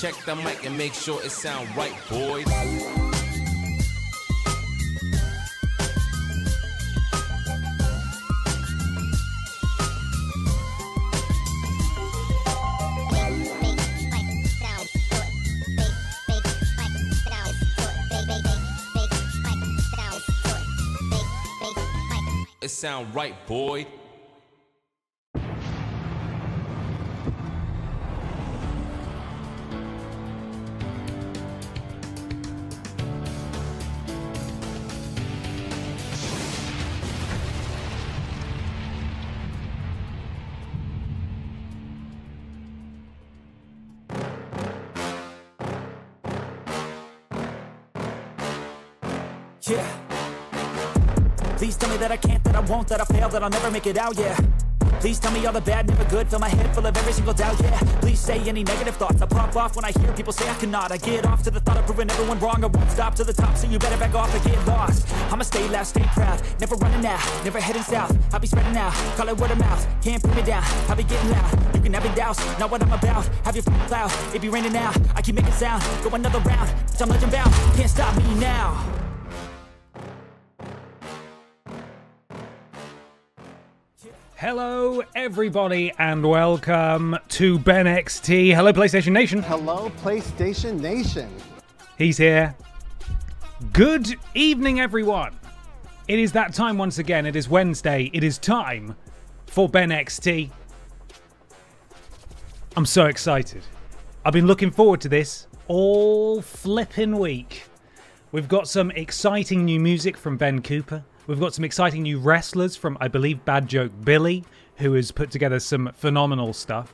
Check the mic and make sure it sound right, boys. It sound right, boy. Yeah. Please tell me that I can't, that I won't, that I fail, that I'll never make it out, yeah. Please tell me all the bad, never good, fill my head full of every single doubt, yeah. Please say any negative thoughts, I pop off when I hear people say I cannot. I get off to the thought of proving everyone wrong, I won't stop to the top, so you better back off and get lost. I'ma stay loud, stay proud, never running out, never heading south. I'll be spreading out, call it word of mouth, can't put me down, I'll be getting loud. You can have it douse, not what I'm about, have your f***ing cloud, it be raining now. I keep making sound, go another round, I'm legend bound, can't stop me now. Hello, everybody, and welcome to BENXT. Hello, PlayStation Nation. Hello, PlayStation Nation. He's here. Good evening, everyone. It is that time once again. It is Wednesday. It is time for BENXT. I'm so excited. I've been looking forward to this all flipping week. We've got some exciting new music from Ben Cooper. We've got some exciting new wrestlers from, I believe, Bad Joke Billy, who has put together some phenomenal stuff.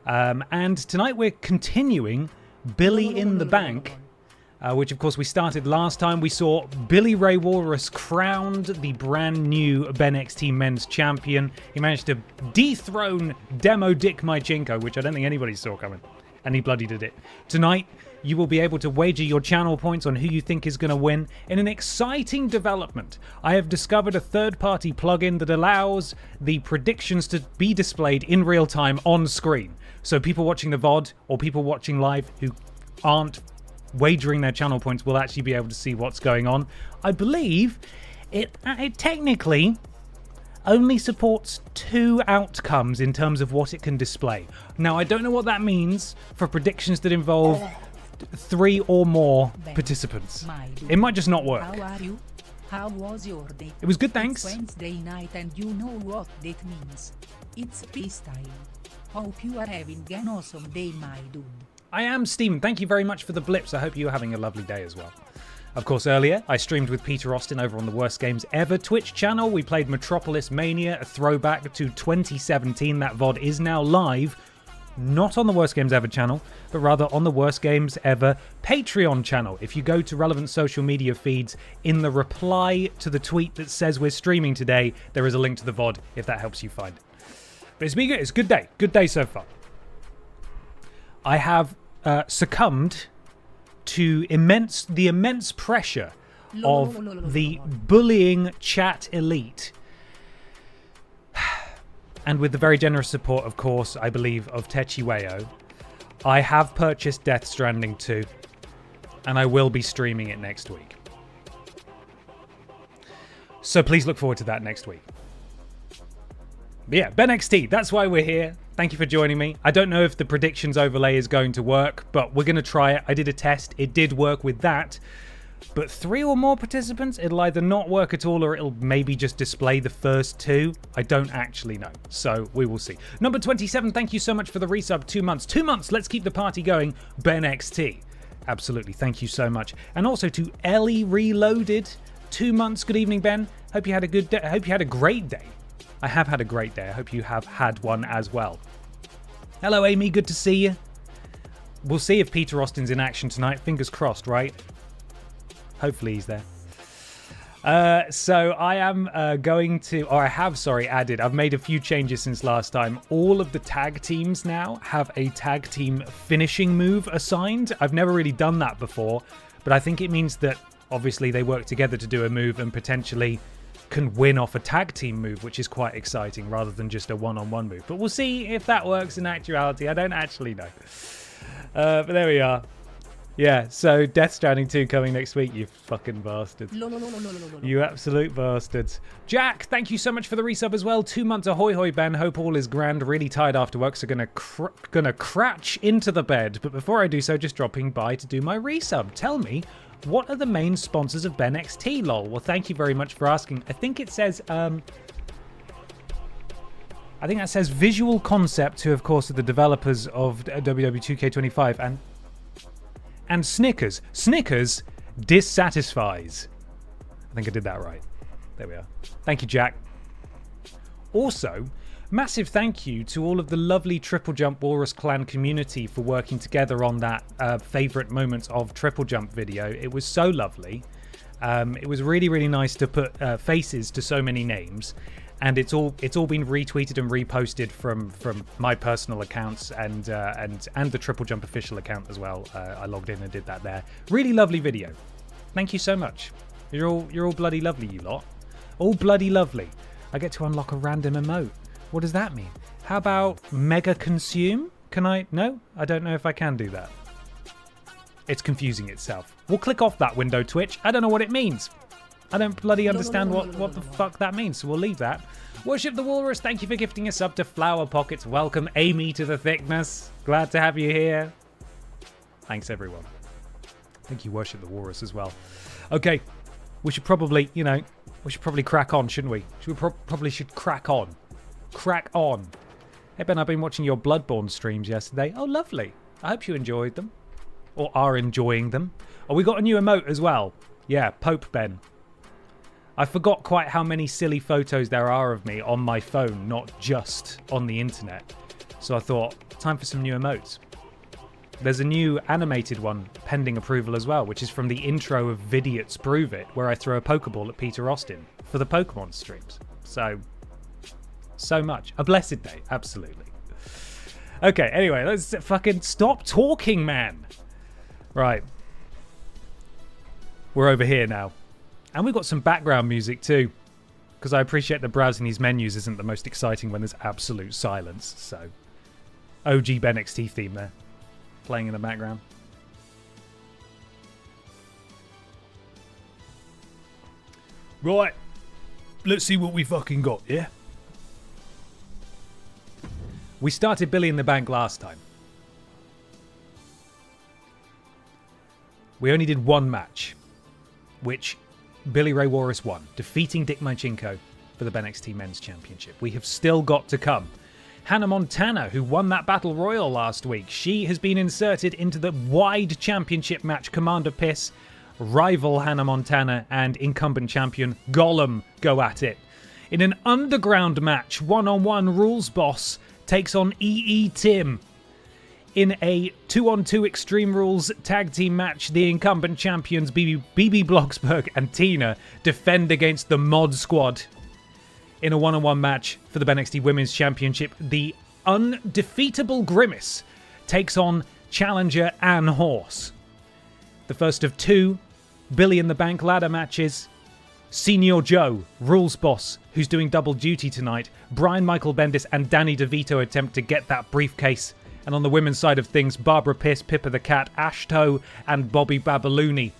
And tonight we're continuing Billy in the Bank, which, of course, we started last time. We saw Billy Ray Walrus crowned the brand new BENXT Men's Champion. He managed to dethrone Demo Dick Mychinko, which I don't think anybody saw coming. And he bloody did it. Tonight, you will be able to wager your channel points on who you think is going to win. In an exciting development, I have discovered a third-party plugin that allows the predictions to be displayed in real time on screen. So people watching the VOD or people watching live who aren't wagering their channel points will actually be able to see what's going on. I believe it technically only supports 2 outcomes in terms of what it can display. Now, I don't know what that means for predictions that involve 3 or more participants. It might just not work. How are you? How was your day? It was good, thanks. It's Wednesday night and you know what that means. It's peace time. Hope you are having an awesome day, my dude. I am, Steven. Thank you very much for the blips. I hope you're having a lovely day as well. Of course, earlier, I streamed with Peter Austin over on the Worst Games Ever Twitch channel. We played Metropolis Mania, a throwback to 2017. That VOD is now live. Not on the Worst Games Ever channel, but rather on the Worst Games Ever Patreon channel. If you go to relevant social media feeds, in the reply to the tweet that says we're streaming today, there is a link to the VOD if that helps you find it. But it's been good. It's a good day. Good day so far. I have succumbed to the immense pressure of the bullying chat elite. And with the very generous support, of course, I believe, of Techiweo, I have purchased Death Stranding 2, and I will be streaming it next week. So please look forward to that next week. But yeah, BENXT, that's why we're here. Thank you for joining me. I don't know if the predictions overlay is going to work, but we're going to try it. I did a test. It did work with that. But 3 or more participants, it'll either not work at all or it'll maybe just display the first 2. I don't actually know. So we will see. Number 27, thank you so much for the resub. 2 months. 2 months. Let's keep the party going. BENXT. Absolutely. Thank you so much. And also to Ellie Reloaded. 2 months. Good evening, Ben. Hope you had a good day. I hope you had a great day. I have had a great day. I hope you have had one as well. Hello, Amy. Good to see you. We'll see if Peter Austin's in action tonight. Fingers crossed, right? Hopefully he's there. So I am going to, or I have, sorry, added, I've made a few changes since last time. All of the tag teams now have a tag team finishing move assigned. I've never really done that before, but I think it means that obviously they work together to do a move and potentially can win off a tag team move, which is quite exciting rather than just a one-on-one move. But we'll see if that works in actuality. I don't actually know. But there we are. Yeah, so Death Stranding 2 coming next week, you fucking bastards. You absolute bastards. Jack, thank you so much for the resub as well. 2 months ahoy hoy, Ben. Hope all is grand. Really tired after work, so gonna cratch into the bed. But before I do so, just dropping by to do my resub. Tell me, what are the main sponsors of BENXT, lol? Well, thank you very much for asking. I think it says, I think that says Visual Concept, who of course are the developers of WWE 2K25, and Snickers. Snickers dissatisfies. I think I did that right. There we are. Thank you, Jack. Also, massive thank you to all of the lovely TripleJump Walrus Clan community for working together on that favourite moments of TripleJump video. It was so lovely. It was really, really nice to put faces to so many names. And it's all been retweeted and reposted from my personal accounts and the TripleJump official account as well. I logged in and did that there. Really lovely video. Thank you so much. You're all bloody lovely, you lot. All bloody lovely. I get to unlock a random emote. What does that mean? How about mega consume? Can I? No, I don't know if I can do that. It's confusing itself. We'll click off that window, Twitch. I don't know what it means. I don't bloody understand what the fuck that means, so we'll leave that. Worship the Walrus, thank you for gifting us up to Flower Pockets. Welcome, Amy, to the thickness. Glad to have you here. Thanks, everyone. Thank you, Worship the Walrus, as well. Okay, we should probably, we should probably crack on, shouldn't we? We probably should crack on. Crack on. Hey, Ben, I've been watching your Bloodborne streams yesterday. Oh, lovely. I hope you enjoyed them. Or are enjoying them. Oh, we got a new emote as well. Yeah, Pope Ben. I forgot quite how many silly photos there are of me on my phone, not just on the internet. So I thought, time for some new emotes. There's a new animated one pending approval as well, which is from the intro of Vidiots Prove It, where I throw a Pokeball at Peter Austin for the Pokémon streams. So much. A blessed day, absolutely. Okay, anyway, let's fucking stop talking, man. Right. We're over here now. And we've got some background music too, because I appreciate that browsing these menus isn't the most exciting when there's absolute silence. So, OG BENXT theme there, playing in the background. Right, let's see what we fucking got, yeah? We started Billy in the Bank last time. We only did one match, which Billy Ray Walrus won, defeating Dick Mychinko for the BENXT Men's Championship. We have still got to come. Hannah Montana, who won that Battle Royal last week, she has been inserted into the wide championship match. Commander Piss, rival Hannah Montana, and incumbent champion Gollum go at it. In an underground match, one-on-one Rules Boss takes on EE Tim. In a 2-on-2 Extreme Rules tag team match, the incumbent champions BB Blocksberg and Tina defend against the Mod Squad. In a 1-on-1 match for the BENXT Women's Championship, the undefeatable Grimace takes on challenger Ann Horse. The first of 2 Billy in the Bank ladder matches. Senior Joe, Rules Boss, who's doing double duty tonight, Brian Michael Bendis and Danny DeVito attempt to get that briefcase. And on the women's side of things, Barbara Piss, Pippa the Cat, Ashto, and Bobby Babalooni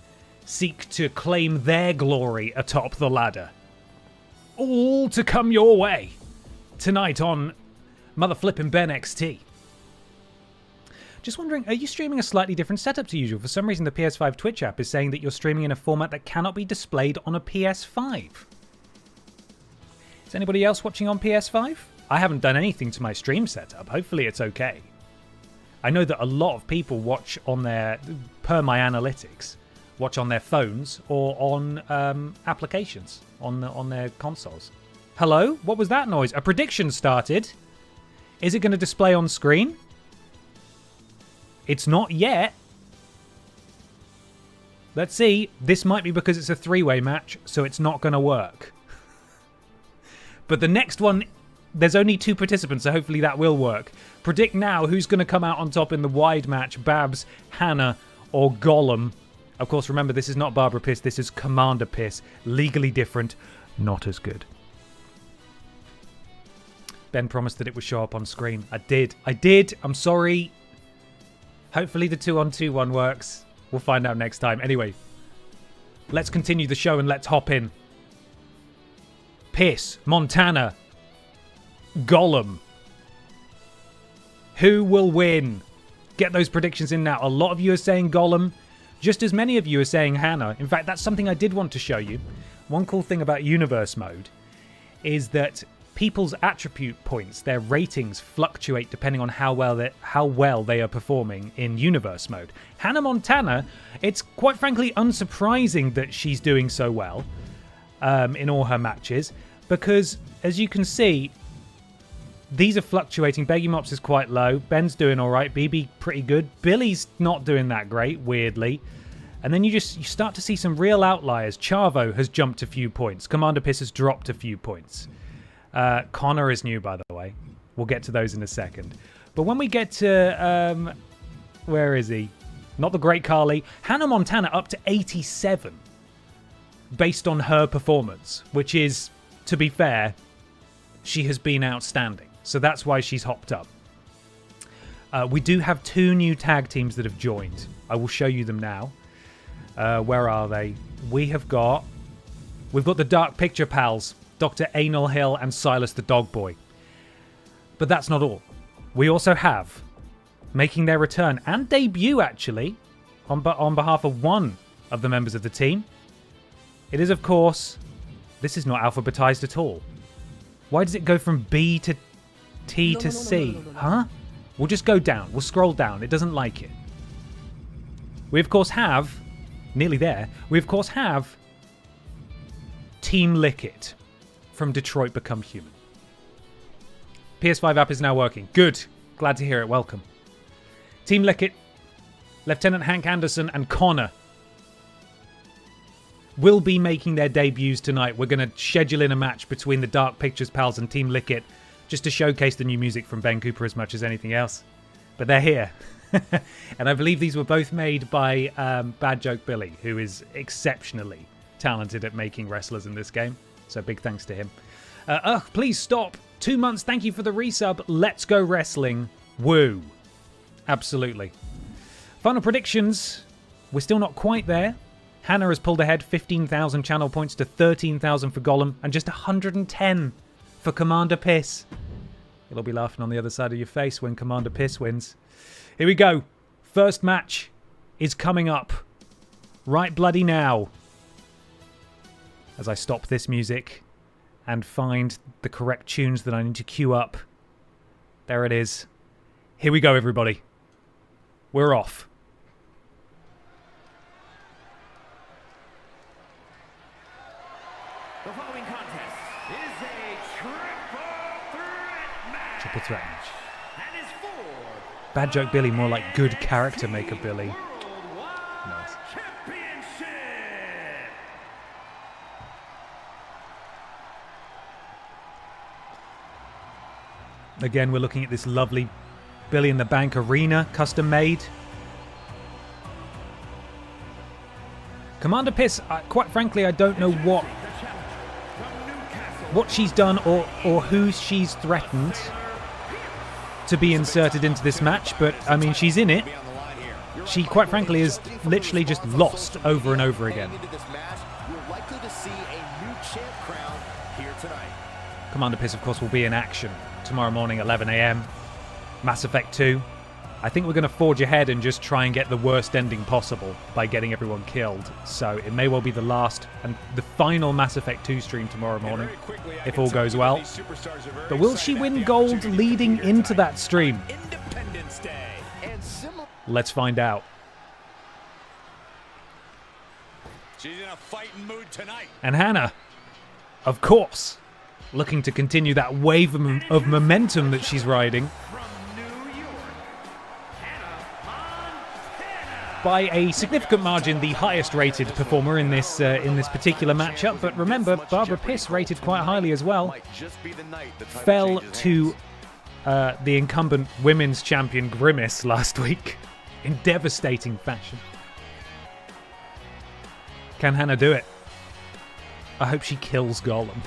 seek to claim their glory atop the ladder. All to come your way tonight on Mother Flippin' BENXT. Just wondering, are you streaming a slightly different setup to usual? For some reason, the PS5 Twitch app is saying that you're streaming in a format that cannot be displayed on a PS5. Is anybody else watching on PS5? I haven't done anything to my stream setup. Hopefully it's okay. I know that a lot of people watch on their, per my analytics, watch on their phones or on applications on their consoles. Hello? What was that noise? A prediction started. Is it going to display on screen? It's not yet. Let's see. This might be because it's a 3-way match, so it's not going to work. But the next one, there's only 2 participants, so hopefully that will work. Predict now who's going to come out on top in the wide match, Babs, Hannah, or Gollum. Of course, remember, this is not Barbara Piss, this is Commander Piss. Legally different, not as good. Ben promised that it would show up on screen. I did. I'm sorry. Hopefully the 2-on-2 one works. We'll find out next time. Anyway, let's continue the show and let's hop in. Piss, Montana, Gollum. Who will win? Get those predictions in now. A lot of you are saying Gollum. Just as many of you are saying Hannah. In fact, that's something I did want to show you. One cool thing about Universe Mode is that people's attribute points, their ratings, fluctuate depending on how well they are performing in Universe Mode. Hannah Montana, it's quite frankly unsurprising that she's doing so well in all her matches, because as you can see, these are fluctuating. Beggy Mops is quite low. Ben's doing all right. BB pretty good. Billy's not doing that great, weirdly. And then you start to see some real outliers. Chavo has jumped a few points. Commander Piss has dropped a few points. Connor is new, by the way. We'll get to those in a second. But when we get to... where is he? Not the Great Carly. Hannah Montana up to 87 based on her performance, which is, to be fair, she has been outstanding. So that's why she's hopped up. We do have 2 new tag teams that have joined. I will show you them now. Where are they? We've got the Dark Picture Pals, Dr. Anal Hill and Silas the Dog Boy. But that's not all. We also have, making their return and debut actually, on behalf of one of the members of the team. It is, of course, this is not alphabetized at all. Why does it go from B to T to C? Huh? We'll just go down. We'll scroll down. It doesn't like it. We, of course, have... Nearly there. We, of course, have... Team Lickit from Detroit Become Human. PS5 app is now working. Good. Glad to hear it. Welcome. Team Lickit, Lieutenant Hank Anderson, and Connor will be making their debuts tonight. We're going to schedule in a match between the Dark Pictures Pals and Team Lickit just to showcase the new music from Ben Cooper as much as anything else. But they're here. And I believe these were both made by Bad Joke Billy, who is exceptionally talented at making wrestlers in this game. So big thanks to him. Please stop. 2 months. Thank you for the resub. Let's go wrestling. Woo. Absolutely. Final predictions. We're still not quite there. Hannah has pulled ahead 15,000 channel points to 13,000 for Gollum and just 110 for Commander Piss. You'll be laughing on the other side of your face when Commander Piss wins. Here we go. First match is coming up right bloody now. As I stop this music and find the correct tunes that I need to queue up. There it is. Here we go, everybody. We're off. The following contest is a Triple threat match. and is for Bad Joke Billy, more like good character maker Billy. Worldwide Nice. Championship. Again, we're looking at this lovely Billy in the Bank arena, custom made. Commander Piss, quite frankly, I don't know what she's done or who she's threatened to be inserted into this match, but I mean, she's in it. She, quite frankly, is literally just lost over and over again. Commander Piss, of course, will be in action tomorrow morning, 11 a.m. Mass Effect 2. I think we're going to forge ahead and just try and get the worst ending possible by getting everyone killed. So it may well be the last and the final Mass Effect 2 stream tomorrow morning, if all goes well. But will she win gold leading into that stream? Let's find out. She's in a fighting mood tonight. And Hannah, of course, looking to continue that wave of momentum that she's riding. By a significant margin, the highest rated performer in this particular matchup. But remember, Barbara Piss rated quite highly as well. Fell to the incumbent women's champion Grimace last week in devastating fashion. Can Hannah do it? I hope she kills Gollum.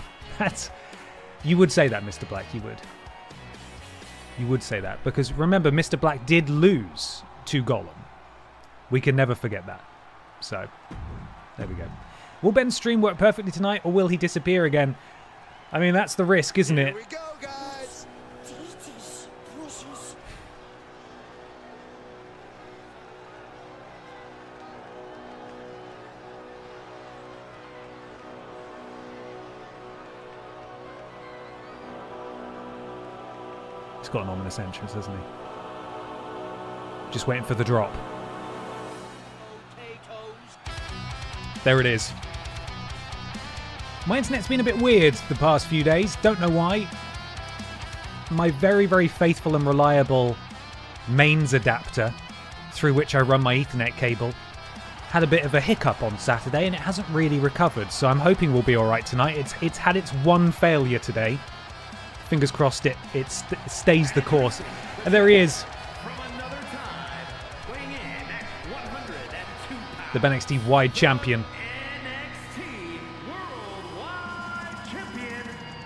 You would say that, Mr. Black. You would say that because remember, Mr. Black did lose to Gollum. We can never forget that. So, there we go. Will Ben's stream work perfectly tonight, or will he disappear again? I mean, that's the risk, isn't it? Here we go, guys. He's got an ominous entrance, hasn't he? Just waiting for the drop. There it is. My internet's been a bit weird the past few days. Don't know why. My very, very faithful and reliable mains adapter, through which I run my Ethernet cable, had a bit of a hiccup on Saturday and it hasn't really recovered. So I'm hoping we'll be alright tonight. It's had its one failure today. Fingers crossed it stays the course. And there he is. The BENXT Wide Champion.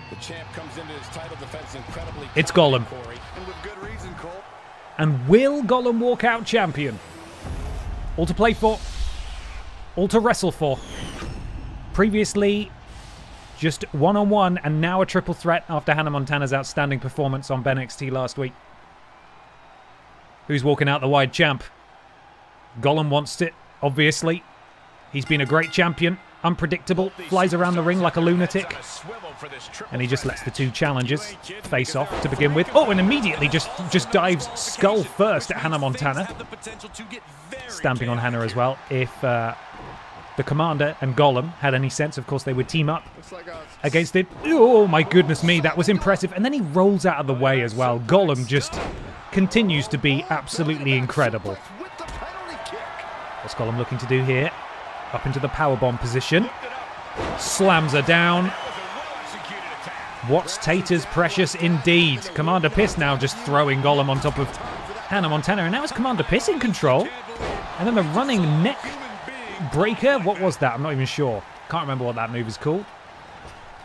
The champ comes into his title defense incredibly. It's Gollum. And with good reason, Cole. And will Gollum walk out champion? All to play for. All to wrestle for. Previously, just one-on-one, and now a triple threat after Hannah Montana's outstanding performance on BENXT last week. Who's walking out the wide champ? Gollum wants it, obviously. He's been a great champion. Unpredictable. Flies around the ring like a lunatic. And he just lets the two challengers face off to begin with. Oh, and immediately just dives skull first at Hannah Montana. Stamping on Hannah as well. If the Commander and Gollum had any sense, of course they would team up against it. Oh my goodness me, that was impressive. And then he rolls out of the way as well. Gollum just continues to be absolutely incredible. What's Gollum looking to do here? Up into the powerbomb position. Slams her down. What's Tater's precious indeed. Commander Piss now just throwing Gollum on top of Hannah Montana. And now it's Commander Piss in control. And then the running neck breaker. What was that? I'm not even sure. Can't remember what that move is called.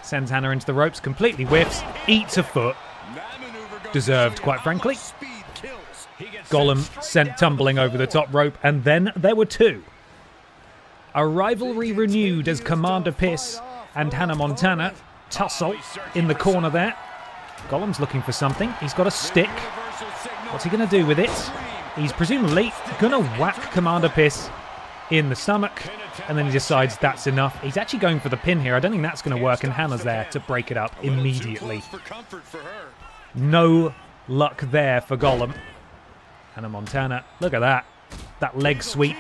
Sends Hannah into the ropes. Completely whiffs. Eats a foot. Deserved, quite frankly. Gollum sent tumbling over the top rope. And then there were two. A rivalry renewed as Commander Piss and Hannah Montana tussle in the corner there. Gollum's looking for something. He's got a stick. What's he going to do with it? He's presumably going to whack Commander Piss in the stomach, and then he decides that's enough. He's actually going for the pin here. I don't think that's going to work, and Hannah's there to break it up immediately. No luck there for Gollum. Hannah Montana, look at that. That leg sweep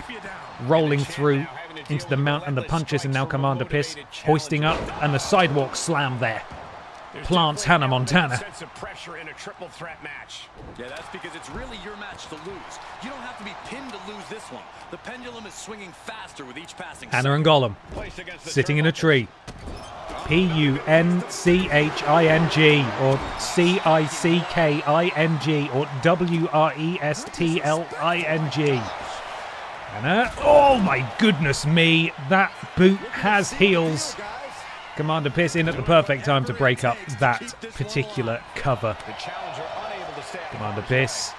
rolling through into the mount and the punches, and now Commander Piss hoisting up, and the sidewalk slam there. Plants Hannah Montana. Sense of pressure in a triple threat match. Yeah, that's because it's really your match to lose. You don't have to be pinned to lose this one. The pendulum is swinging faster with each passing. Hannah and Gollum sitting in a tree. P-U-N-C-H-I-N-G or C-I-C-K-I-N-G or W-R-E-S-T-L-I-N-G. Hannah. Oh my goodness me, that boot has heels. Commander Piss in at the perfect time to break up that particular cover. Commander Piss.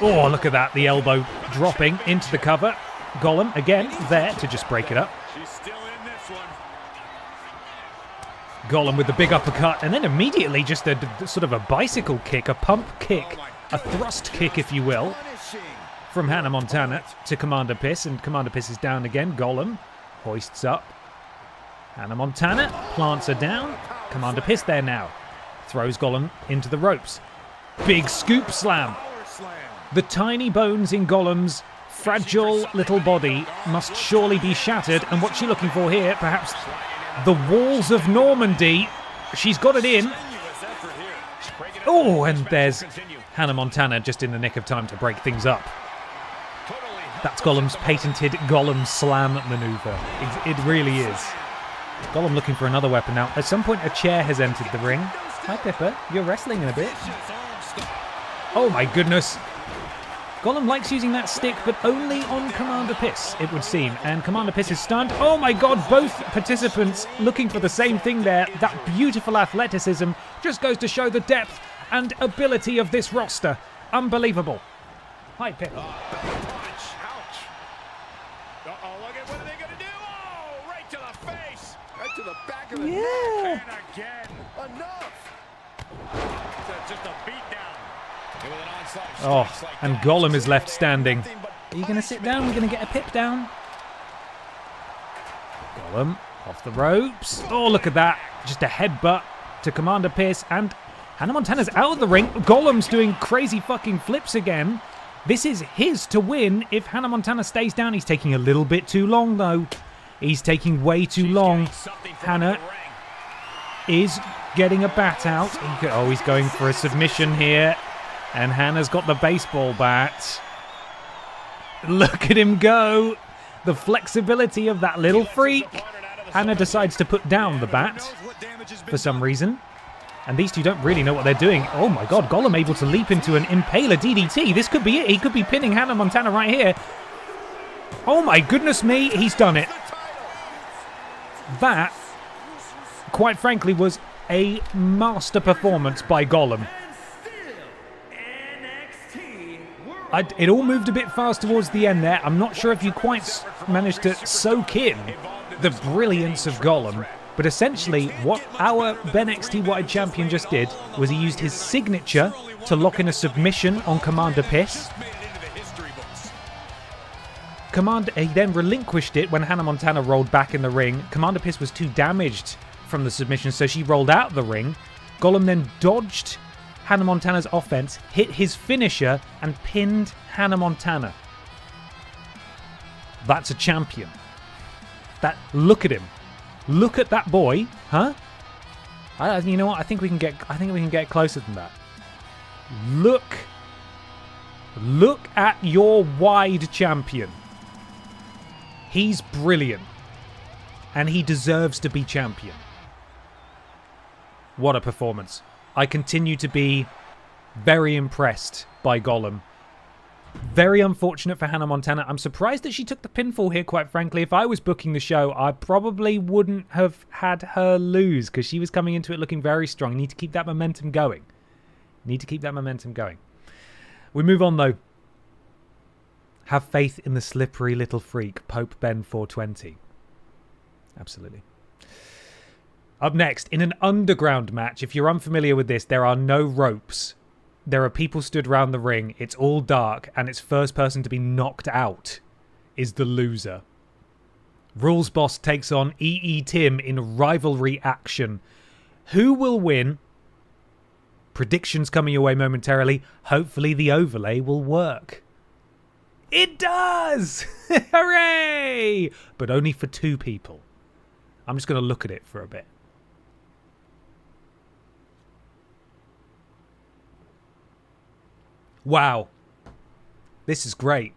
Oh, look at that, the elbow dropping into the cover. Gollum again there to just break it up. Gollum with the big uppercut, and then immediately just a sort of a bicycle kick, a pump kick, a thrust kick, if you will, from Hannah Montana to Commander Piss, and Commander Piss is down again. Gollum hoists up. Hannah Montana plants her down. Commander Piss there now. Throws Gollum into the ropes. Big scoop slam. The tiny bones in Gollum's fragile little body must surely be shattered. And what's she looking for here? Perhaps the walls of Normandy. She's got it in. Oh, and there's Hannah Montana just in the nick of time to break things up. That's Gollum's patented Gollum slam maneuver. It really is. Gollum looking for another weapon now. At some point, a chair has entered the ring. Hi, Pippa. You're wrestling in a bit. Oh, my goodness. Gollum likes using that stick, but only on Commander Piss, it would seem. And Commander Piss is stunned. Oh, my God. Both participants looking for the same thing there. That beautiful athleticism just goes to show the depth and ability of this roster. Unbelievable. Hi, Pip. Big punch. Ouch. Uh-oh, look at what are they going to do? Oh, right to the face. Right to the back of the neck. And again. Enough. Just a beat down. With an onside Oh, strikes like and that. Gollum is left standing. Are you going to sit down? We're going to get a Pip down. Gollum off the ropes. Oh, look at that. Just a headbutt to Commander Pierce, and Hannah Montana's out of the ring. Gollum's doing crazy fucking flips again. This is his to win if Hannah Montana stays down. He's taking a little bit too long, though. He's taking way too long. Hannah is getting a bat out. Oh, he's going for a submission here. And Hannah's got the baseball bat. Look at him go. The flexibility of that little freak. Hannah decides to put down the bat for some reason. And these two don't really know what they're doing. Oh my god, Gollum able to leap into an Impaler DDT. This could be it. He could be pinning Hannah Montana right here. Oh my goodness me, he's done it. That, quite frankly, was a master performance by Gollum. It all moved a bit fast towards the end there. I'm not sure if you quite managed to soak in the brilliance of Gollum. But essentially, what our BENXT Wide Champion just did was he used his signature to lock in a submission on Commander Piss. He then relinquished it when Hannah Montana rolled back in the ring. Commander Piss was too damaged from the submission, so she rolled out of the ring. Gollum then dodged Hannah Montana's offense, hit his finisher, and pinned Hannah Montana. That's a champion. Look at him. Look at that boy, huh? You know what? I think we can get closer than that. Look at your wide champion. He's brilliant, and he deserves to be champion. What a performance! I continue to be very impressed by Gollum. Very unfortunate for Hannah Montana. I'm surprised that she took the pinfall here, quite frankly. If I was booking the show, I probably wouldn't have had her lose because she was coming into it looking very strong. Need to keep that momentum going. We move on, though. Have faith in the slippery little freak, Pope Ben 420. Absolutely. Up next, in an underground match, if you're unfamiliar with this, there are no ropes. There are people stood around the ring. It's all dark, and its first person to be knocked out is the loser. Rules Boss takes on EE Tim in rivalry action. Who will win? Predictions coming your way momentarily. Hopefully the overlay will work. It does! Hooray! But only for 2 people. I'm just going to look at it for a bit. Wow. This is great.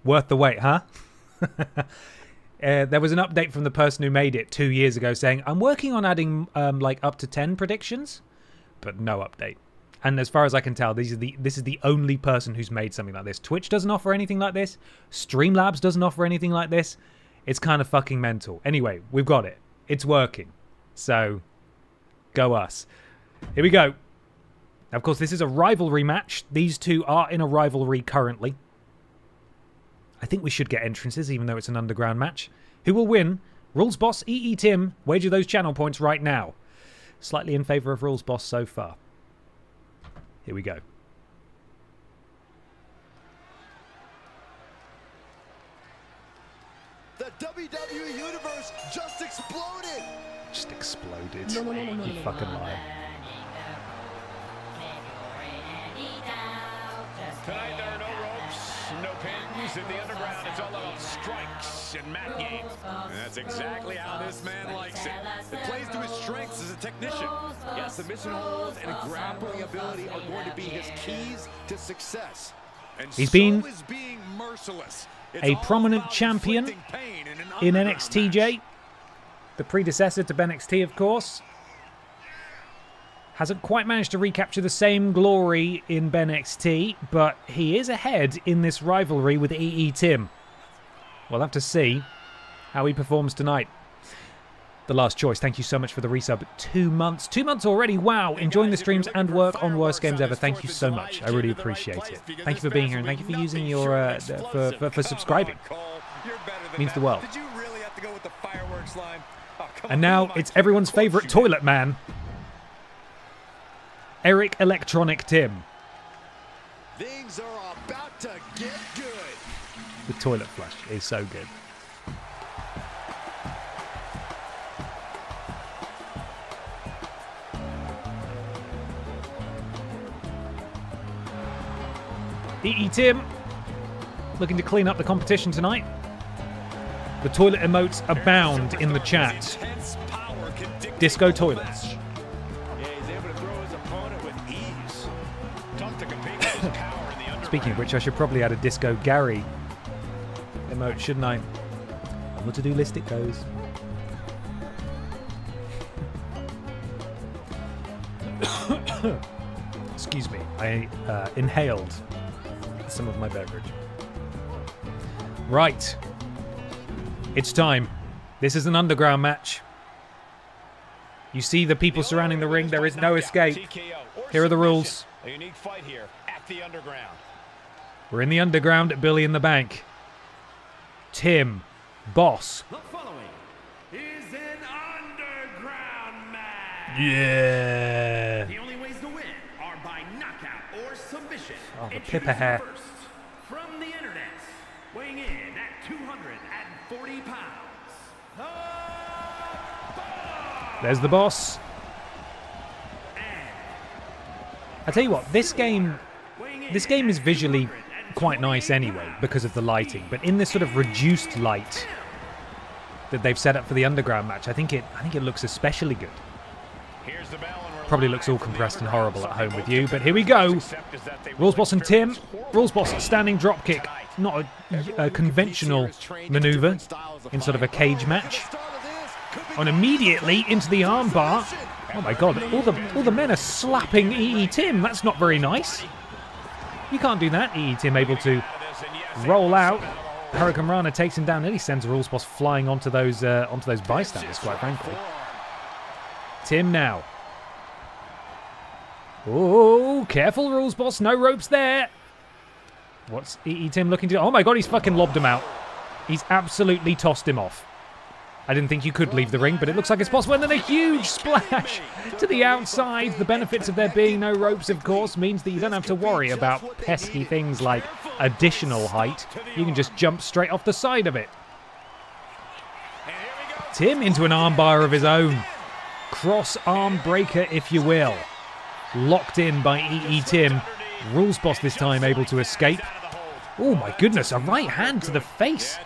Worth the wait, huh? There was an update from the person who made it 2 years ago saying, I'm working on adding up to 10 predictions, but no update. And as far as I can tell, this is the only person who's made something like this. Twitch doesn't offer anything like this. Streamlabs doesn't offer anything like this. It's kind of fucking mental. Anyway, we've got it. It's working. So, go us. Here we go. Of course, this is a rivalry match. These two are in a rivalry currently. I think we should get entrances, even though it's an underground match. Who will win? Rules Boss, EE Tim. Wager those channel points right now. Slightly in favour of Rules Boss so far. Here we go. The WWE Universe just exploded! Just exploded. You fucking liar. Tonight there are no ropes, no pins. In the underground, it's all about strikes and mat game. And that's exactly how this man likes it. It plays to his strengths as a technician. Yes, submission holds and grappling ability are going to be his keys to success. And He's been is being merciless. It's a all prominent about champion inflicting pain in an underground NXTJ. match. The predecessor to BENXT, of course. Hasn't quite managed to recapture the same glory in BENXT, but he is ahead in this rivalry with EE Tim. We'll have to see how he performs tonight. The Last Choice, thank you so much for the resub. 2 months. 2 months already. Wow. Enjoying the streams and work on Worst Games Ever. Thank you so much. I really appreciate it. Thank you for being here and thank you for using your for subscribing. Means the world. And now it's everyone's favorite toilet man, Eric Electronic Tim. Things are about to get good. The toilet flush is so good. EE Tim, looking to clean up the competition tonight. The toilet emotes abound in the chat. Disco toilets. Yeah, he's able to throw his opponent with ease. Tough to compete with his power in the underground. Speaking of which, I should probably add a Disco Gary emote, shouldn't I? On the to-do list it goes. Excuse me, I inhaled some of my beverage. Right. It's time. This is an underground match. You see the people surrounding the ring. There is no escape. Here are the rules. A unique fight here at the underground. We're in the underground at Billy in the Bank. Tim, boss. The following is an underground match. Yeah. The only ways to win are by knockout or submission. Oh, the Pippa hair. First, from the internet, weighing in at 240 pounds. There's the boss. I tell you what, this game is visually quite nice anyway because of the lighting, but in this sort of reduced light that they've set up for the underground match, I think it looks especially good. Probably looks all compressed and horrible at home with you, but here we go. Rules Boss and Tim. Rules Boss standing drop kick, not a conventional maneuver in sort of a cage match. And immediately into the armbar. Oh my god, all the men are slapping EE Tim. That's not very nice. You can't do that. EE Tim able to roll out. Hurricane Rana takes him down. Nearly sends Rules Boss flying onto those bystanders, quite frankly. Tim now. Oh, careful, Rules Boss. No ropes there. What's EE Tim looking to do? Oh my god, he's fucking lobbed him out. He's absolutely tossed him off. I didn't think you could leave the ring, but it looks like it's possible. And then a huge splash to the outside. The benefits of there being no ropes, of course, means that you don't have to worry about pesky things like additional height. You can just jump straight off the side of it. Tim into an armbar of his own. Cross arm breaker, if you will. Locked in by EE Tim. Rules Boss this time able to escape. Oh my goodness, a right hand to the face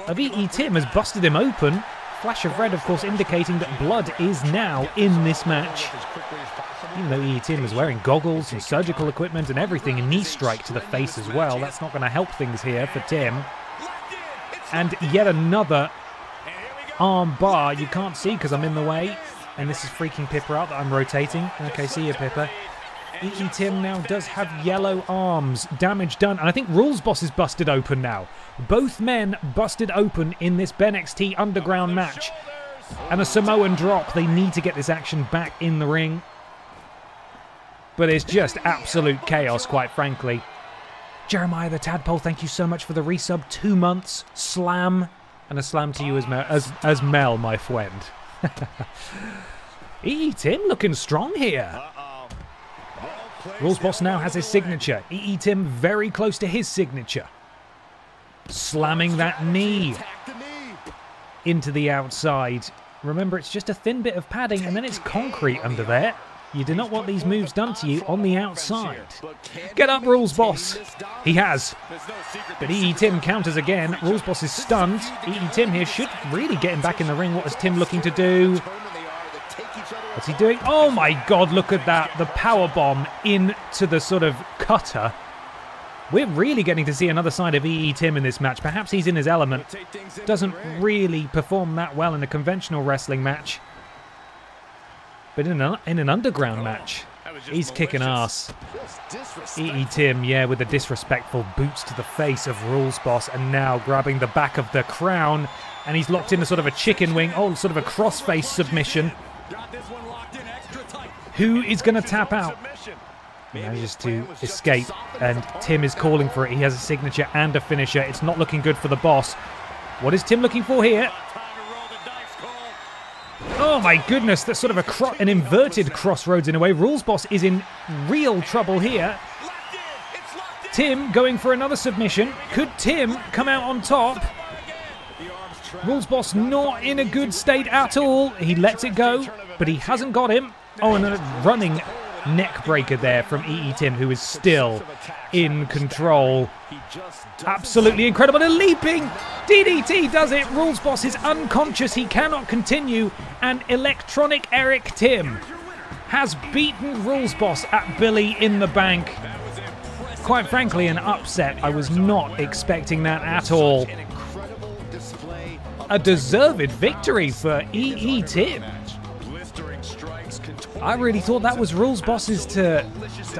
of EE Tim has busted him open. Flash of red, of course, indicating that blood is now in this match. Even though EE Tim is wearing goggles and surgical equipment and everything, a knee strike to the face as well. That's not going to help things here for Tim. And yet another arm bar. You can't see because I'm in the way. And this is freaking Pippa out that I'm rotating. Okay, see you, Pippa. EE Tim now does have yellow arms. Damage done. And I think Rules Boss is busted open now. Both men busted open in this BENXT underground match. And a Samoan drop. They need to get this action back in the ring. But it's just absolute chaos, quite frankly. Jeremiah the Tadpole, thank you so much for the resub. 2 months. Slam. And a slam to you as Mel, my friend. EE Tim looking strong here. Rules Boss now has his signature. EE Tim very close to his signature. Slamming that knee into the outside. Remember, it's just a thin bit of padding and then it's concrete under there. You do not want these moves done to you on the outside. Get up, Rules Boss. He has. But EE Tim counters again. Rules Boss is stunned. EE Tim here should really get him back in the ring. What is Tim looking to do? What's he doing? Oh my god, look at that. The powerbomb into the sort of cutter. We're really getting to see another side of EE Tim in this match. Perhaps he's in his element. Doesn't really perform that well in a conventional wrestling match. But in an underground match, was just He's kicking malicious. ass. EE Tim, yeah, with the disrespectful boots to the face of Rules Boss, and now grabbing the back of the crown, and he's locked into sort of a chicken wing, sort of a crossface submission. Got this one locked in extra tight. Who is going to tap out? Manages to escape, and Tim is calling for it. He has a signature and a finisher. It's not looking good for the boss. What is Tim looking for here? Oh my goodness, that's sort of an inverted crossroads in a way. Rules Boss is in real trouble here. Tim going for another submission. Could Tim come out on top? Rules Boss not in a good state at all. He lets it go, but he hasn't got him. Oh, and a running neck breaker there from EE Tim, who is still in control. Absolutely incredible. A leaping DDT does it. Rules Boss is unconscious. He cannot continue. And Electronic Eric Tim has beaten Rules Boss at Billy in the Bank. Quite frankly, an upset. I was not expecting that at all. A deserved victory for EE Tim. I really thought that was Rules Boss's to...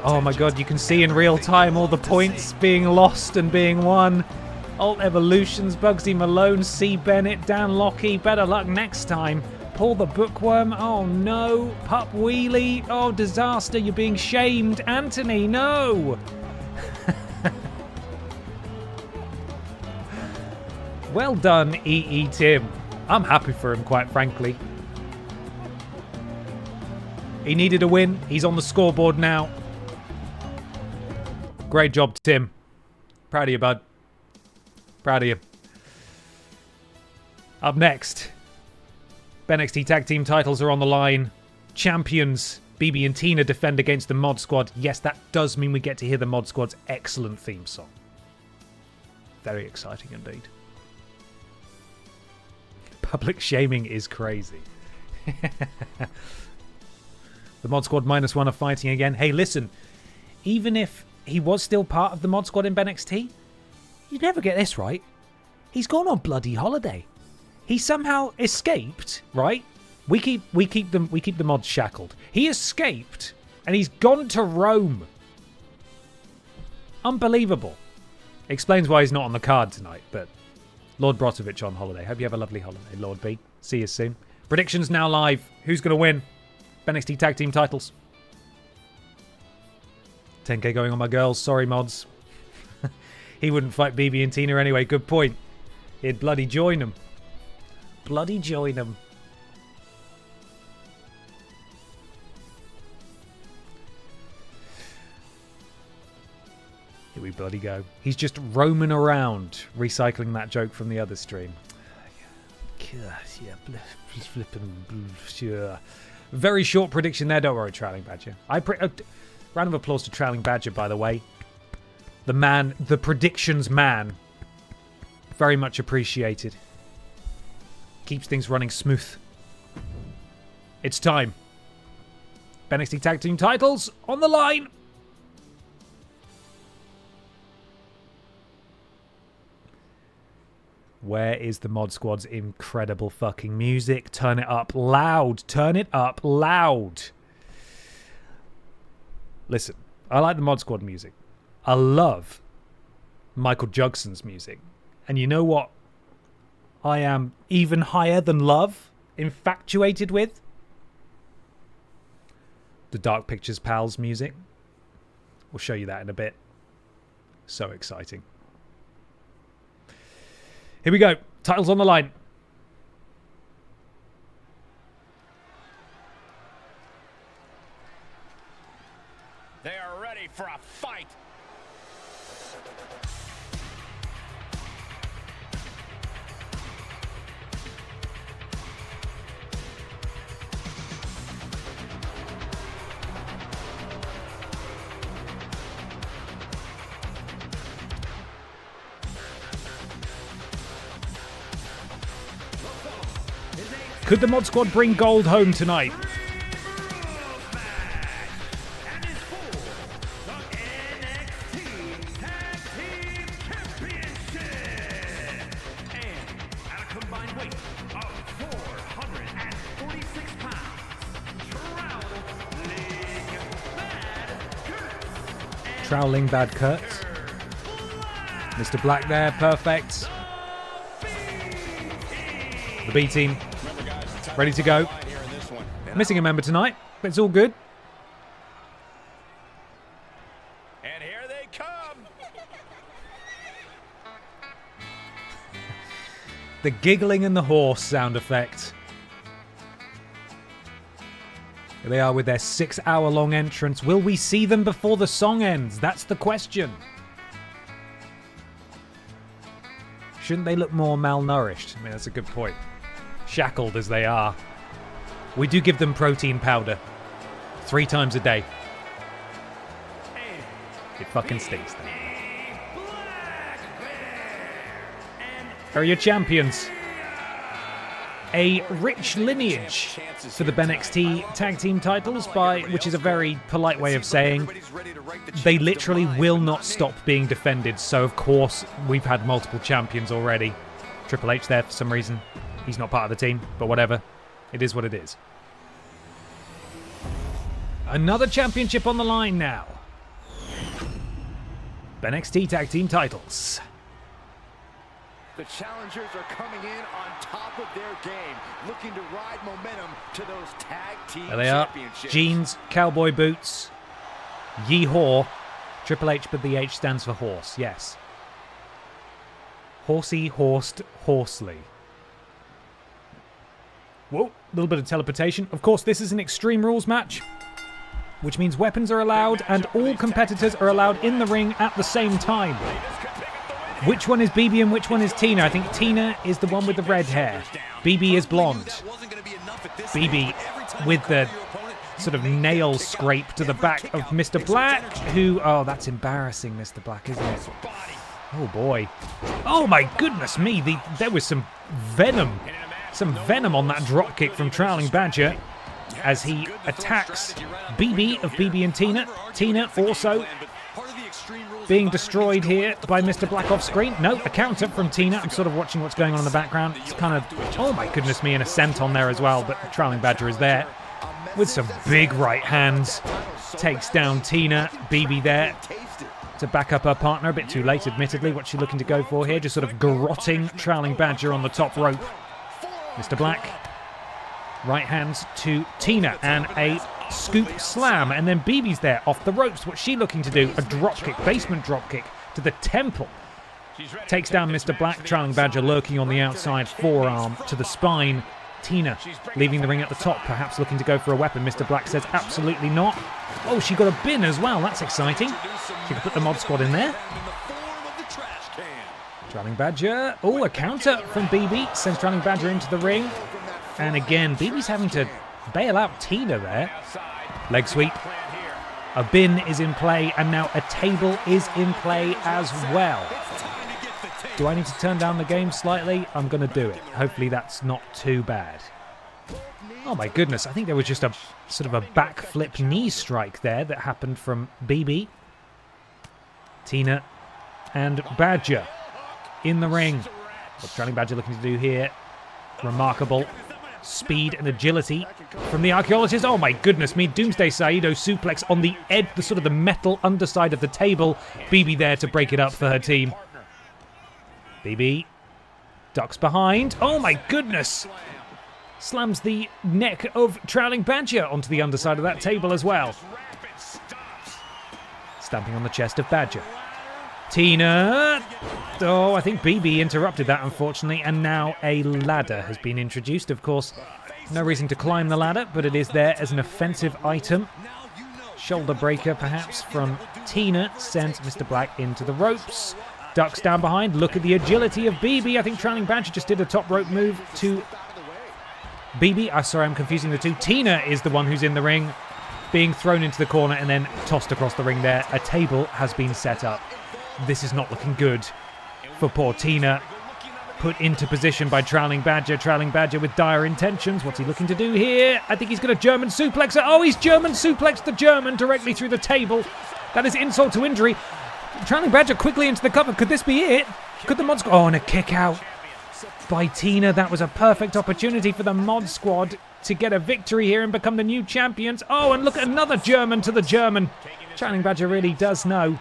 Oh my god, you can see in real time all the points being lost and being won. Alt Evolutions, Bugsy Malone, C. Bennett, Dan Lockie, better luck next time. Paul the Bookworm, oh no. Pup Wheelie, oh disaster, you're being shamed. Anthony, no. Well done, EE Tim. I'm happy for him, quite frankly. He needed a win. He's on the scoreboard now. Great job, Tim. Proud of you, bud. Proud of you. Up next, BENXT Tag Team titles are on the line. Champions BB and Tina defend against the Mod Squad. Yes, that does mean we get to hear the Mod Squad's excellent theme song. Very exciting indeed. Public shaming is crazy. The Mod Squad -1 are fighting again. Hey, listen, even if he was still part of the Mod Squad in BENXT, you'd never get this right. He's gone on bloody holiday. He somehow escaped, right? We keep the mods shackled. He escaped and he's gone to Rome. Unbelievable. Explains why he's not on the card tonight, but Lord Brotovich on holiday. Hope you have a lovely holiday, Lord B. See you soon. Predictions now live. Who's going to win? BENXT Tag Team titles. 10k going on my girls. Sorry, mods. He wouldn't fight BB and Tina anyway. Good point. He'd bloody join them. Bloody join them. Here we bloody go. He's just roaming around, recycling that joke from the other stream. Yeah, flipping. Very short prediction there. Don't worry, Trailing Badger. Round of applause to Trailing Badger, by the way. The man, the predictions man. Very much appreciated. Keeps things running smooth. It's time. BENXT Tag Team titles on the line. Where is the Mod Squad's incredible fucking music? Turn it up loud. Turn it up loud. Listen, I like the Mod Squad music. I love Michael Jugson's music. And you know what I am even higher than love? Infatuated with? The Dark Pictures Pals music. We'll show you that in a bit. So exciting. Here we go. Titles on the line. They are ready for a fight. Could the Mod Squad bring gold home tonight? Troweling Bad Kurt. Mr. Black there, perfect. The B team, ready to go. Missing a member tonight, but it's all good. And here they come. The giggling and the horse sound effect. Here they are with their 6-hour-long entrance. Will we see them before the song ends? That's the question. Shouldn't they look more malnourished? I mean, that's a good point. Shackled as they are. We do give them protein powder 3 times a day. It fucking stinks then. Here are your champions. A rich lineage for the BENXT tag team titles, which is a very polite way of saying they literally will not stop being defended. So, of course, we've had multiple champions already. Triple H there for some reason. He's not part of the team, but whatever. It is what it is. Another championship on the line now. BENXT tag team titles. The challengers are coming in on top of their game, looking to ride momentum to those tag team There they are. championships. Jeans, cowboy boots, yee-haw. Triple H, but the H stands for horse, yes. Horsey, horsed, horsely. Whoa, a little bit of teleportation. Of course, this is an Extreme Rules match, which means weapons are allowed and all competitors are allowed in the ring at the same time. Which one is BB and which one is Tina? I think Tina is the one with the red hair. BB is blonde. BB with the sort of nail scrape to the back of Mr. Black, who... Oh, that's embarrassing, Mr. Black, isn't it? Oh, boy. Oh, my goodness me. There was some venom. Some venom on that dropkick from Troweling Badger as he attacks BB of BB and Tina. Tina also being destroyed here by Mr. Black off screen. No, a counter from Tina. I'm sort of watching what's going on in the background. It's kind of, oh my goodness me, an ascent on there as well, but Troweling Badger is there with some big right hands. Takes down Tina. BB there to back up her partner. A bit too late, admittedly. What's she looking to go for here? Just sort of garroting Troweling Badger on the top rope. Mr. Black, right hands to Tina and a scoop slam, and then BB's there off the ropes. What's she looking to do? A dropkick, basement dropkick to the temple. Takes down Mr. Black. Troweling Badger lurking on the outside, forearm to the spine. Tina leaving the ring at the top, perhaps looking to go for a weapon. Mr. Black says absolutely not. Oh, she got a bin as well. That's exciting. She can put the mod squad in there. Troweling Badger. Oh, a counter from BB. Sends Troweling Badger into the ring. And again, BB's having to bail out Tina there. Leg sweep. A bin is in play, and now a table is in play as well. Do I need to turn down the game slightly? I'm going to do it. Hopefully that's not too bad. Oh my goodness, I think there was just a sort of a backflip knee strike there that happened from BB. Tina and Badger in the ring. What's Troweling Badger looking to do here? Remarkable speed and agility from the archaeologist. Oh my goodness me, Doomsday Saito suplex on the edge, the sort of the metal underside of the table. BB there to break it up for her team. BB ducks behind. Oh my goodness! Slams the neck of Troweling Badger onto the underside of that table as well. Stamping on the chest of Badger. Tina. Oh, I think BB interrupted that, unfortunately, and now a ladder has been introduced. Of course, no reason to climb the ladder, but it is there as an offensive item. Shoulder breaker, perhaps, from Tina sends Mr. Black into the ropes. Ducks down behind. Look at the agility of BB. I think Troweling Badger just did a top rope move to BB. Sorry, I'm confusing the two. Tina is the one who's in the ring, being thrown into the corner and then tossed across the ring there. A table has been set up. This is not looking good for poor Tina. Put into position by Troweling Badger. Troweling Badger with dire intentions. What's he looking to do here? I think he's going to German suplex her. Oh, he's German suplexed the German directly through the table. That is insult to injury. Troweling Badger quickly into the cover. Could this be it? Could the mod squad... Oh, and a kick out by Tina. That was a perfect opportunity for the mod squad to get a victory here and become the new champions. Oh, and look at another German to the German. Channing Badger really does know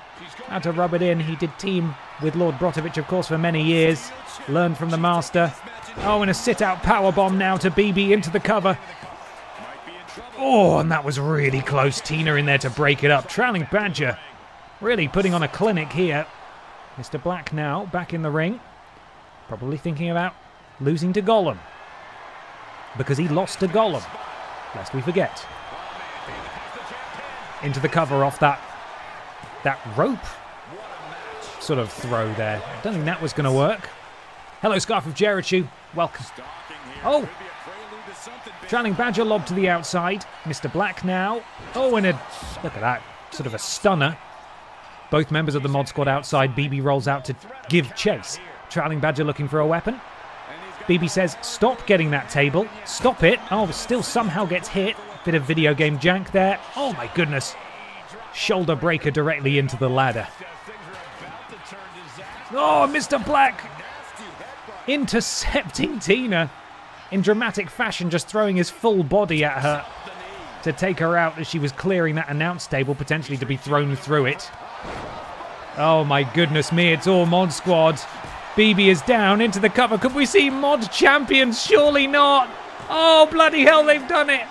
how to rub it in. He did team with Lord Brotovich, of course, for many years. Learned from the master. Oh, and a sit-out powerbomb now to BB into the cover. Oh, and that was really close. Tina in there to break it up. Channing Badger really putting on a clinic here. Mr. Black now back in the ring. Probably thinking about losing to Gollum. Because he lost to Gollum. Lest we forget. Into the cover off that rope sort of throw there. I don't think that was going to work. Hello, Scarf of Jericho. Welcome. Oh! Channing Badger lob to the outside. Mr. Black now. Oh, and look at that. Sort of a stunner. Both members of the Mod Squad outside. BB rolls out to give chase. Channing Badger looking for a weapon. BB says, stop getting that table. Stop it. Oh, still somehow gets hit. Bit of video game jank there. Oh my goodness. Shoulder breaker directly into the ladder. Oh, Mr. Black intercepting Tina in dramatic fashion, just throwing his full body at her to take her out as she was clearing that announce table, potentially to be thrown through it. Oh my goodness me, it's all Mod Squad. BB is down into the cover. Could we see Mod Champions? Surely not. Oh, bloody hell, they've done it.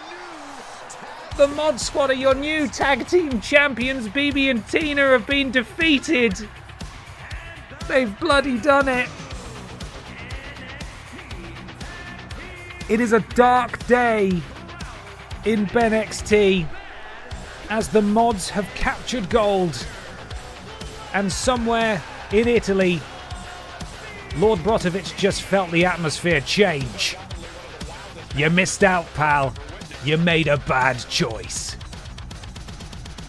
The Mod Squad are your new tag team champions. BB and Tina have been defeated. They've bloody done it. It is a dark day in BENXT as the mods have captured gold. And somewhere in Italy, Lord Brotovich just felt the atmosphere change. You missed out, pal. You made a bad choice.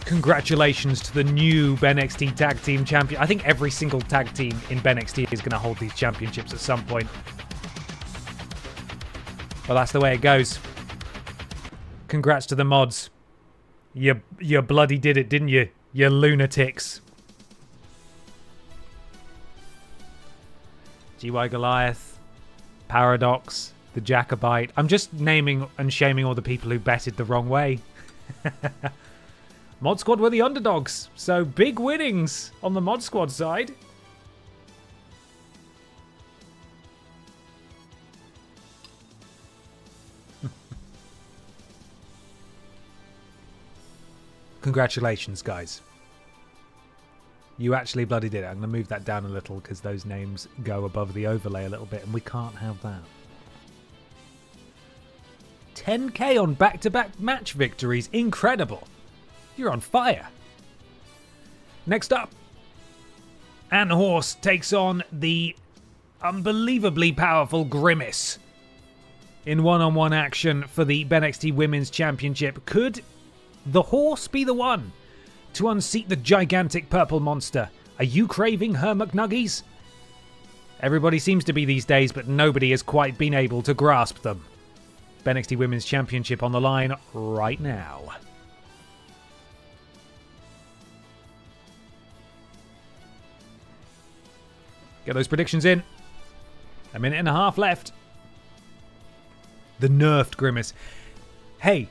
Congratulations to the new BENXT Tag Team Champion. I think every single tag team in BENXT is going to hold these championships at some point. Well, that's the way it goes. Congrats to the mods. You bloody did it, didn't you? You lunatics. GY Goliath, Paradox, the Jacobite. I'm just naming and shaming all the people who betted the wrong way. Mod Squad were the underdogs, so big winnings on the Mod Squad side. Congratulations, guys. You actually bloody did it. I'm going to move that down a little because those names go above the overlay a little bit and we can't have that. 10k on back-to-back match victories. Incredible. You're on fire. Next up, Ann Horse takes on the unbelievably powerful Grimace in one-on-one action for the BENXT Women's Championship. Could the Horse be the one to unseat the gigantic purple monster? Are you craving her McNuggies? Everybody seems to be these days, but nobody has quite been able to grasp them. BENXT Women's Championship on the line right now. Get those predictions in. A minute and a half left. The nerfed Grimace. Hey,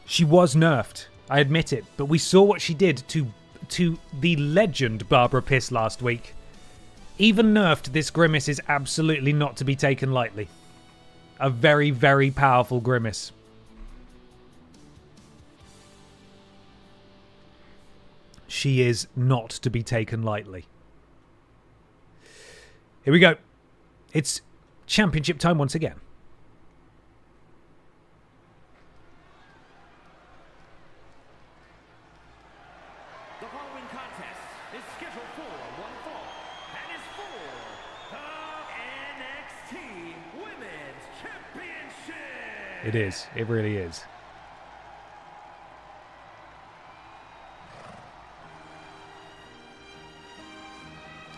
she was nerfed. I admit it. But we saw what she did to the legend Barbara Piss last week. Even nerfed, this Grimace is absolutely not to be taken lightly. A very, very powerful Grimace. She is not to be taken lightly. Here we go. It's championship time once again. The following contest is scheduled for one fall and is for the NXT Women's Championship. It is. It really is.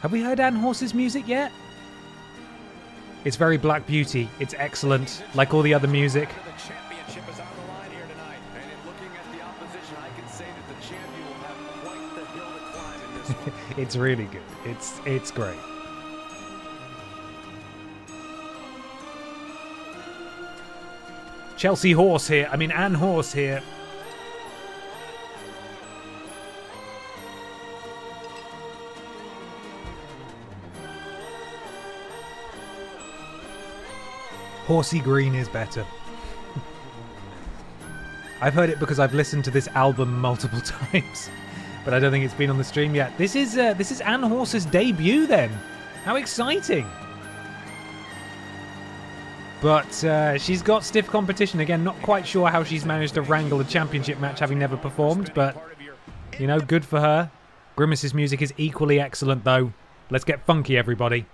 Have we heard Ann Horse's music yet? It's very Black Beauty. It's excellent, like all the other music. The championship is on the line here tonight. And in looking at the opposition, I can say that the champion will have quite the hill to climb in this one. It's really good. It's great. Chelsea Horse here. I mean, Ann Horse here. Horsey Green is better. I've heard it because I've listened to this album multiple times, but I don't think it's been on the stream yet. This is Ann Horse's debut then. How exciting! But she's got stiff competition again. Not quite sure how she's managed to wrangle a championship match having never performed, but you know, good for her. Grimace's music is equally excellent though. Let's get funky, everybody.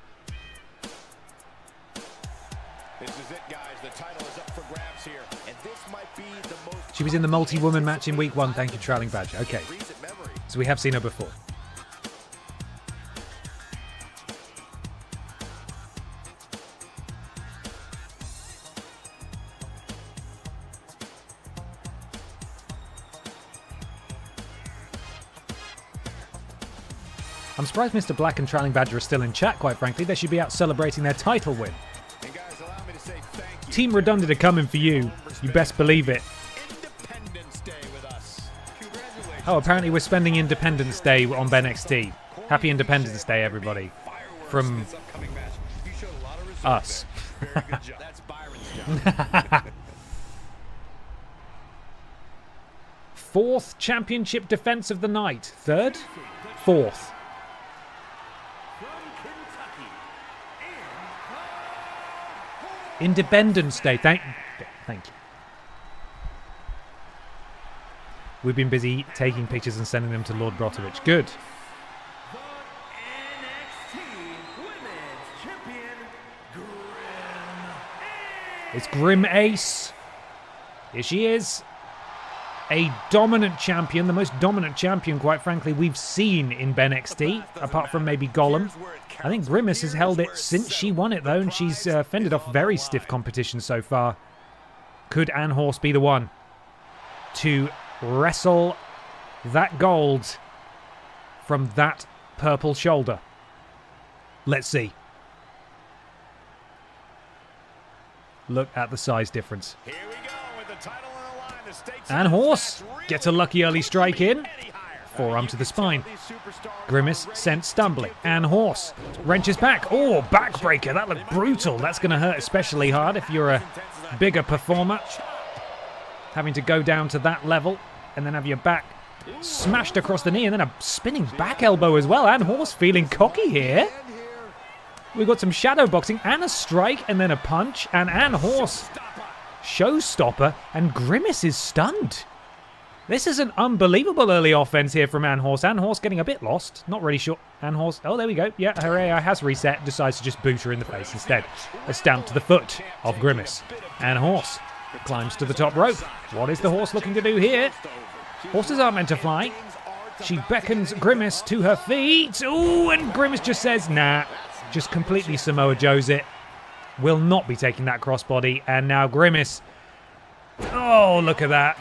She was in the multi-woman match in week 1. Thank you, Trailing Badge. Okay. So we have seen her before. I'm surprised Mr. Black and Trailing Badger are still in chat, quite frankly. They should be out celebrating their title win. Team Redundant are coming for you. You best believe it. Oh, apparently we're spending Independence Day on BENXT. Happy Independence Day, everybody. From us. Fourth championship defense of the night. Third? Fourth. Independence Day. Thank you. We've been busy taking pictures and sending them to Lord Brotovich. Good. It's Grim Ace. Here she is. A dominant champion. The most dominant champion, quite frankly, we've seen in BENXT, apart from maybe Gollum. I think Grimace has held it since she won it, though, and she's fended off very stiff competition so far. Could Ann Horse be the one to wrestle that gold from that purple shoulder? Let's see. Look at the size difference. Here we go with the title on the line. The stakes Ann Horse gets a lucky early strike in. Forearm to the spine. Grimace sent stumbling. Ann Horse wrenches back. Oh, backbreaker. That looked brutal. That's going to hurt especially hard if you're a bigger performer. Having to go down to that level and then have your back smashed across the knee and then a spinning back elbow as well. Ann Horse feeling cocky here. We've got some shadow boxing and a strike and then a punch. And Ann Horse, showstopper, and Grimace is stunned. This is an unbelievable early offense here from Ann Horse. Ann Horse getting a bit lost. Not really sure. Ann Horse, oh, there we go. Yeah, her AI has reset. Decides to just boot her in the face instead. A stamp to the foot of Grimace. Ann Horse climbs to the top rope. What is the horse looking to do here? Horses aren't meant to fly. She beckons Grimace to her feet. Ooh, and Grimace just says, nah. Just completely Samoa Joe's it. Will not be taking that crossbody. And now Grimace. Oh, look at that.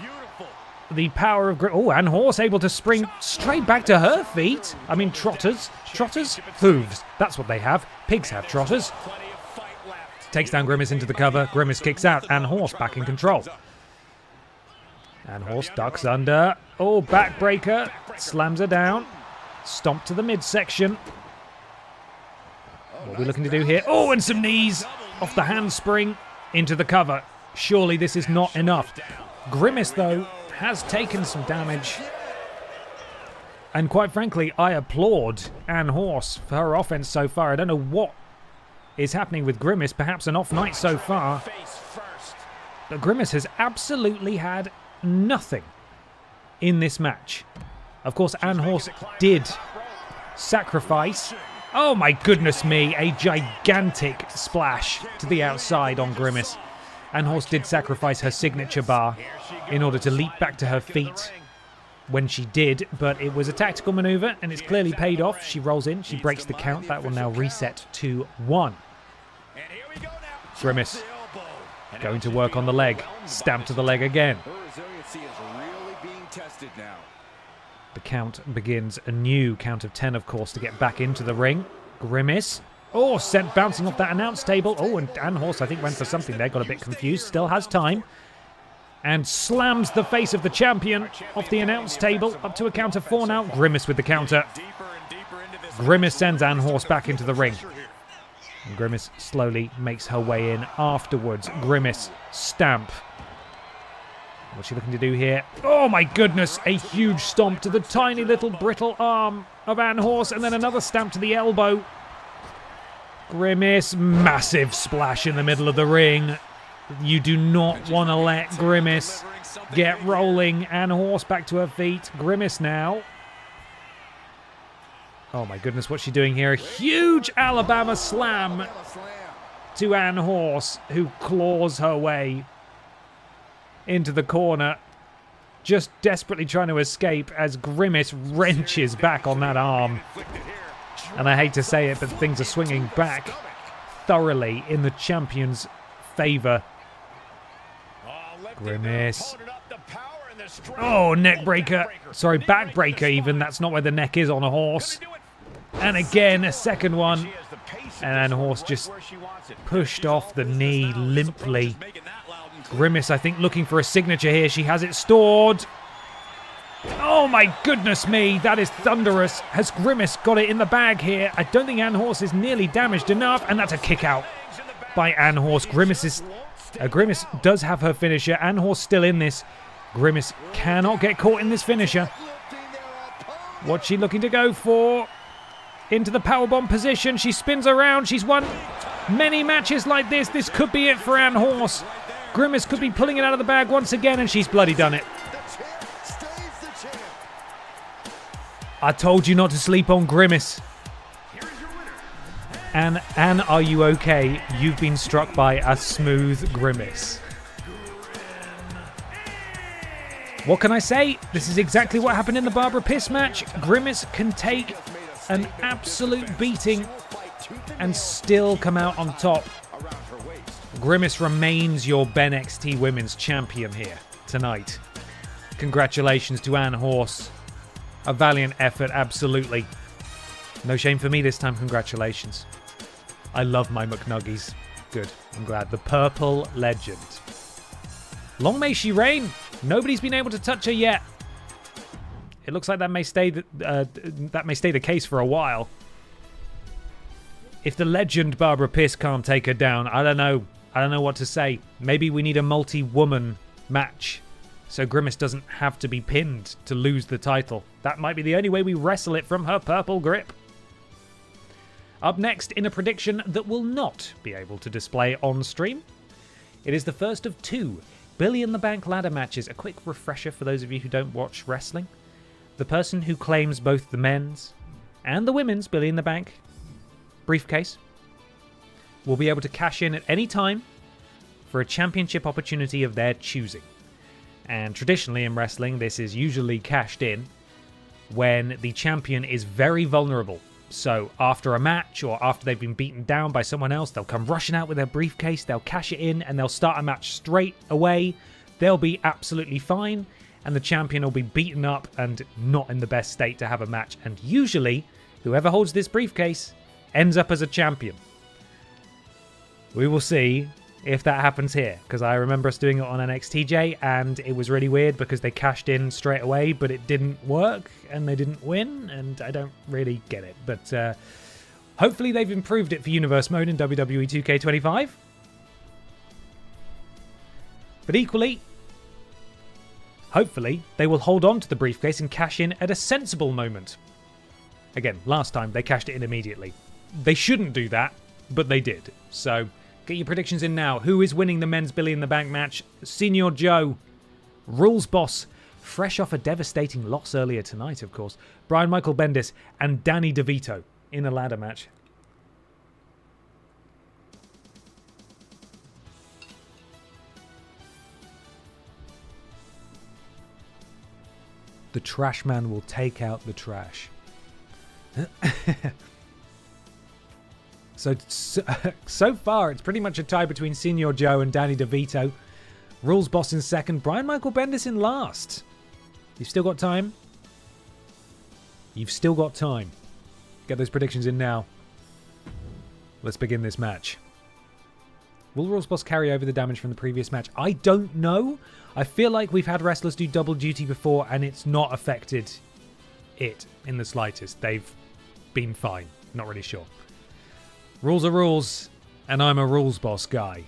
The power of Grimace. Oh, and Horse able to spring straight back to her feet. I mean, trotters. Trotters? Hooves. That's what they have. Pigs have trotters. Takes down Grimace into the cover. Grimace kicks out. And Horse back in control. And Horse ducks under. Oh, backbreaker. Slams her down. Stomp to the midsection. What are we looking to do here? Oh, and some knees off the handspring into the cover. Surely this is not enough. Grimace, though, has taken some damage. And quite frankly, I applaud Ann Horse for her offense so far. I don't know what is happening with Grimace. Perhaps an off night so far. But Grimace has absolutely had nothing in this match. Of course, Ann Horse did sacrifice. Oh my goodness me, a gigantic splash to the outside on Grimace. Ann Horse did sacrifice her signature bar in order to leap back to her feet when she did, but it was a tactical maneuver and it's clearly paid off. She rolls in, she breaks the count. That will now reset to 1. Grimace going to work on the leg. Stamp to the leg again. The count begins a new count of 10, of course, to get back into the ring. Grimace. Oh, sent bouncing off that announce table. Oh, and Ann Horse, I think, went for something there. Got a bit confused. Still has time. and slams the face of the champion off the announce table. Up to a count of 4 now. Grimace with the counter. Grimace sends Ann Horse back into the ring. And Grimace slowly makes her way in afterwards. Grimace, stamp. What's she looking to do here? Oh my goodness, a huge stomp to the tiny little brittle arm of Ann Horse, and then another stamp to the elbow. Grimace, massive splash in the middle of the ring. You do not want to let Grimace get rolling. Ann Horse back to her feet. Grimace now. Oh my goodness, what's she doing here? A huge Alabama slam to Ann Horse, who claws her way into the corner, just desperately trying to escape as Grimace wrenches back on that arm. And I hate to say it, but things are swinging back thoroughly in the champion's favor. Grimace. Oh, neck breaker. Sorry, back breaker even. That's not where the neck is on a horse. And again, a second one. And Ann Horse just pushed off the knee limply. Grimace, I think, looking for a signature here. She has it stored. Oh my goodness me, that is thunderous. Has Grimace got it in the bag here? I don't think Ann Horse is nearly damaged enough. And that's a kick out by Ann Horse. Grimace does have her finisher. Ann Horse still in this. Grimace cannot get caught in this finisher. What's she looking to go for? Into the powerbomb position. She spins around. She's won many matches like this. This could be it for Ann Horse. Grimace could be pulling it out of the bag once again, and she's bloody done it. I told you not to sleep on Grimace. And Anne, are you okay? You've been struck by a smooth Grimace. What can I say? This is exactly what happened in the Barbara Piss match. Grimace can take an absolute beating and still come out on top. Grimace remains your BENXT Women's Champion here tonight. Congratulations to Ann Horse. A valiant effort, absolutely. No shame for me this time, congratulations. I love my McNuggies. Good, I'm glad. The Purple Legend. Long may she reign. Nobody's been able to touch her yet. It looks like that may stay the case for a while. If the legend Barbara Piss can't take her down, I don't know. I don't know what to say. Maybe we need a multi-woman match so Grimace doesn't have to be pinned to lose the title. That might be the only way we wrestle it from her purple grip. Up next, in a prediction that will not be able to display on stream, it is the first of 2 Billy in the Bank ladder matches. A quick refresher for those of you who don't watch wrestling. The person who claims both the men's and the women's Billy in the Bank briefcase will be able to cash in at any time for a championship opportunity of their choosing. And traditionally in wrestling, this is usually cashed in when the champion is very vulnerable. So after a match or after they've been beaten down by someone else, they'll come rushing out with their briefcase, they'll cash it in, and they'll start a match straight away. They'll be absolutely fine, and the champion will be beaten up and not in the best state to have a match. And usually, whoever holds this briefcase ends up as a champion. We will see if that happens here, because I remember us doing it on NXTJ, and it was really weird because they cashed in straight away, but it didn't work, and they didn't win, and I don't really get it. But hopefully they've improved it for Universe Mode in WWE 2K25. But equally, hopefully they will hold on to the briefcase and cash in at a sensible moment. Again, last time they cashed it in immediately. They shouldn't do that, but they did. So get your predictions in now. Who is winning the men's Billy in the Bank match? Senior Joe, Rules Boss, fresh off a devastating loss earlier tonight, of course. Brian Michael Bendis and Danny DeVito in a ladder match. The trash man will take out the trash. So far, it's pretty much a tie between Senior Joe and Danny DeVito. Rules Boss in second, Brian Michael Bendis in last. You've still got time. You've still got time. Get those predictions in now. Let's begin this match. Will Rules Boss carry over the damage from the previous match? I don't know. I feel like we've had wrestlers do double duty before and it's not affected it in the slightest. They've been fine. Not really sure. Rules are rules, and I'm a rules boss guy.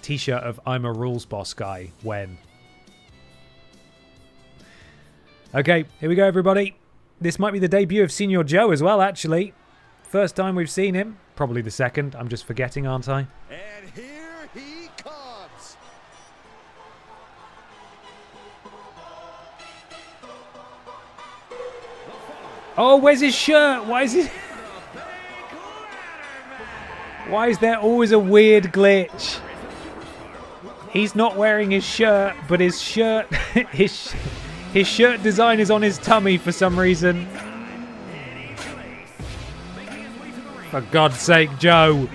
T-shirt of I'm a rules boss guy when. Okay, here we go, everybody. This might be the debut of Senior Joe as well, actually. First time we've seen him. Probably the second. I'm just forgetting, aren't I? And here he comes. Oh, where's his shirt? Why is it? Why is there always a weird glitch? He's not wearing his shirt, but his shirt, his shirt design is on his tummy for some reason. For God's sake, Joe.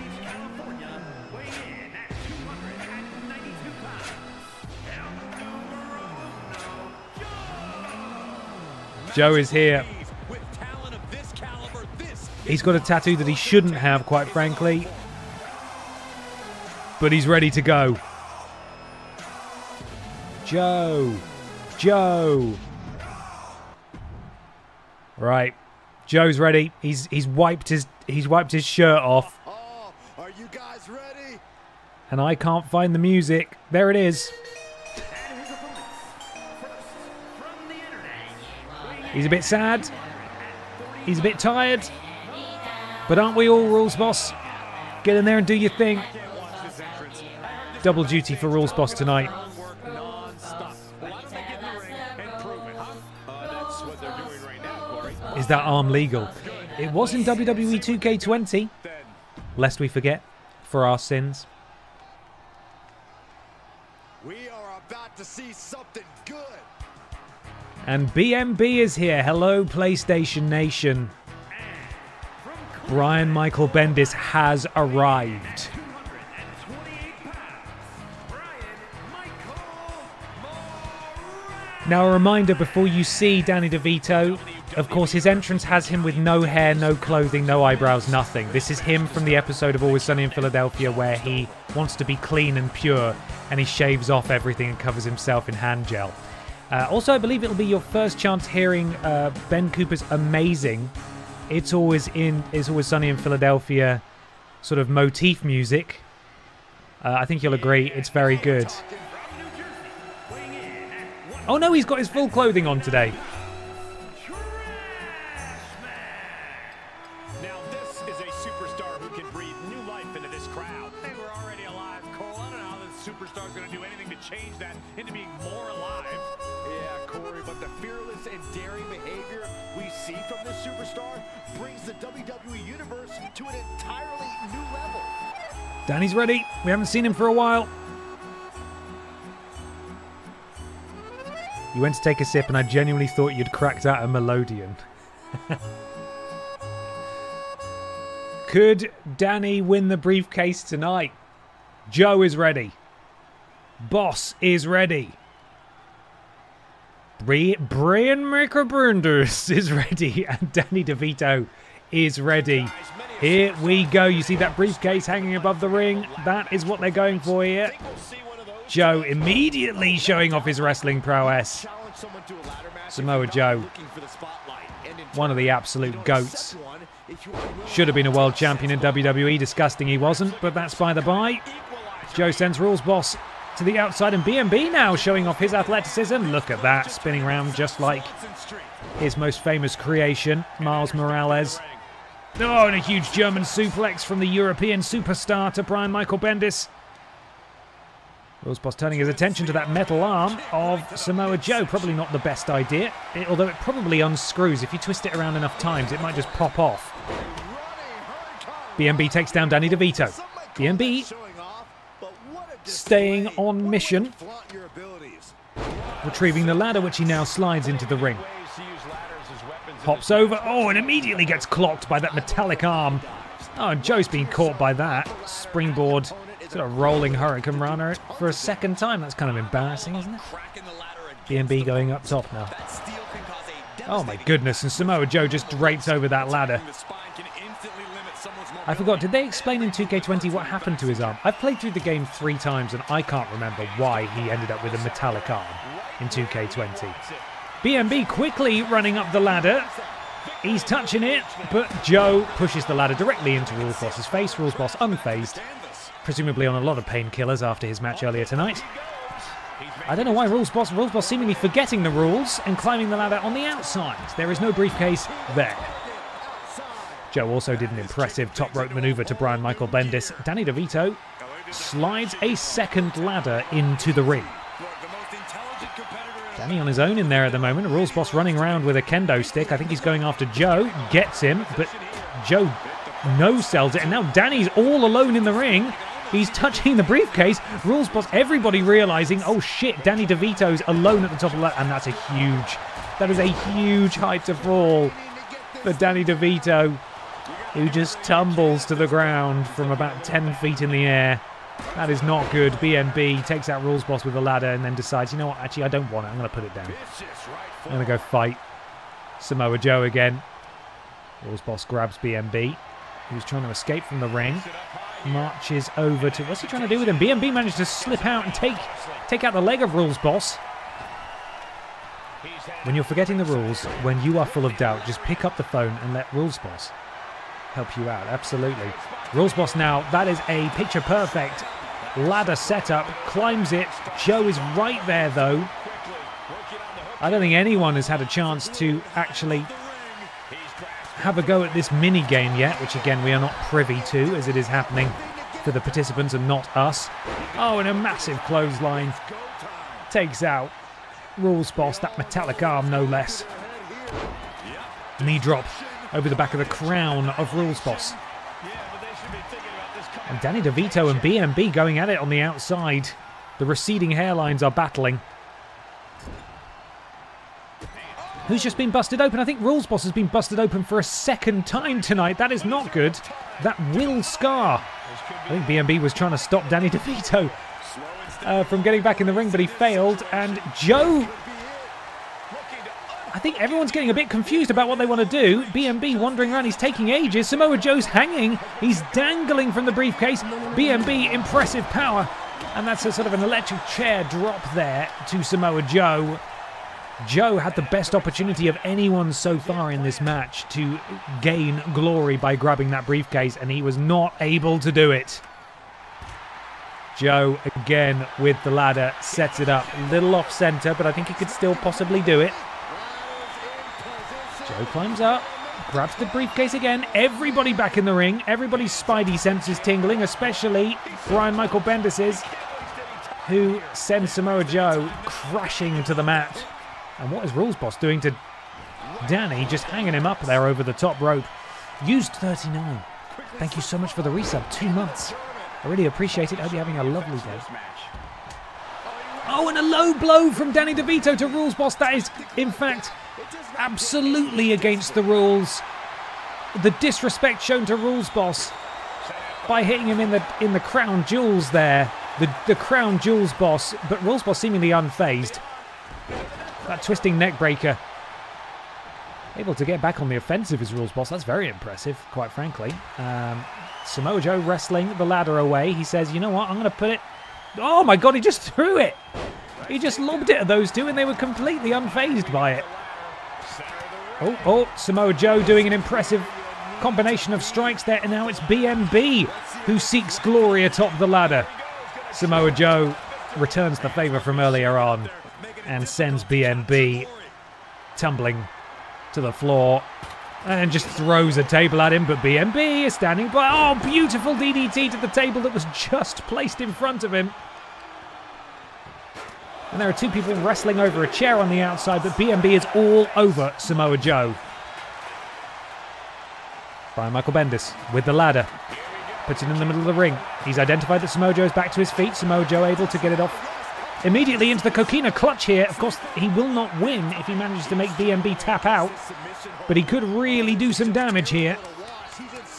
Joe is here. He's got a tattoo that he shouldn't have, quite frankly. But he's ready to go. Joe. Right. Joe's ready. He's wiped his shirt off. Oh, are you guys ready? And I can't find the music. There it is. He's a bit sad. He's a bit tired. But aren't we all, Rules Boss? Get in there and do your thing. Double duty for Rules Boss tonight. Is that arm legal? It was in WWE 2K20. Lest we forget, for our sins. We are about to see something good. And BMB is here. Hello, PlayStation Nation. Brian Michael Bendis has arrived. Now, a reminder before you see Danny DeVito, of course, his entrance has him with no hair, no clothing, no eyebrows, nothing. This is him from the episode of Always Sunny in Philadelphia where he wants to be clean and pure and he shaves off everything and covers himself in hand gel. Also, I believe it'll be your first chance hearing Ben Cooper's amazing It's Always Sunny in Philadelphia sort of motif music. I think you'll agree it's very good. Oh no, he's got his full clothing on today. Now this is a superstar who can breathe new life into this crowd. They were already alive, Cole. I don't know how this superstar's going to do anything to change that into being more alive. Yeah, Corey, but the fearless and daring behavior we see from this superstar brings the WWE Universe to an entirely new level. Danny's ready. We haven't seen him for a while. You went to take a sip and I genuinely thought you'd cracked out a melodeon. Could Danny win the briefcase tonight? Joe is ready. Boss is ready. Brian Microbrunders is ready. And Danny DeVito is ready. Here we go. You see that briefcase hanging above the ring? That is what they're going for here. Joe immediately showing off his wrestling prowess. Samoa Joe, one of the absolute goats. Should have been a world champion in WWE. Disgusting he wasn't, but that's by the by. Joe sends Rules Boss to the outside, and BMB now showing off his athleticism. Look at that, spinning around just like his most famous creation, Miles Morales. Oh, and a huge German suplex from the European superstar to Brian Michael Bendis. Rules Boss turning his attention to that metal arm of Samoa Joe. Probably not the best idea, although it probably unscrews. If you twist it around enough times, it might just pop off. BMB takes down Danny DeVito. BMB staying on mission. Retrieving the ladder, which he now slides into the ring. Hops over. Oh, and immediately gets clocked by that metallic arm. Oh, and Joe's been caught by that. Springboard. Sort of rolling Hurricane Runner for a second time. That's kind of embarrassing, isn't it? BMB going up top now. Oh my goodness, and Samoa Joe just drapes over that ladder. I forgot, did they explain in 2K20 what happened to his arm? I've played through the game 3 times and I can't remember why he ended up with a metallic arm in 2K20. BNB quickly running up the ladder. He's touching it, but Joe pushes the ladder directly into Rules Boss's face. Rules Boss unfazed, presumably on a lot of painkillers after his match earlier tonight. I don't know why Rules Boss seemingly forgetting the rules and climbing the ladder on the outside. There is no briefcase there. Joe also did an impressive top rope maneuver to Brian Michael Bendis. Danny DeVito slides a second ladder into the ring. Danny on his own in there at the moment. Rules Boss running around with a kendo stick. I think he's going after Joe. Gets him, but Joe no-sells it. And now Danny's all alone in the ring. He's touching the briefcase. Rules Boss, everybody realizing, oh shit, Danny DeVito's alone at the top of the ladder. And that is a huge height to fall for Danny DeVito, who just tumbles to the ground from about 10 feet in the air. That is not good. BNB takes out Rules Boss with a ladder and then decides, you know what, actually I don't want it. I'm going to put it down. I'm going to go fight Samoa Joe again. Rules Boss grabs BNB, who's trying to escape from the ring. Marches over to... What's he trying to do with him? BNB managed to slip out and take out the leg of Rules Boss. When you're forgetting the rules, when you are full of doubt, just pick up the phone and let Rules Boss help you out. Absolutely. Rules Boss now, that is a picture perfect ladder setup. Climbs it. Joe is right there though. I don't think anyone has had a chance to actually have a go at this mini game yet, which again we are not privy to as it is happening for the participants and not us. Oh, and a massive clothesline takes out Rules Boss, that metallic arm no less. Knee drop over the back of the crown of Rules Boss. And Danny DeVito and BNB going at it on the outside. The receding hairlines are battling. Who's just been busted open? I think Rules Boss has been busted open for a second time tonight. That is not good. That will scar. I think BNB was trying to stop Danny DeVito from getting back in the ring, but he failed. And Joe... I think everyone's getting a bit confused about what they want to do. BNB wandering around. He's taking ages. Samoa Joe's hanging. He's dangling from the briefcase. BNB, impressive power. And that's a sort of an electric chair drop there to Samoa Joe. Joe had the best opportunity of anyone so far in this match to gain glory by grabbing that briefcase, and he was not able to do it. Joe, again, with the ladder, sets it up. A little off-center, but I think he could still possibly do it. Joe climbs up, grabs the briefcase again. Everybody back in the ring. Everybody's spidey senses tingling, especially Brian Michael Bendis's, who sends Samoa Joe crashing to the mat. And what is Rules Boss doing to Danny, just hanging him up there over the top rope? Used 39. Thank you so much for the resub. 2 months. I really appreciate it. Hope you're having a lovely day. Oh, and a low blow from Danny DeVito to Rules Boss. That is, in fact, absolutely against the rules. The disrespect shown to Rules Boss by hitting him in the crown jewels there. The crown jewels boss, but Rules Boss seemingly unfazed. That twisting neck breaker. Able to get back on the offensive as Rules Boss. That's very impressive, quite frankly. Samoa Joe wrestling the ladder away. He says, you know what, I'm going to put it... Oh my god, he just threw it! He just lobbed it at those two and they were completely unfazed by it. Oh, Samoa Joe doing an impressive combination of strikes there, and now it's BNB who seeks glory atop the ladder. Samoa Joe returns the favour from earlier on and sends BNB tumbling to the floor and just throws a table at him, but BNB is standing by. Oh, beautiful DDT to the table that was just placed in front of him. And there are two people wrestling over a chair on the outside, but BNB is all over Samoa Joe. Brian Michael Bendis with the ladder. Puts it in the middle of the ring. He's identified that Samoa Joe is back to his feet. Samoa Joe able to get it off immediately into the coquina clutch here. Of course, he will not win if he manages to make BNB tap out, but he could really do some damage here.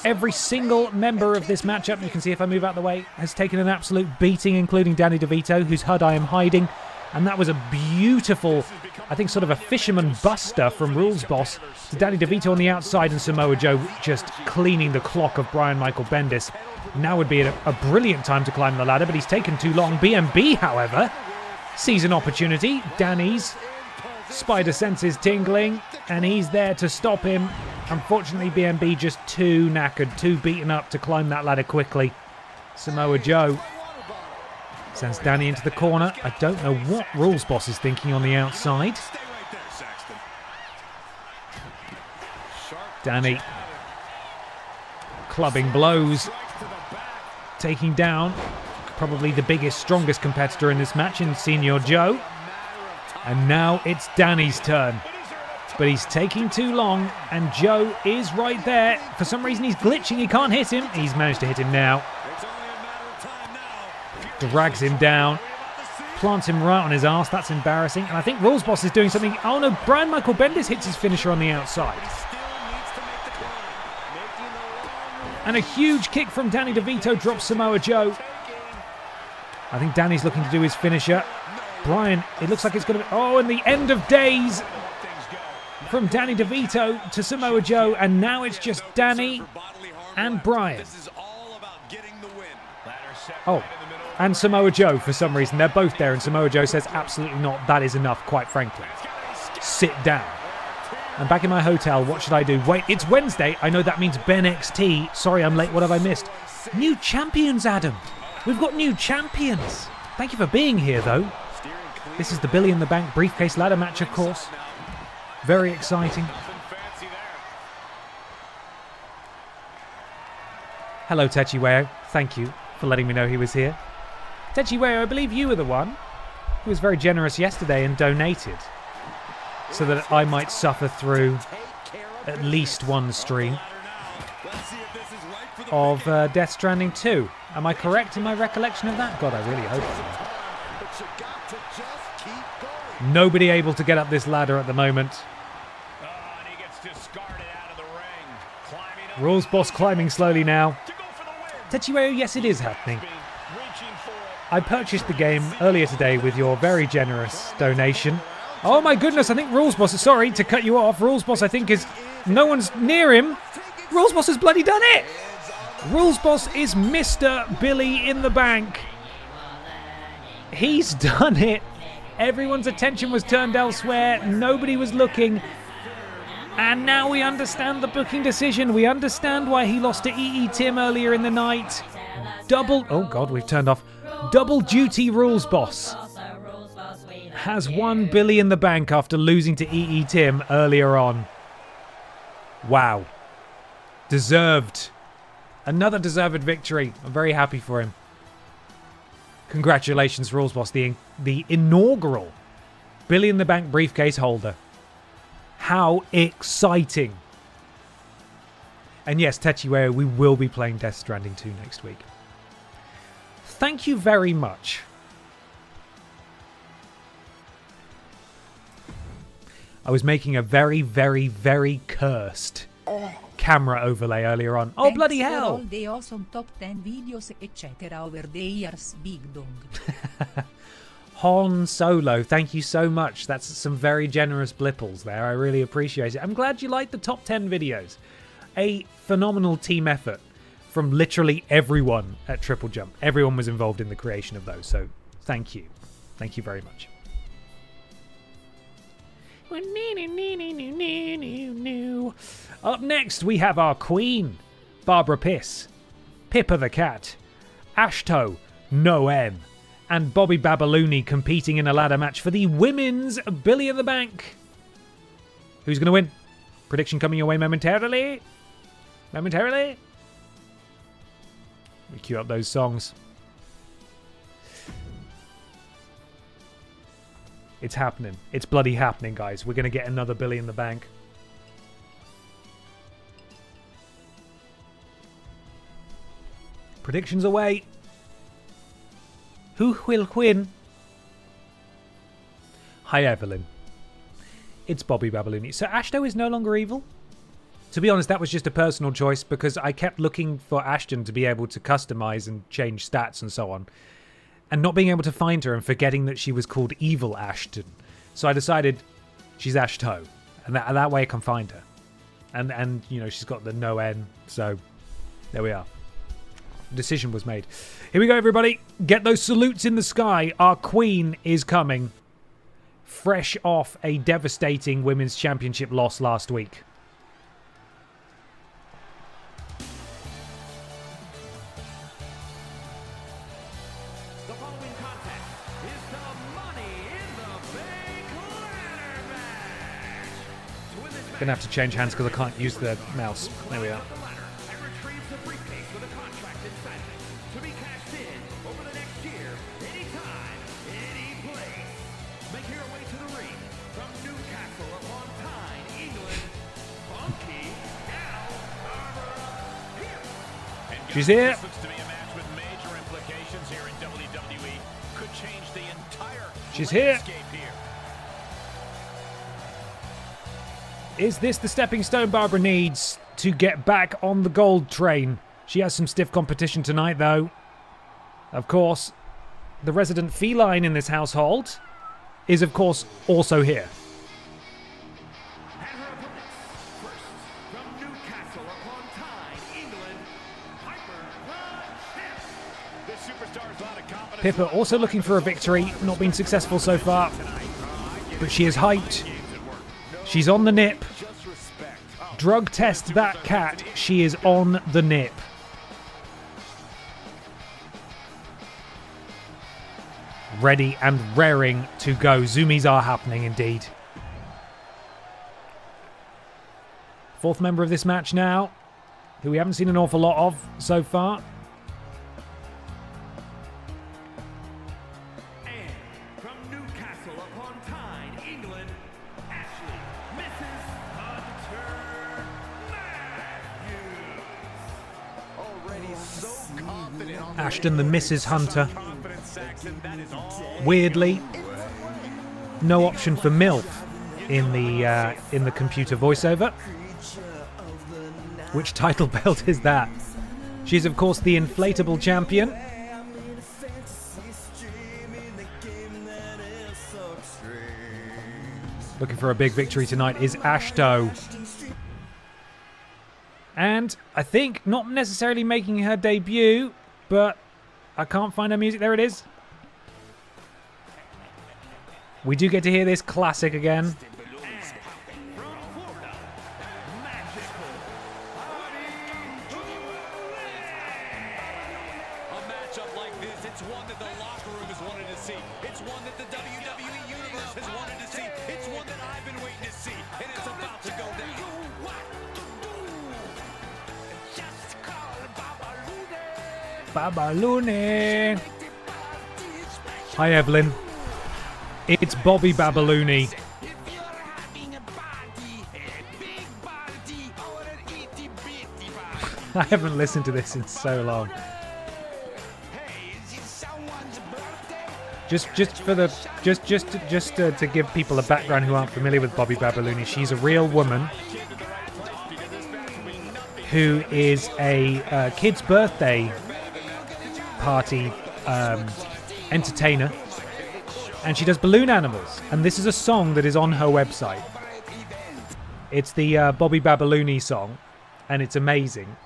Every single member of this matchup, you can see if I move out of the way, has taken an absolute beating, including Danny DeVito, whose HUD I am hiding. And that was a beautiful I think, sort of a fisherman buster from Rules Boss to Danny DeVito on the outside, and Samoa Joe just cleaning the clock of Brian Michael Bendis. Now would be a brilliant time to climb the ladder, but he's taken too long. BMB, however, sees an opportunity. Danny's spider senses tingling, and he's there to stop him. Unfortunately, BMB just too knackered, too beaten up to climb that ladder quickly. Samoa Joe sends Danny into the corner. I don't know what Rules Boss is thinking on the outside. Danny clubbing blows, taking down probably the biggest, strongest competitor in this match in Senior Joe. And now it's Danny's turn. But he's taking too long, and Joe is right there. For some reason, he's glitching. He can't hit him. He's managed to hit him now. Drags him down. Plants him right on his arse. That's embarrassing. And I think Rules Boss is doing something. Oh no, Brian Michael Bendis hits his finisher on the outside. And a huge kick from Danny DeVito drops Samoa Joe. I think Danny's looking to do his finisher. Brian, it looks like it's going to be... Oh, and the end of days from Danny DeVito to Samoa Joe. And now it's just Danny and Brian. Oh, and Samoa Joe for some reason. They're both there, and Samoa Joe says, absolutely not. That is enough, quite frankly. Sit down. I'm back in my hotel. What should I do? Wait, it's Wednesday. I know that means BENXT. Sorry, I'm late. What have I missed? New champions, Adam. We've got new champions. Thank you for being here, though. This is the Billy in the Bank briefcase ladder match, of course. Very exciting. Hello, Techiweo. Thank you for letting me know he was here. Techiweo, I believe you were the one who was very generous yesterday and donated so that I might suffer through at least one stream of Death Stranding 2. Am I correct in my recollection of that? God, I really hope so. Nobody able to get up this ladder at the moment. Rules Boss climbing slowly now. Techiweo, yes, it is happening. I purchased the game earlier today with your very generous donation. Oh my goodness, I think Rules Boss, sorry to cut you off. Rules Boss, I think, is... No one's near him. Rules Boss has bloody done it. Rules Boss is Mr. Billy in the Bank. He's done it. Everyone's attention was turned elsewhere. Nobody was looking. And now we understand the booking decision. We understand why he lost to EE Tim earlier in the night. Oh God, we've turned off. Double duty Rules Boss has won Billy in the Bank after losing to EE Tim earlier on. Wow. Deserved. Another deserved victory. I'm very happy for him. Congratulations, Rules Boss, the inaugural Billy in the Bank briefcase holder. How exciting. And yes, Techiweo, we will be playing Death Stranding 2 next week. Thank you very much. I was making a very, very, very cursed camera overlay earlier on. Oh, bloody hell! For all the awesome top 10 videos, etc. over the years, Big Dong. Han Solo, thank you so much. That's some very generous blipples there. I really appreciate it. I'm glad you liked the top 10 videos. A phenomenal team effort from literally everyone at TripleJump. Everyone was involved in the creation of those, so thank you. Thank you very much. Up next, we have our queen, Barbara Piss, Pippa the Cat, Ashto, No M, and Bobby Babalooni competing in a ladder match for the women's Billy in the Bank. Who's going to win? Prediction coming your way momentarily. Momentarily. We cue up those songs. It's happening. It's bloody happening, guys. We're going to get another Billy in the Bank. Predictions away. Who will win? Hi, Evelyn. It's Bobby Babalooni. So Ashton is no longer evil? To be honest, that was just a personal choice because I kept looking for Ashton to be able to customize and change stats and so on, and not being able to find her and forgetting that she was called Evil Ashton. So I decided she's Ashto. And that way I can find her. And you know, she's got the no N. So, there we are. Decision was made. Here we go, everybody. Get those salutes in the sky. Our queen is coming. Fresh off a devastating women's championship loss last week. The following contest is the Money in the Bank ladder match. To win this match, Gonna have to change hands because I can't use the mouse. There we are. the ladder and retrieves the briefcase with a contract inside of it to be cashed in over the next year, anytime, any place. Make your way to the ring from Newcastle upon Tyne, England. Funky Al here. And guys, She's here. This looks to be a match with major implications here in WWE. Could change the entire She's here. landscape here. Is this the stepping stone Barbara needs to get back on the gold train? She has some stiff competition tonight, though. Of course, the resident feline in this household is, of course, also here. And her opponents, first, from Newcastle upon Tyne, England, Piper the Champ. This superstar's lot of confidence. Pippa also looking for a victory, not been successful so far, but she is hyped. She's on the nip. Just respect. Oh, Drug test that cat. She is on the nip. Ready and raring to go. Zoomies are happening indeed. Fourth member of this match now, who we haven't seen an awful lot of so far. and from Newcastle upon Tyne, England, Ashley, Mrs. Hunter Matthews. Already so confident on Ashton, the Mrs. Hunter. confidence, Saxon. That is all. Weirdly, no option for MILF in the computer voiceover. Which title belt is that? She's of course the inflatable champion. Looking for a big victory tonight is Ashto. And I think not necessarily making her debut, but I can't find her music. There it is. We do get to hear this classic again. A matchup like this, it's one that the locker room has wanted to see. It's one that the WWE Universe has wanted to see. It's one that I've been waiting to see. And it's about to go down. Babaluni. Hi, Evelyn. It's Bobby Babaluni. I haven't listened to this in so long. Just to give people a background who aren't familiar with Bobby Babaluni, she's a real woman who is a kid's birthday party entertainer, and she does balloon animals. And this is a song that is on her website. It's the Bobby Babaluni song, and it's amazing.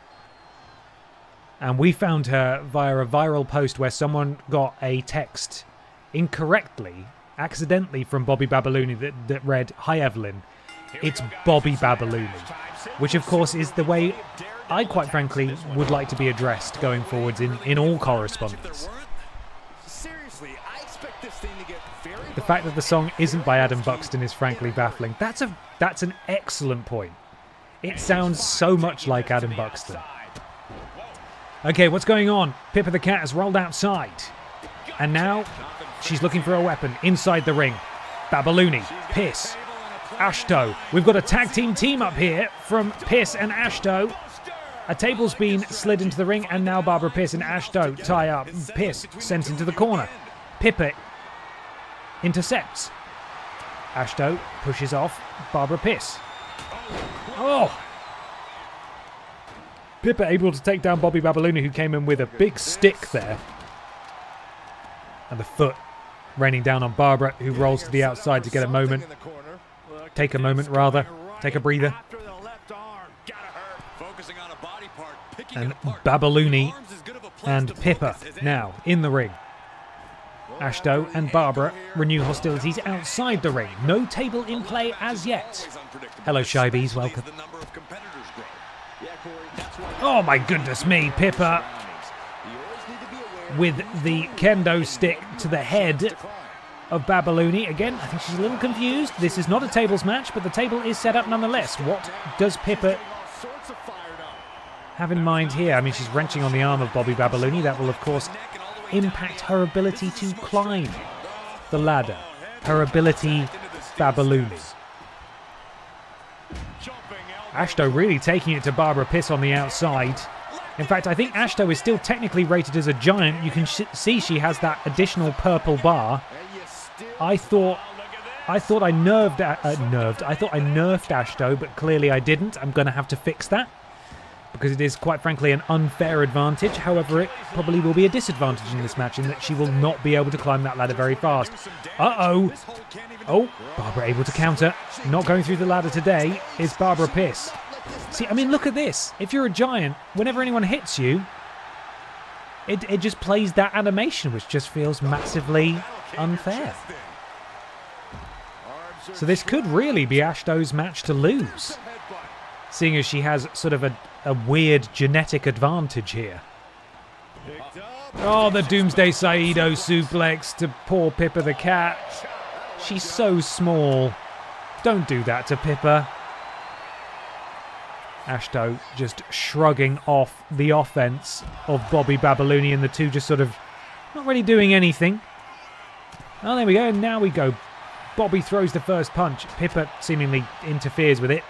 And we found her via a viral post where someone got a text incorrectly, accidentally, from Bobby Babaluni that read, "Hi Evelyn, it's Bobby Babaluni," which of course is the way I quite frankly would like to be addressed going forwards in all correspondence. Seriously, I expect this thing to get very. The fact that the song isn't by Adam Buxton is frankly baffling. That's an excellent point. It sounds so much like Adam Buxton. Okay, what's going on? Pippa the cat has rolled outside. And now she's looking for a weapon inside the ring. Babaluni, Piss, Ashto. We've got a tag team up here from Piss and Ashto. A table's been slid into the ring, and now Barbara Piss and Ashto tie up. Piss sent into the corner. Pippa intercepts. Ashto pushes off Barbara Piss. Oh! Pippa able to take down Bobby Babaluni, who came in with a big stick there. And the foot raining down on Barbara, who rolls to the outside to get a moment. take a moment rather. Take a breather. After the left arm. Gotta hurt. Focusing on a body part, picking And it apart. Babaluni Arms as good of a place and to Pippa focus as now in the ring. Ashto and Barbara renew hostilities outside the ring. No table in play as yet. Hello, Shy Bees, welcome. The number of competitors grow. Oh my goodness me, Pippa with the kendo stick to the head of Babaluni. Again, I think she's a little confused. This is not a tables match, but the table is set up nonetheless. What does Pippa have in mind here? I mean, she's wrenching on the arm of Bobby Babaluni. That will, of course, impact her ability to climb the ladder. Her ability, Babaluni. Ashto really taking it to Barbara Piss on the outside. In fact, I think Ashto is still technically rated as a giant. You can see she has that additional purple bar. I thought I nerfed Ashto, but clearly I didn't. I'm going to have to fix that because it is quite frankly an unfair advantage. However, it probably will be a disadvantage in this match in that she will not be able to climb that ladder very fast. Uh-oh. Oh, Barbara able to counter. Not going through the ladder today is Barbara Piss. See, I mean, look at this. If you're a giant, whenever anyone hits you, it just plays that animation, which just feels massively unfair. So this could really be Ashto's match to lose, seeing as she has sort of a weird genetic advantage here. Oh, the Doomsday Saito suplex to poor Pippa the cat. She's so small. Don't do that to Pippa. Ashto just shrugging off the offense of Bobby Babaluni, and the two just sort of not really doing anything. Oh, there we go, and now we go. Bobby throws the first punch. Pippa seemingly interferes with it.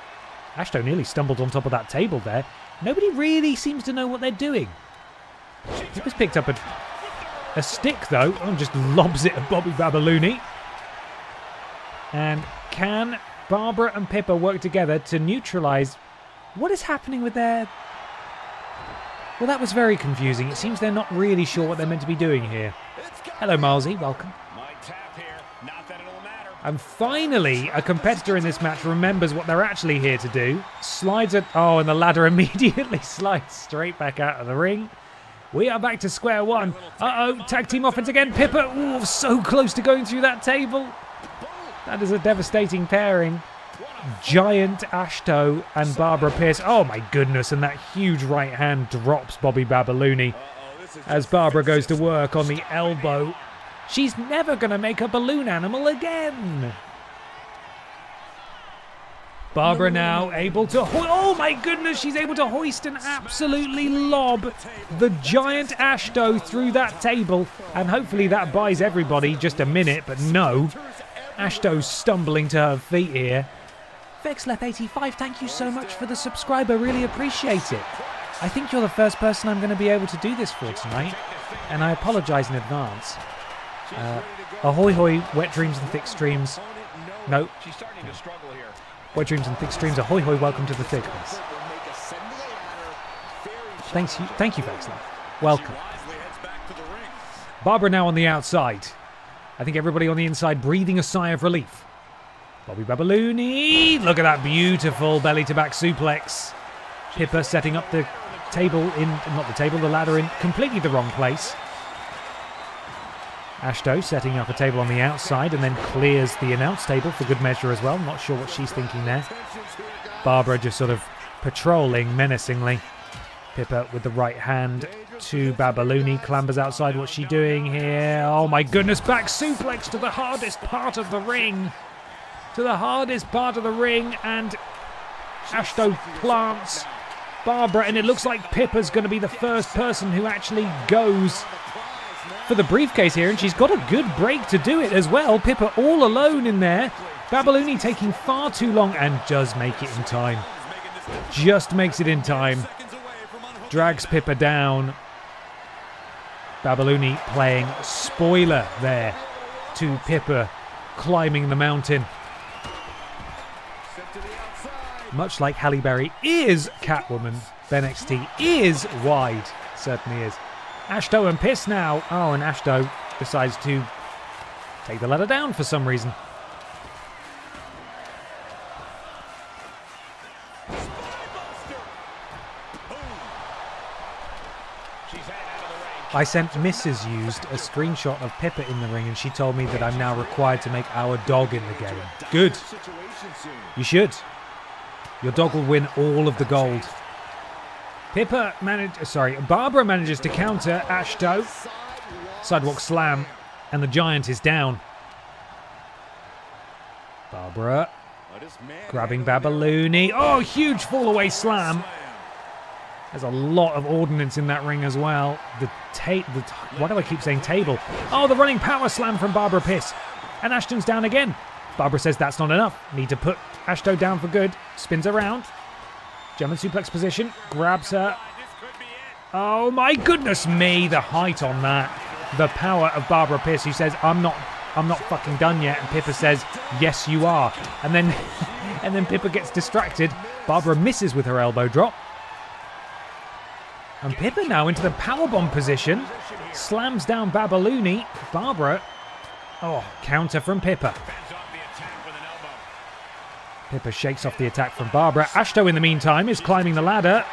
Ashto nearly stumbled on top of that table there. Nobody really seems to know what they're doing. Pippa's picked up a stick, though, and just lobs it at Bobby Babaluni. And can Barbara and Pippa work together to neutralise... What is happening with their... Well, that was very confusing. It seems they're not really sure what they're meant to be doing here. Hello, Milesy. Welcome. And finally, a competitor in this match remembers what they're actually here to do. Slides it... Oh, and the ladder immediately slides straight back out of the ring. We are back to square one. Uh-oh, tag team offense again. Pippa, ooh, so close to going through that table. That is a devastating pairing. Giant Ashto and Barbara Pierce. Oh my goodness, and that huge right hand drops Bobby Babaluni as Barbara goes to work on the elbow. She's never going to make a balloon animal again. Barbara now able to... Oh my goodness, she's able to hoist and absolutely lob the giant Ashto through that table. And hopefully that buys everybody just a minute, but no. Ashto's stumbling to her feet here. Vexleth85, thank you so much for the subscriber. Really appreciate it. I think you're the first person I'm going to be able to do this for tonight, and I apologise in advance. Ahoy hoy, wet dreams and thick streams. No. Wet dreams and thick streams. Ahoy hoy, welcome to the thickness. Thank you, Vexleth. Welcome. Barbara now on the outside. I think everybody on the inside breathing a sigh of relief. Bobby Babaluni, look at that beautiful belly to back suplex. Pippa setting up the table the ladder in completely the wrong place. Ashto setting up a table on the outside and then clears the announce table for good measure as well. Not sure what she's thinking there. Barbara just sort of patrolling menacingly. Pippa with the right hand to Babaluni, clambers outside. What's she doing here? Oh my goodness, back suplex to the hardest part of the ring. To the hardest part of the ring, and Ashto plants Barbara, and it looks like Pippa's going to be the first person who actually goes for the briefcase here, and she's got a good break to do it as well. Pippa all alone in there. Babaluni taking far too long and does make it in time. Just makes it in time. Drags Pippa down. Babaluni playing spoiler there to Pippa climbing the mountain. Much like Halle Berry is Catwoman, BENXT is wide. Certainly is. Ashto and Piss now. Oh, and Ashto decides to take the ladder down for some reason. I sent Mrs. Used a screenshot of Pippa in the ring, and she told me that I'm now required to make our dog in the game. Good. You should. Your dog will win all of the gold. Barbara manages to counter Ashto. Sidewalk slam, and the Giant is down. Barbara grabbing Babaluni. Oh, huge fall-away slam. There's a lot of ordnance in that ring as well. Why do I keep saying table? Oh, the running power slam from Barbara Piss. And Ashton's down again. Barbara says that's not enough. Need to put Ashto down for good. Spins around. German suplex position. Grabs her. Oh my goodness me. The height on that. The power of Barbara Piss, who says, I'm not fucking done yet. And Pippa says, yes, you are. And then Pippa gets distracted. Barbara misses with her elbow drop. And Pippa now into the powerbomb position. Slams down Babaluni. Barbara. Oh, counter from Pippa. Pippa shakes off the attack from Barbara. Ashto, in the meantime, is climbing the ladder.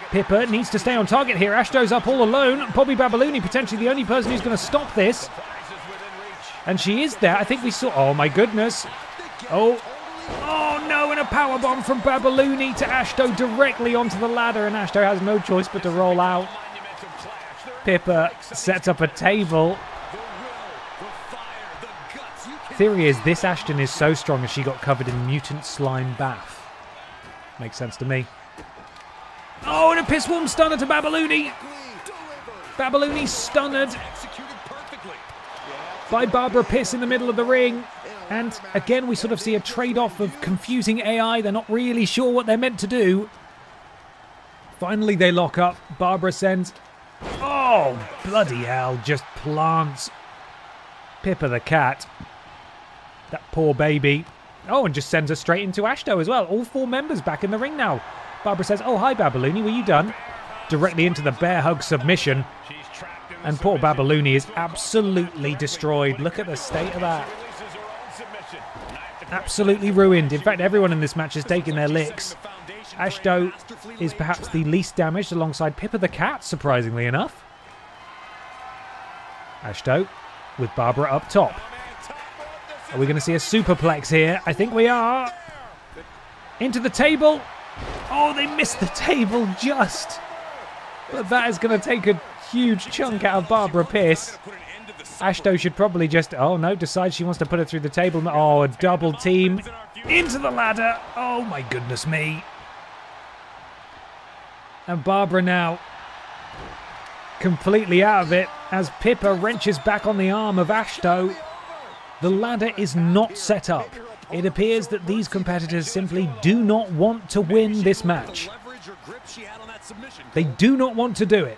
Pippa needs to stay on target here. Ashto's up all alone. Bobby Babaluni potentially the only person who's going to stop this. And she is there. I think we saw... Oh, my goodness. Oh no, and a powerbomb from Babaluni to Ashto directly onto the ladder, and Ashto has no choice but to roll out. Pippa sets up a table. Theory is this Ashton is so strong as she got covered in mutant slime bath. Makes sense to me. Oh, and a pissworm stunner to Babaluni. Babaluni stunned by Barbara Piss in the middle of the ring. And again, we sort of see a trade-off of confusing AI. They're not really sure what they're meant to do. Finally, they lock up. Barbara sends... Oh, bloody hell. Just plants Pippa the cat. That poor baby. Oh, and just sends her straight into Ashto as well. All four members back in the ring now. Barbara says, oh, hi, Babaluni. Were you done? Directly into the bear hug submission. And poor Babaluni is absolutely destroyed. Look at the state of that. Absolutely ruined. In fact, everyone in this match has taken their licks. Ashto is perhaps the least damaged alongside Pippa the cat, surprisingly enough. Ashto with Barbara up top. Are we going to see a superplex here? I think we are. Into the table. Oh, they missed the table just. But that is going to take a huge chunk out of Barbara Pierce. Ashto should probably just... Oh, no, decides she wants to put it through the table. Oh, a double team into the ladder. Oh, my goodness me. And Barbara now completely out of it as Pippa wrenches back on the arm of Ashto. The ladder is not set up. It appears that these competitors simply do not want to win this match. They do not want to do it.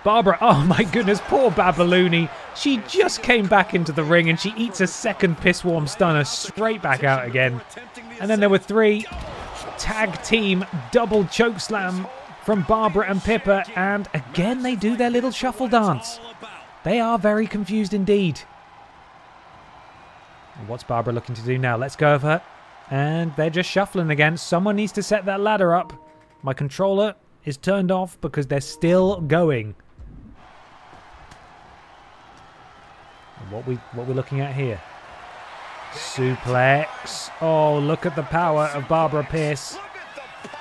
Barbara, oh my goodness, poor Babaluni. She just came back into the ring and she eats a second pissworm stunner straight back out again. And then there were three tag team double choke slam from Barbara and Pippa. And again, they do their little shuffle dance. They are very confused indeed. And what's Barbara looking to do now? Let's go of her. And they're just shuffling again. Someone needs to set that ladder up. My controller is turned off because they're still going. And what we're looking at here? Suplex. Oh, look at the power of Barbara Pierce.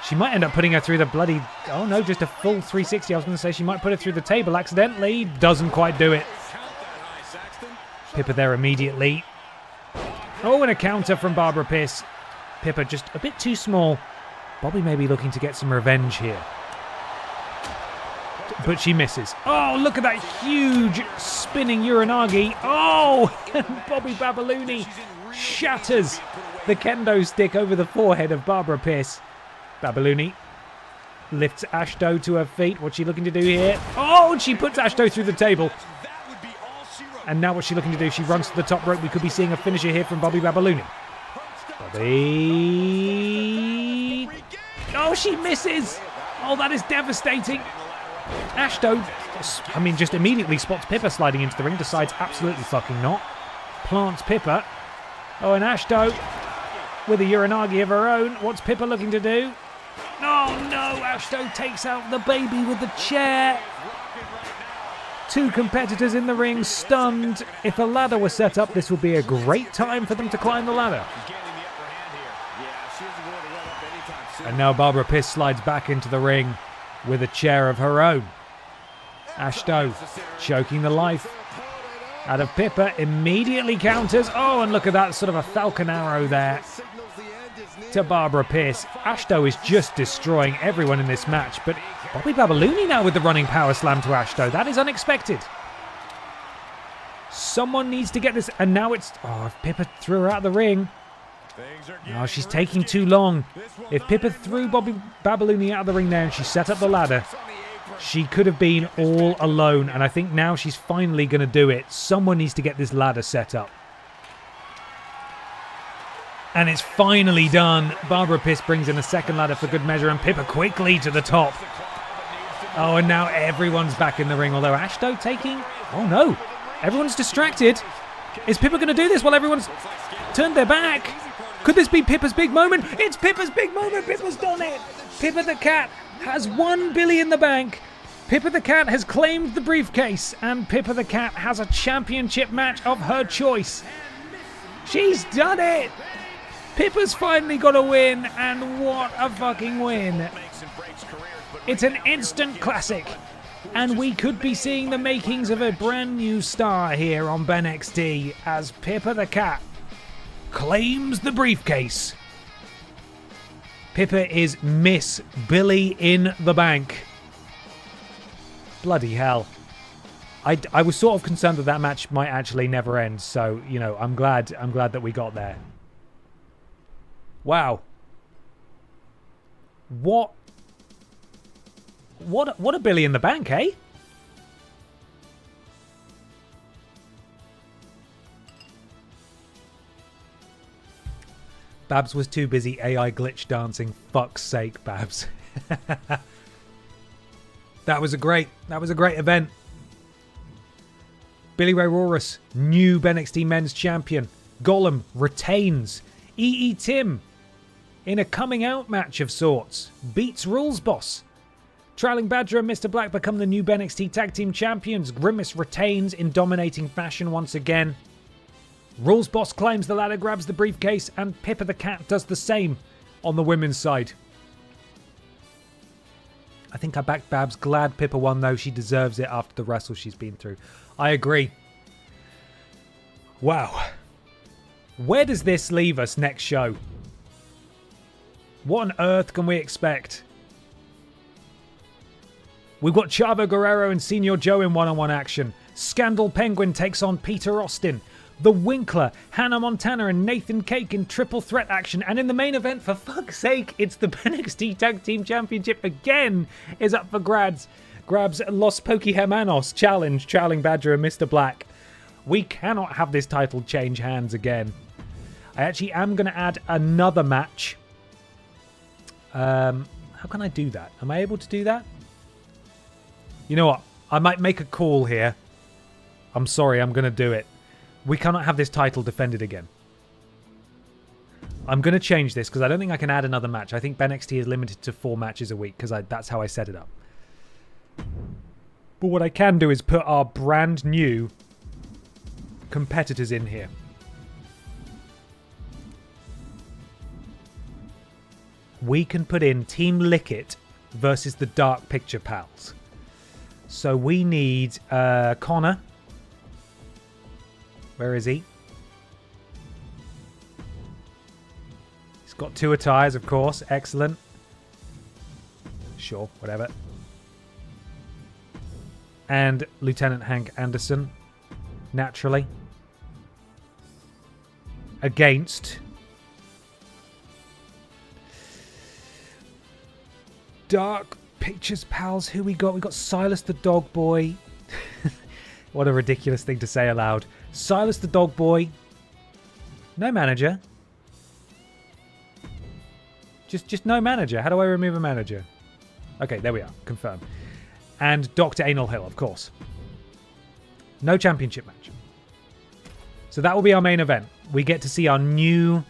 She might end up putting her through the bloody... Oh no, just a full 360. I was going to say she might put her through the table accidentally. Doesn't quite do it. Pippa there immediately. Oh, and a counter from Barbara Pierce. Pippa just a bit too small. Bobby may be looking to get some revenge here. But she misses. Oh, look at that huge spinning Uranagi. Oh, Bobby Babaluni shatters the kendo stick over the forehead of Barbara Pierce. Babaluni lifts Ashto to her feet. What's she looking to do here? Oh, and she puts Ashto through the table. And now what's she looking to do? She runs to the top rope. We could be seeing a finisher here from Bobby Babaluni. Bobby. Oh, she misses. Oh, that is devastating. Ashto, I mean, just immediately spots Pippa sliding into the ring. Decides absolutely fucking not. Plants Pippa. Oh, and Ashto with a Uranagi of her own. What's Pippa looking to do? Oh no, Ashton takes out the baby with the chair. Two competitors in the ring, stunned. If a ladder was set up, this would be a great time for them to climb the ladder. And now Barbara Piss slides back into the ring with a chair of her own. Ashton choking the life out of Pippa, immediately counters. Oh, and look at that, sort of a falcon arrow there to Barbara Pierce. Ashton is just destroying everyone in this match, but Bobby Babaluni now with the running power slam to Ashton. That is unexpected. Someone needs to get this, and now it's... Oh, if Pippa threw her out of the ring. Oh, she's taking too long. If Pippa threw Bobby Babaluni out of the ring there and she set up the ladder, she could have been all alone, and I think now she's finally going to do it. Someone needs to get this ladder set up. And it's finally done. Barbara Piss brings in a second ladder for good measure, and Pippa quickly to the top. Oh, and now everyone's back in the ring, although Ashton taking... Oh no, everyone's distracted. Is Pippa going to do this while everyone's turned their back? Could this be Pippa's big moment? It's Pippa's big moment. Pippa's done it. Pippa the Cat has $1 billion in the bank. Pippa the Cat has claimed the briefcase, and Pippa the Cat has a championship match of her choice. She's done it. Pippa's finally got a win, and what a fucking win. It's an instant classic, and we could be seeing the makings of a brand new star here on BENXT as Pippa the Cat claims the briefcase. Pippa is Miss Billy in the Bank. Bloody hell. I was sort of concerned that that match might actually never end, so, you know, I'm glad that we got there. Wow. What a Billy in the Bank, eh? Babs was too busy AI glitch dancing. Fuck's sake, Babs. That was a great event. Billy Ray Rorus, new BENXT Men's Champion. Gollum retains. EE Tim, in a coming out match of sorts, beats Rules Boss. Trailing Badger and Mr. Black become the new BENXT Tag Team Champions. Grimace retains in dominating fashion once again. Rules Boss climbs the ladder, grabs the briefcase, and Pippa the Cat does the same on the women's side. I think I backed Babs. Glad Pippa won, though. She deserves it after the wrestle she's been through. I agree. Wow. Where does this leave us next show? What on earth can we expect? We've got Chavo Guerrero and Senor Joe in one-on-one action. Scandal Penguin takes on Peter Austin. The Winkler, Hannah Montana and Nathan Cake in triple threat action. And in the main event, for fuck's sake, it's the BENXT Tag Team Championship again is up for grabs. Los Pokémonos challenge, Trailing Badger and Mr. Black. We cannot have this title change hands again. I actually am going to add another match. How can I do that? Am I able to do that? You know what? I might make a call here. I'm sorry, I'm going to do it. We cannot have this title defended again. I'm going to change this because I don't think I can add another match. I think BENXT is limited to 4 matches a week because that's how I set it up. But what I can do is put our brand new competitors in here. We can put in Team Lickit versus the Dark Picture Pals. So we need Connor. Where is he? He's got 2 attires, of course. Excellent. Sure, whatever. And Lieutenant Hank Anderson, naturally. Against Dark Pictures Pals. Who we got? We got Silas the Dog Boy. What a ridiculous thing to say aloud. Silas the Dog Boy. No manager. Just no manager. How do I remove a manager? Okay, there we are. Confirm. And Dr. Anal Hill, of course. No championship match. So that will be our main event. We get to see our new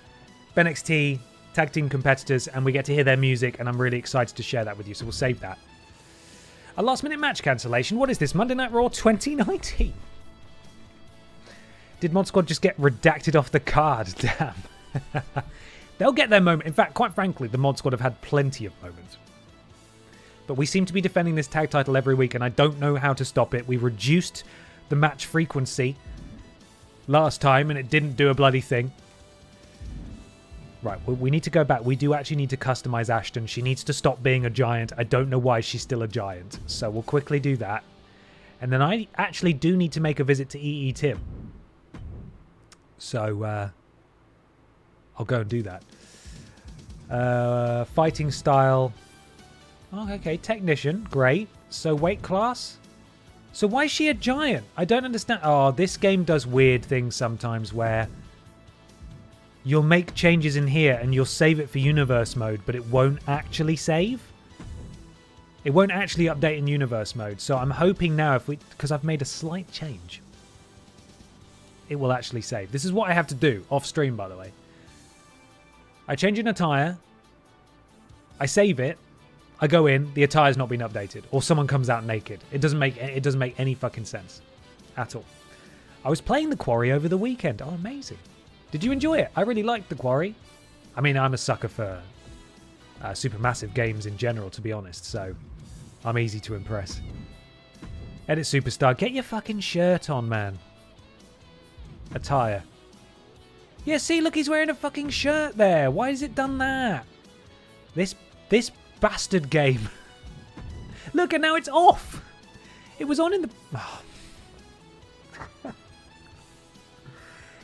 BENXT tag team competitors, and we get to hear their music, and I'm really excited to share that with you, so we'll save that. A last-minute match cancellation. What is this? Monday Night Raw 2019? Did Mod Squad just get redacted off the card? Damn. They'll get their moment. In fact, quite frankly, the Mod Squad have had plenty of moments. But we seem to be defending this tag title every week, and I don't know how to stop it. We reduced the match frequency last time, and it didn't do a bloody thing. Right, we need to go back. We do actually need to customize Ashton. She needs to stop being a giant. I don't know why she's still a giant. So we'll quickly do that. And then I actually do need to make a visit to EE Tim. So I'll go and do that. Fighting style. Oh, okay, technician. Great. So weight class. So why is she a giant? I don't understand. Oh, this game does weird things sometimes where you'll make changes in here and you'll save it for universe mode, but it won't actually save. It won't actually update in universe mode. So I'm hoping now, because I've made a slight change, it will actually save. This is what I have to do off stream, by the way. I change an attire. I save it. I go in. The attire's not been updated, or someone comes out naked. It doesn't make any fucking sense at all. I was playing The Quarry over the weekend. Oh, amazing. Did you enjoy it? I really liked The Quarry. I mean, I'm a sucker for supermassive games in general, to be honest, so I'm easy to impress. Edit Superstar. Get your fucking shirt on, man. Attire. Yeah, see, look, he's wearing a fucking shirt there. Why has it done that? This bastard game. Look, and now it's off. It was on in the... Oh.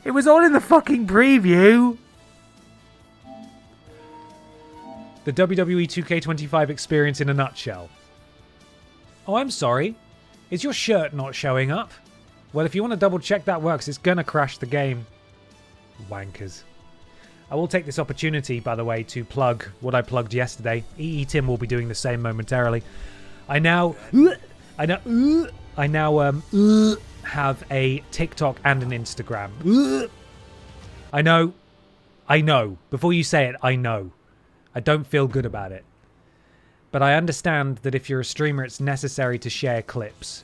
It was on in the fucking preview. The WWE 2K25 experience in a nutshell. Oh, I'm sorry. Is your shirt not showing up? Well, if you want to double check that works, it's going to crash the game. Wankers. I will take this opportunity, by the way, to plug what I plugged yesterday. EE Tim will be doing the same momentarily. I now have a TikTok and an Instagram. I know. Before you say it, I know. I don't feel good about it. But I understand that if you're a streamer, it's necessary to share clips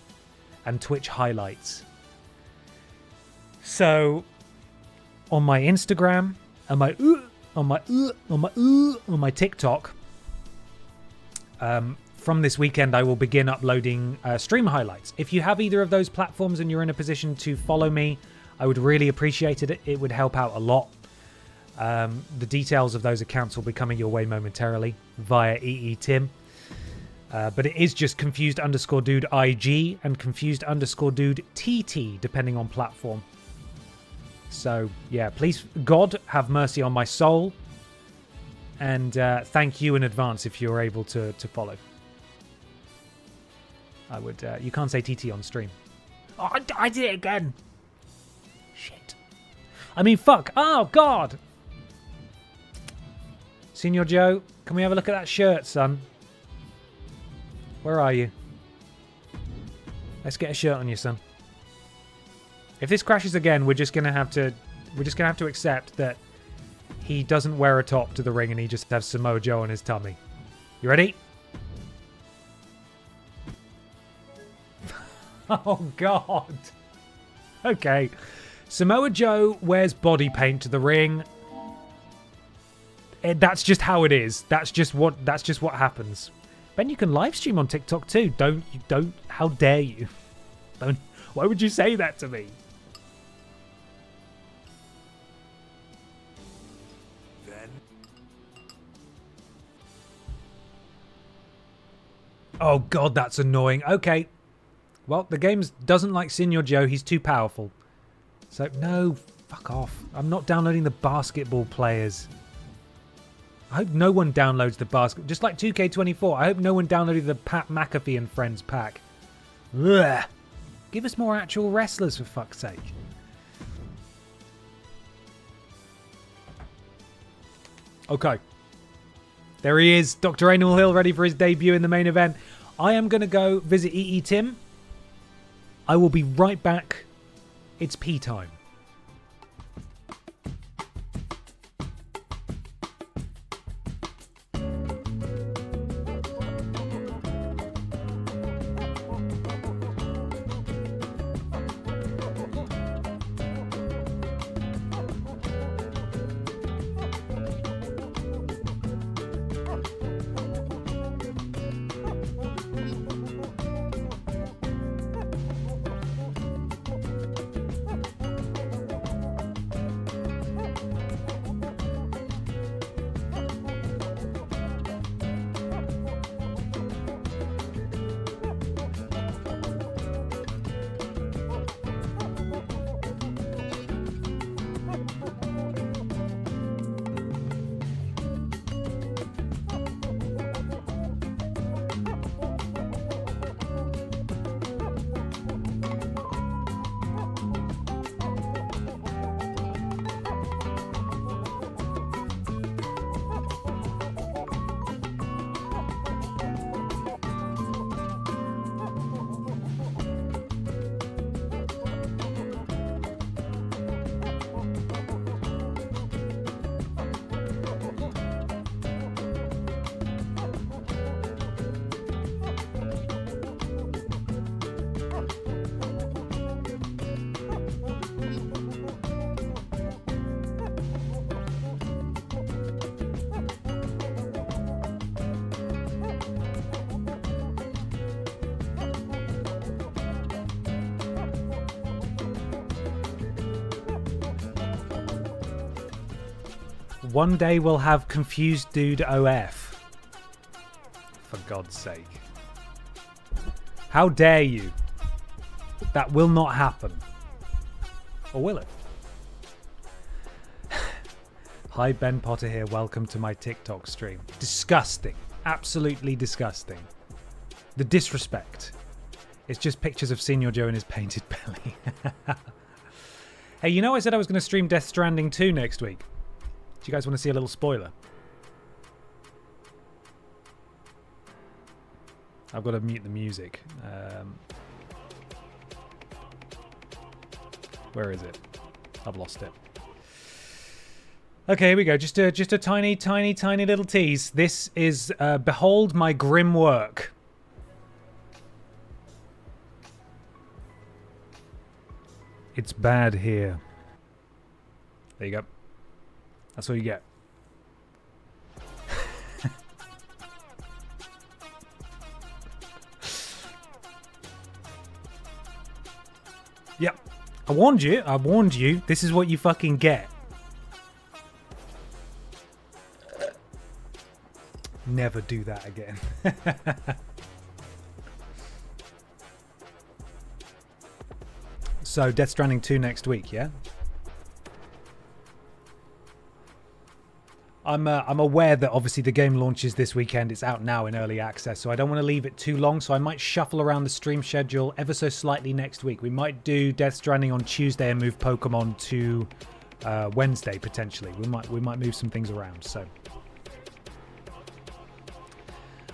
and Twitch highlights. So, on my Instagram, and on my TikTok, from this weekend, I will begin uploading stream highlights. If you have either of those platforms and you're in a position to follow me, I would really appreciate it. It would help out a lot. The details of those accounts will be coming your way momentarily via EE Tim. But it is just confused_dude IG and confused_dude TT, depending on platform. So, yeah, please, God, have mercy on my soul. And thank you in advance if you're able to follow. I would... you can't say TT on stream. Oh, I did it again. Shit. I mean, fuck. Oh, God. Senior Joe, can we have a look at that shirt, son? Where are you? Let's get a shirt on you, son. If this crashes again, we're just gonna have to accept that he doesn't wear a top to the ring and he just has Samoa Joe on his tummy. You ready? Oh, God. Okay. Samoa Joe wears body paint to the ring. That's just how it is. That's just what happens. Ben, you can live stream on TikTok too. Don't. How dare you? Don't. Why would you say that to me? Oh, God, that's annoying. Okay. Well, the game doesn't like Senior Joe. He's too powerful. So, no, fuck off. I'm not downloading the basketball players. I hope no one downloads the basket. Just like 2K24, I hope no one downloaded the Pat McAfee and Friends pack. Ugh. Give us more actual wrestlers, for fuck's sake. Okay. There he is, Dr. Anal Hill, ready for his debut in the main event. I am going to go visit EE Tim. I will be right back. It's pee time. One day we'll have Confused Dude OF. For God's sake. How dare you? That will not happen. Or will it? Hi, Ben Potter here. Welcome to my TikTok stream. Disgusting. Absolutely disgusting. The disrespect. It's just pictures of Senior Joe and his painted belly. Hey, you know I said I was going to stream Death Stranding 2 next week? Do you guys want to see a little spoiler? I've got to mute the music. Where is it? I've lost it. Okay, here we go. Just a tiny, tiny, tiny little tease. This is Behold My Grim Work. It's bad here. There you go. That's all you get. Yep. I warned you. I warned you. This is what you fucking get. Never do that again. So, Death Stranding 2 next week, yeah? I'm aware that obviously the game launches this weekend. It's out now in early access, so I don't want to leave it too long. So I might shuffle around the stream schedule ever so slightly next week. We might do Death Stranding on Tuesday and move Pokemon to Wednesday potentially. We might move some things around. So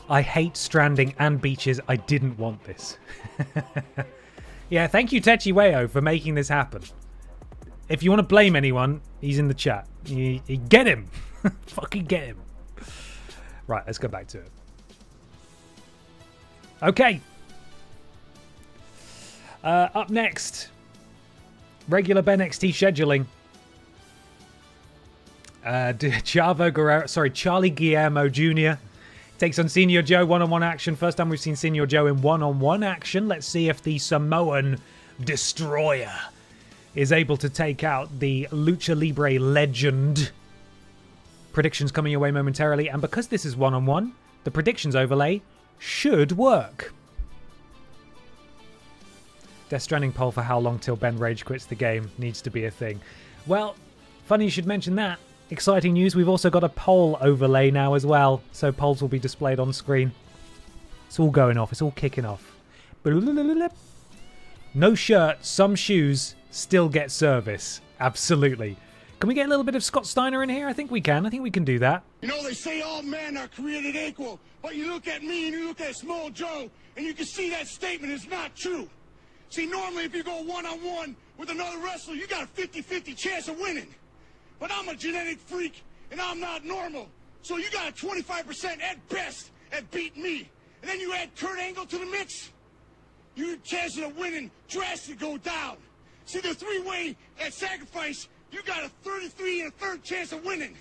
I hate Stranding and beaches. I didn't want this. Yeah, thank you Techi Weo for making this happen. If you want to blame anyone, he's in the chat. You get him. Fucking get him. Right, let's go back to it. Okay. Up next. Regular BENXT scheduling. Charlie Guillermo Jr. takes on Senior Joe one-on-one action. First time we've seen Senior Joe in one-on-one action. Let's see if the Samoan Destroyer is able to take out the Lucha Libre legend. Predictions coming your way momentarily, and because this is one-on-one, the predictions overlay should work. Death Stranding poll for how long till Ben rage quits the game needs to be a thing. Well, funny you should mention that. Exciting news, we've also got a poll overlay now as well, so polls will be displayed on screen. It's all going off, it's all kicking off. No shirt, some shoes, still get service. Absolutely. Can we get a little bit of Scott Steiner in here? I think we can. I think we can do that. You know, they say all men are created equal, but you look at me and you look at Small Joe, and you can see that statement is not true. See, normally if you go one-on-one with another wrestler, you got a 50-50 chance of winning. But I'm a genetic freak, and I'm not normal. So you got a 25% at best at beating me. And then you add Kurt Angle to the mix, your chances of winning drastically go down. See, the three-way at Sacrifice, you got a 33 and a third chance of winning.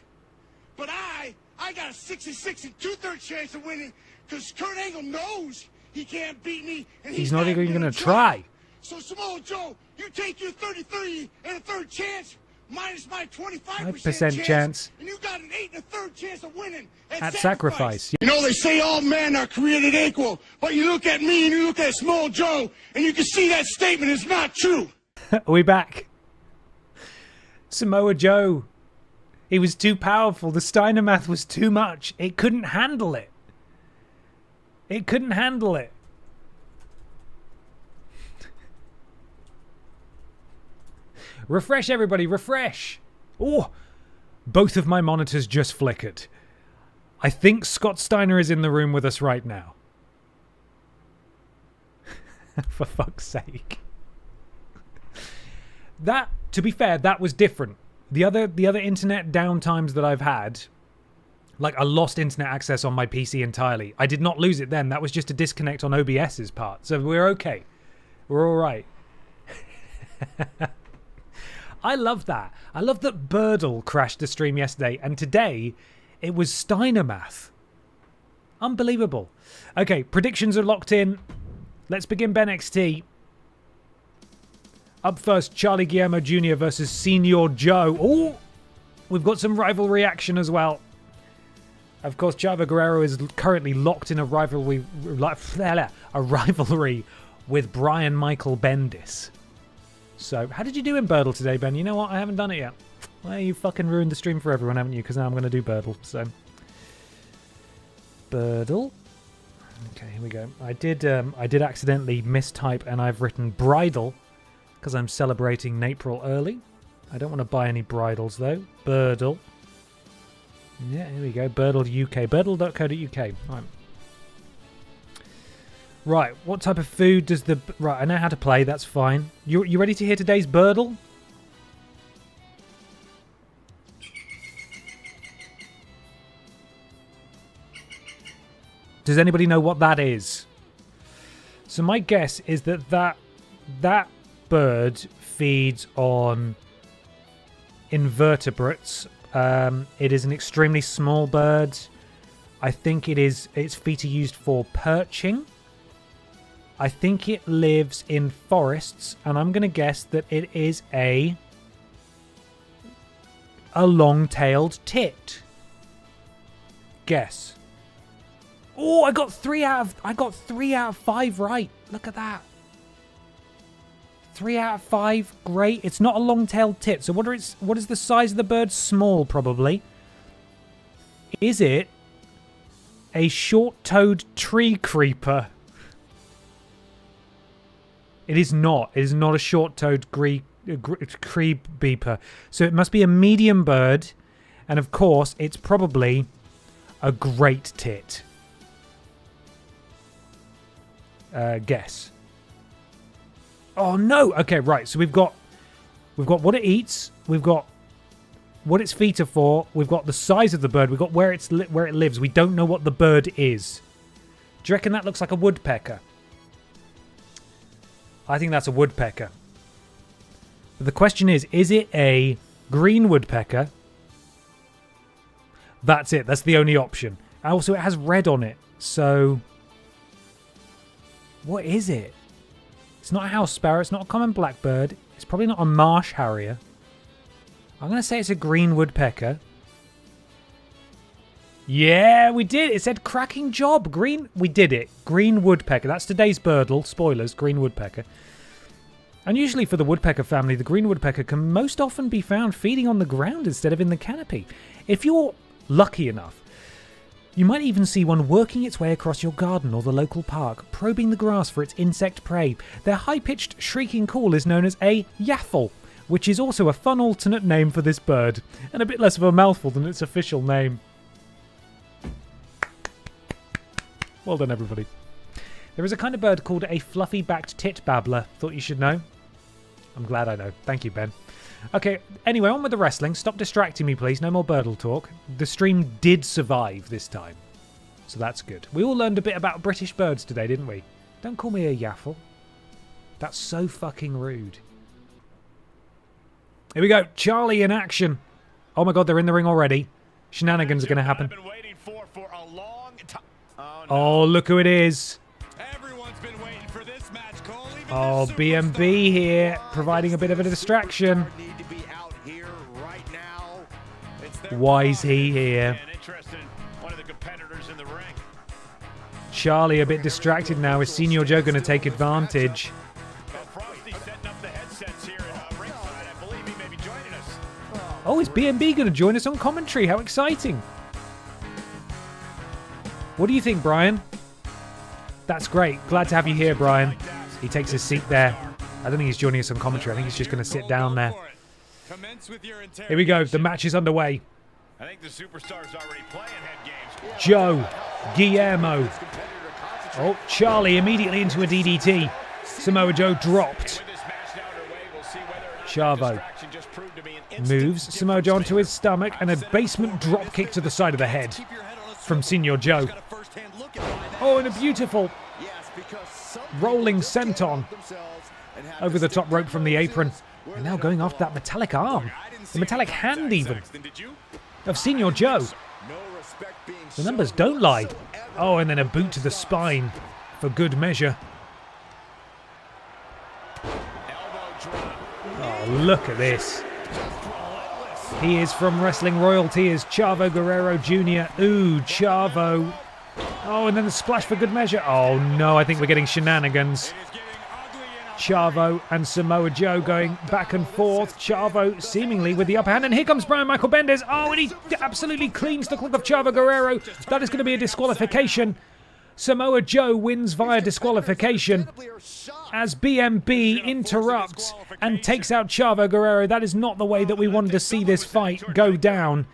But I got a 66 and 2/3 chance of winning because Kurt Angle knows he can't beat me. And he's not even going to try. So, Samoa Joe, you take your 33 and a third chance minus my 25% chance, and you got an 8 and a third chance of winning at Sacrifice. You know, they say all men are created equal, but you look at me and you look at Small Joe, and you can see that statement is not true. Are we back? Samoa Joe. He was too powerful. The Steiner math was too much. It couldn't handle it. It couldn't handle it. Refresh, everybody. Refresh. Oh, both of my monitors just flickered. I think Scott Steiner is in the room with us right now. For fuck's sake. That, to be fair, that was different. The other internet downtimes that I've had, like I lost internet access on my PC entirely. I did not lose it then. That was just a disconnect on OBS's part. So we're okay. We're all right. I love that. I love that Birdle crashed the stream yesterday, and today it was Steiner math. Unbelievable. Okay, predictions are locked in. Let's begin BENXT. Up first, Charlie Guillermo Jr. versus Senior Joe. Oh, we've got some rivalry action as well. Of course, Chavo Guerrero is currently locked in a rivalry with Brian Michael Bendis. So, how did you do in Birdle today, Ben? You know what? I haven't done it yet. Well, you fucking ruined the stream for everyone, haven't you? Because now I'm going to do Birdle. So, Birdle. Okay, here we go. I did accidentally mistype, and I've written bridal because I'm celebrating April early. I don't want to buy any bridals though. Birdle. Yeah, here we go. Birdle UK. Birdle.co.uk. Right. Right, what type of food does the... Right, I know how to play, that's fine. You ready to hear today's Birdle? Does anybody know what that is? So my guess is that bird feeds on invertebrates. It is an extremely small bird. I think its feet are used for perching. I think it lives in forests, and I'm going to guess that it is a long-tailed tit. Guess. Oh, I got 3 out of 5 right. Look at that. 3 out of 5. Great. It's not a long-tailed tit. So what is the size of the bird? Small, probably. Is it a short-toed tree creeper? It is not. It is not a short-toed tree beeper. So it must be a medium bird. And of course, it's probably a great tit. Guess. Oh no! Okay, right. So we've got what it eats. We've got what its feet are for. We've got the size of the bird. We've got where it lives. We don't know what the bird is. Do you reckon that looks like a woodpecker? I think that's a woodpecker. But the question is it a green woodpecker? That's it. That's the only option. Also, it has red on it. So, what is it? It's not a house sparrow. It's not a common blackbird. It's probably not a marsh harrier. I'm going to say it's a green woodpecker. Yeah, we did. It said cracking job. Green. We did it. Green woodpecker. That's today's Birdle. Spoilers. Green woodpecker. And usually for the woodpecker family, the green woodpecker can most often be found feeding on the ground instead of in the canopy. If you're lucky enough, you might even see one working its way across your garden or the local park, probing the grass for its insect prey. Their high-pitched, shrieking call is known as a yaffle, which is also a fun alternate name for this bird, and a bit less of a mouthful than its official name. Well done, everybody. There is a kind of bird called a fluffy-backed tit babbler. Thought you should know. I'm glad I know. Thank you, Ben. Okay, anyway, on with the wrestling. Stop distracting me, please. No more Birdle talk. The stream did survive this time, so that's good. We all learned a bit about British birds today, didn't we? Don't call me a yaffle. That's so fucking rude. Here we go. Charlie in action. Oh my god, they're in the ring already. Shenanigans are going to happen. Oh, look who it is. Everyone's been waiting for this match, Cole. Oh, BMB here, providing a bit of a distraction. Why is he here? Charlie a bit distracted now. Is Senior Joe going to take advantage? Oh, is BMB going to join us on commentary? How exciting. What do you think, Brian? That's great. Glad to have you here, Brian. He takes his seat there. I don't think he's joining us on commentary. I think he's just going to sit down there. Here we go. The match is underway. I think the superstar's already playing head games. Joe, Guillermo. Oh, Charlie immediately into a DDT. Samoa Joe dropped. Chavo moves Samoa Joe onto his stomach and a basement drop kick to the side of the head from Senior Joe. Oh, and a beautiful rolling senton over the top rope from the apron. And now going after that metallic arm. The metallic hand even. Of Senior Joe. The numbers don't lie. Oh, and then a boot to the spine for good measure. Oh, look at this. He is from Wrestling Royalty, is Chavo Guerrero Jr. Ooh, Chavo. Oh, and then the splash for good measure. Oh no, I think we're getting shenanigans. Chavo and Samoa Joe going back and forth. Chavo seemingly with the upper hand. And here comes Brian Michael Bendis. Oh, and he absolutely cleans the clock of Chavo Guerrero. That is going to be a disqualification. Samoa Joe wins via disqualification as BMB interrupts and takes out Chavo Guerrero. That is not the way that we wanted to see this fight go down.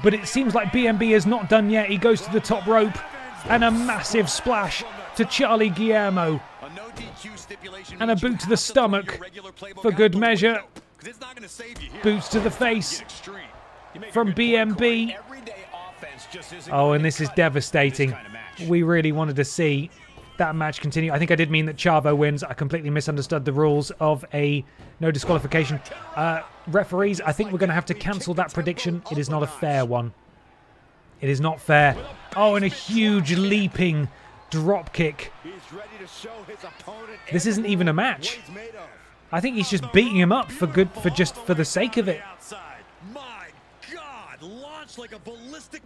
But it seems like BMB is not done yet. He goes to the top rope and a massive splash to Charlie Guillermo. And a boot to the stomach for good measure. Boots to the face from BMB. Oh, and this is devastating. We really wanted to see that match continue. I think I did mean that Chavo wins. I completely misunderstood the rules of a no disqualification. Referees, I think we're going to have to cancel that prediction. It is not a fair one. It is not fair. Oh, and a huge leaping drop kick. This isn't even a match. I think he's just beating him up for the sake of it.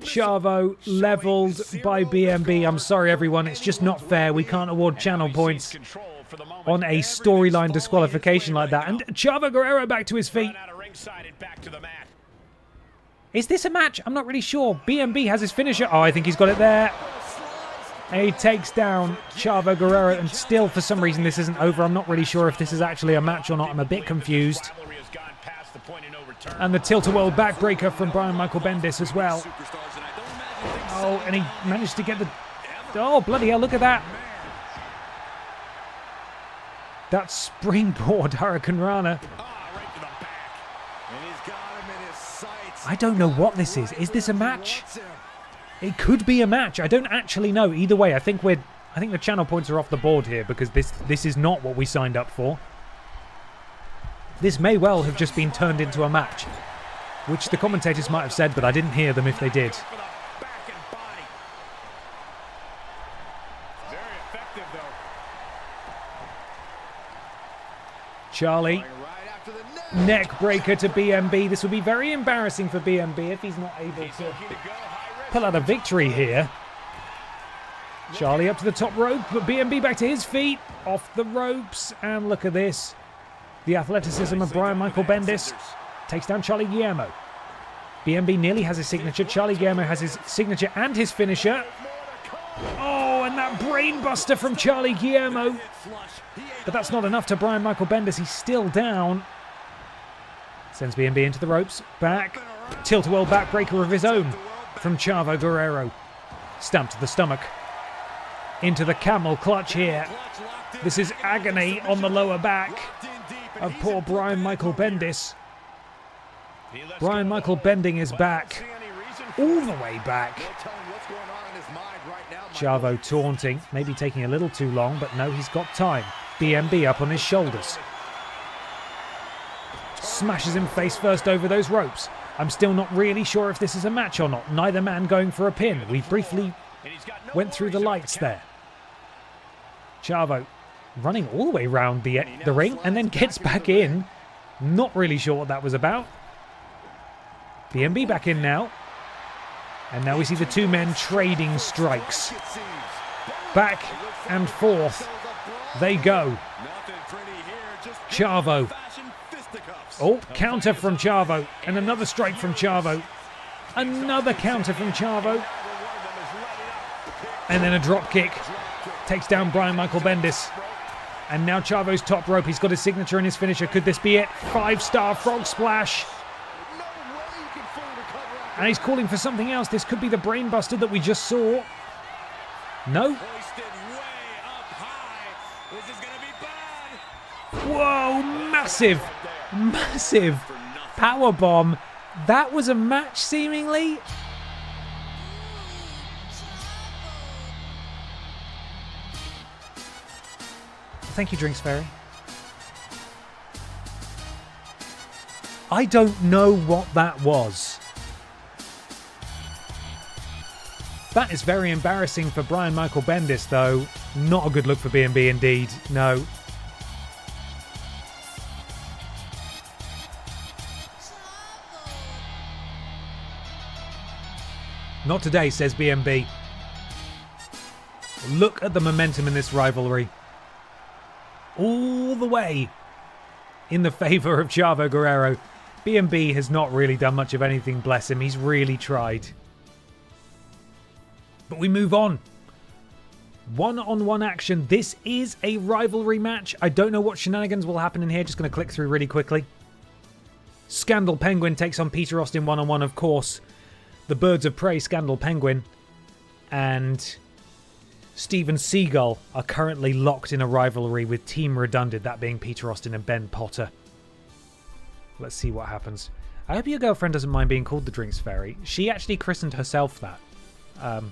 Chavo leveled by BMB. I'm sorry, everyone. It's just not fair. We can't award channel points on a storyline disqualification like that. And Chavo Guerrero back to his feet. Is this a match? I'm not really sure. BMB has his finisher. Oh, I think he's got it there. And he takes down Chavo Guerrero. And still, for some reason, this isn't over. I'm not really sure if this is actually a match or not. I'm a bit confused. And the tilt-a-whirl backbreaker from Brian Michael Bendis as well. Oh, and he managed to get the... Oh, bloody hell, look at that. That springboard Hurricane Rana. I don't know what this is. Is this a match? It could be a match. I don't actually know. Either way, I think the channel points are off the board here because this is not what we signed up for. This may well have just been turned into a match, which the commentators might have said, but I didn't hear them if they did. Charlie, neck breaker to BMB. This will be very embarrassing for BMB if he's not able to pull out a victory here. Charlie up to the top rope, but BMB back to his feet, off the ropes, and look at this. The athleticism of Brian Michael Bendis takes down Charlie Guillermo. BMB nearly has his signature. Charlie Guillermo has his signature and his finisher. Oh, and that brainbuster from Charlie Guillermo. But that's not enough to Brian Michael Bendis. He's still down. Sends BMB into the ropes. Back. Tilt-a-whirl backbreaker of his own from Chavo Guerrero. Stamp to the stomach. Into the camel clutch here. This is agony on the lower back of poor Brian Michael Bendis. Brian Michael bending his back. All the way back. Chavo taunting. Maybe taking a little too long, but no, he's got time. BMB up on his shoulders. Smashes him face first over those ropes. I'm still not really sure if this is a match or not. Neither man going for a pin. We briefly went through the lights there. Chavo running all the way around the ring and then gets back in. Not really sure what that was about. BMB back in now. And now we see the two men trading strikes. Back and forth they go. Chavo. Oh, counter from Chavo. And another strike from Chavo. Another counter from Chavo. And then a drop kick. Takes down Brian Michael Bendis. And now Chavo's top rope. He's got his signature and his finisher. Could this be it? 5-star frog splash. And he's calling for something else. This could be the brainbuster that we just saw. No. Whoa, massive, massive powerbomb. That was a match, seemingly. Thank you, Drinks Fairy. I don't know what that was. That is very embarrassing for Brian Michael Bendis, though. Not a good look for B&B indeed. No. Not today, says BMB. Look at the momentum in this rivalry. All the way in the favour of Chavo Guerrero. BMB has not really done much of anything, bless him. He's really tried. But we move on. One-on-one action. This is a rivalry match. I don't know what shenanigans will happen in here. Just going to click through really quickly. Scandal Penguin takes on Peter Austin one-on-one, of course. The Birds of Prey, Scandal Penguin, and Steven Seagal are currently locked in a rivalry with Team Redundant, that being Peter Austin and Ben Potter. Let's see what happens. I hope your girlfriend doesn't mind being called the Drinks Fairy. She actually christened herself that.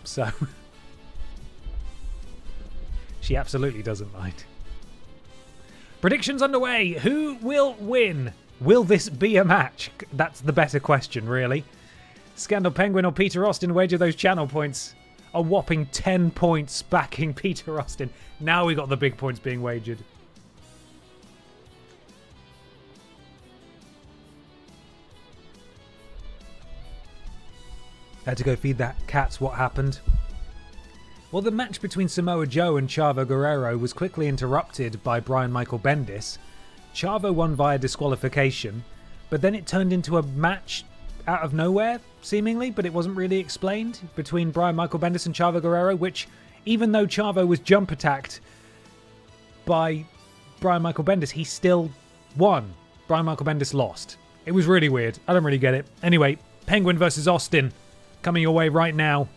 So... she absolutely doesn't mind. Predictions underway. Who will win? Will this be a match? That's the better question, really. Scandal Penguin or Peter Austin wager those channel points. A whopping 10 points backing Peter Austin. Now we got the big points being wagered. Had to go feed that cat. What happened? Well, the match between Samoa Joe and Chavo Guerrero was quickly interrupted by Brian Michael Bendis. Chavo won via disqualification, but then it turned into a match out of nowhere, seemingly, but it wasn't really explained, between Brian Michael Bendis and Chavo Guerrero, which, even though Chavo was jump attacked by Brian Michael Bendis, he still won. Brian Michael Bendis lost. It was really weird. I don't really get it. Anyway, Penguin versus Austin coming your way right now.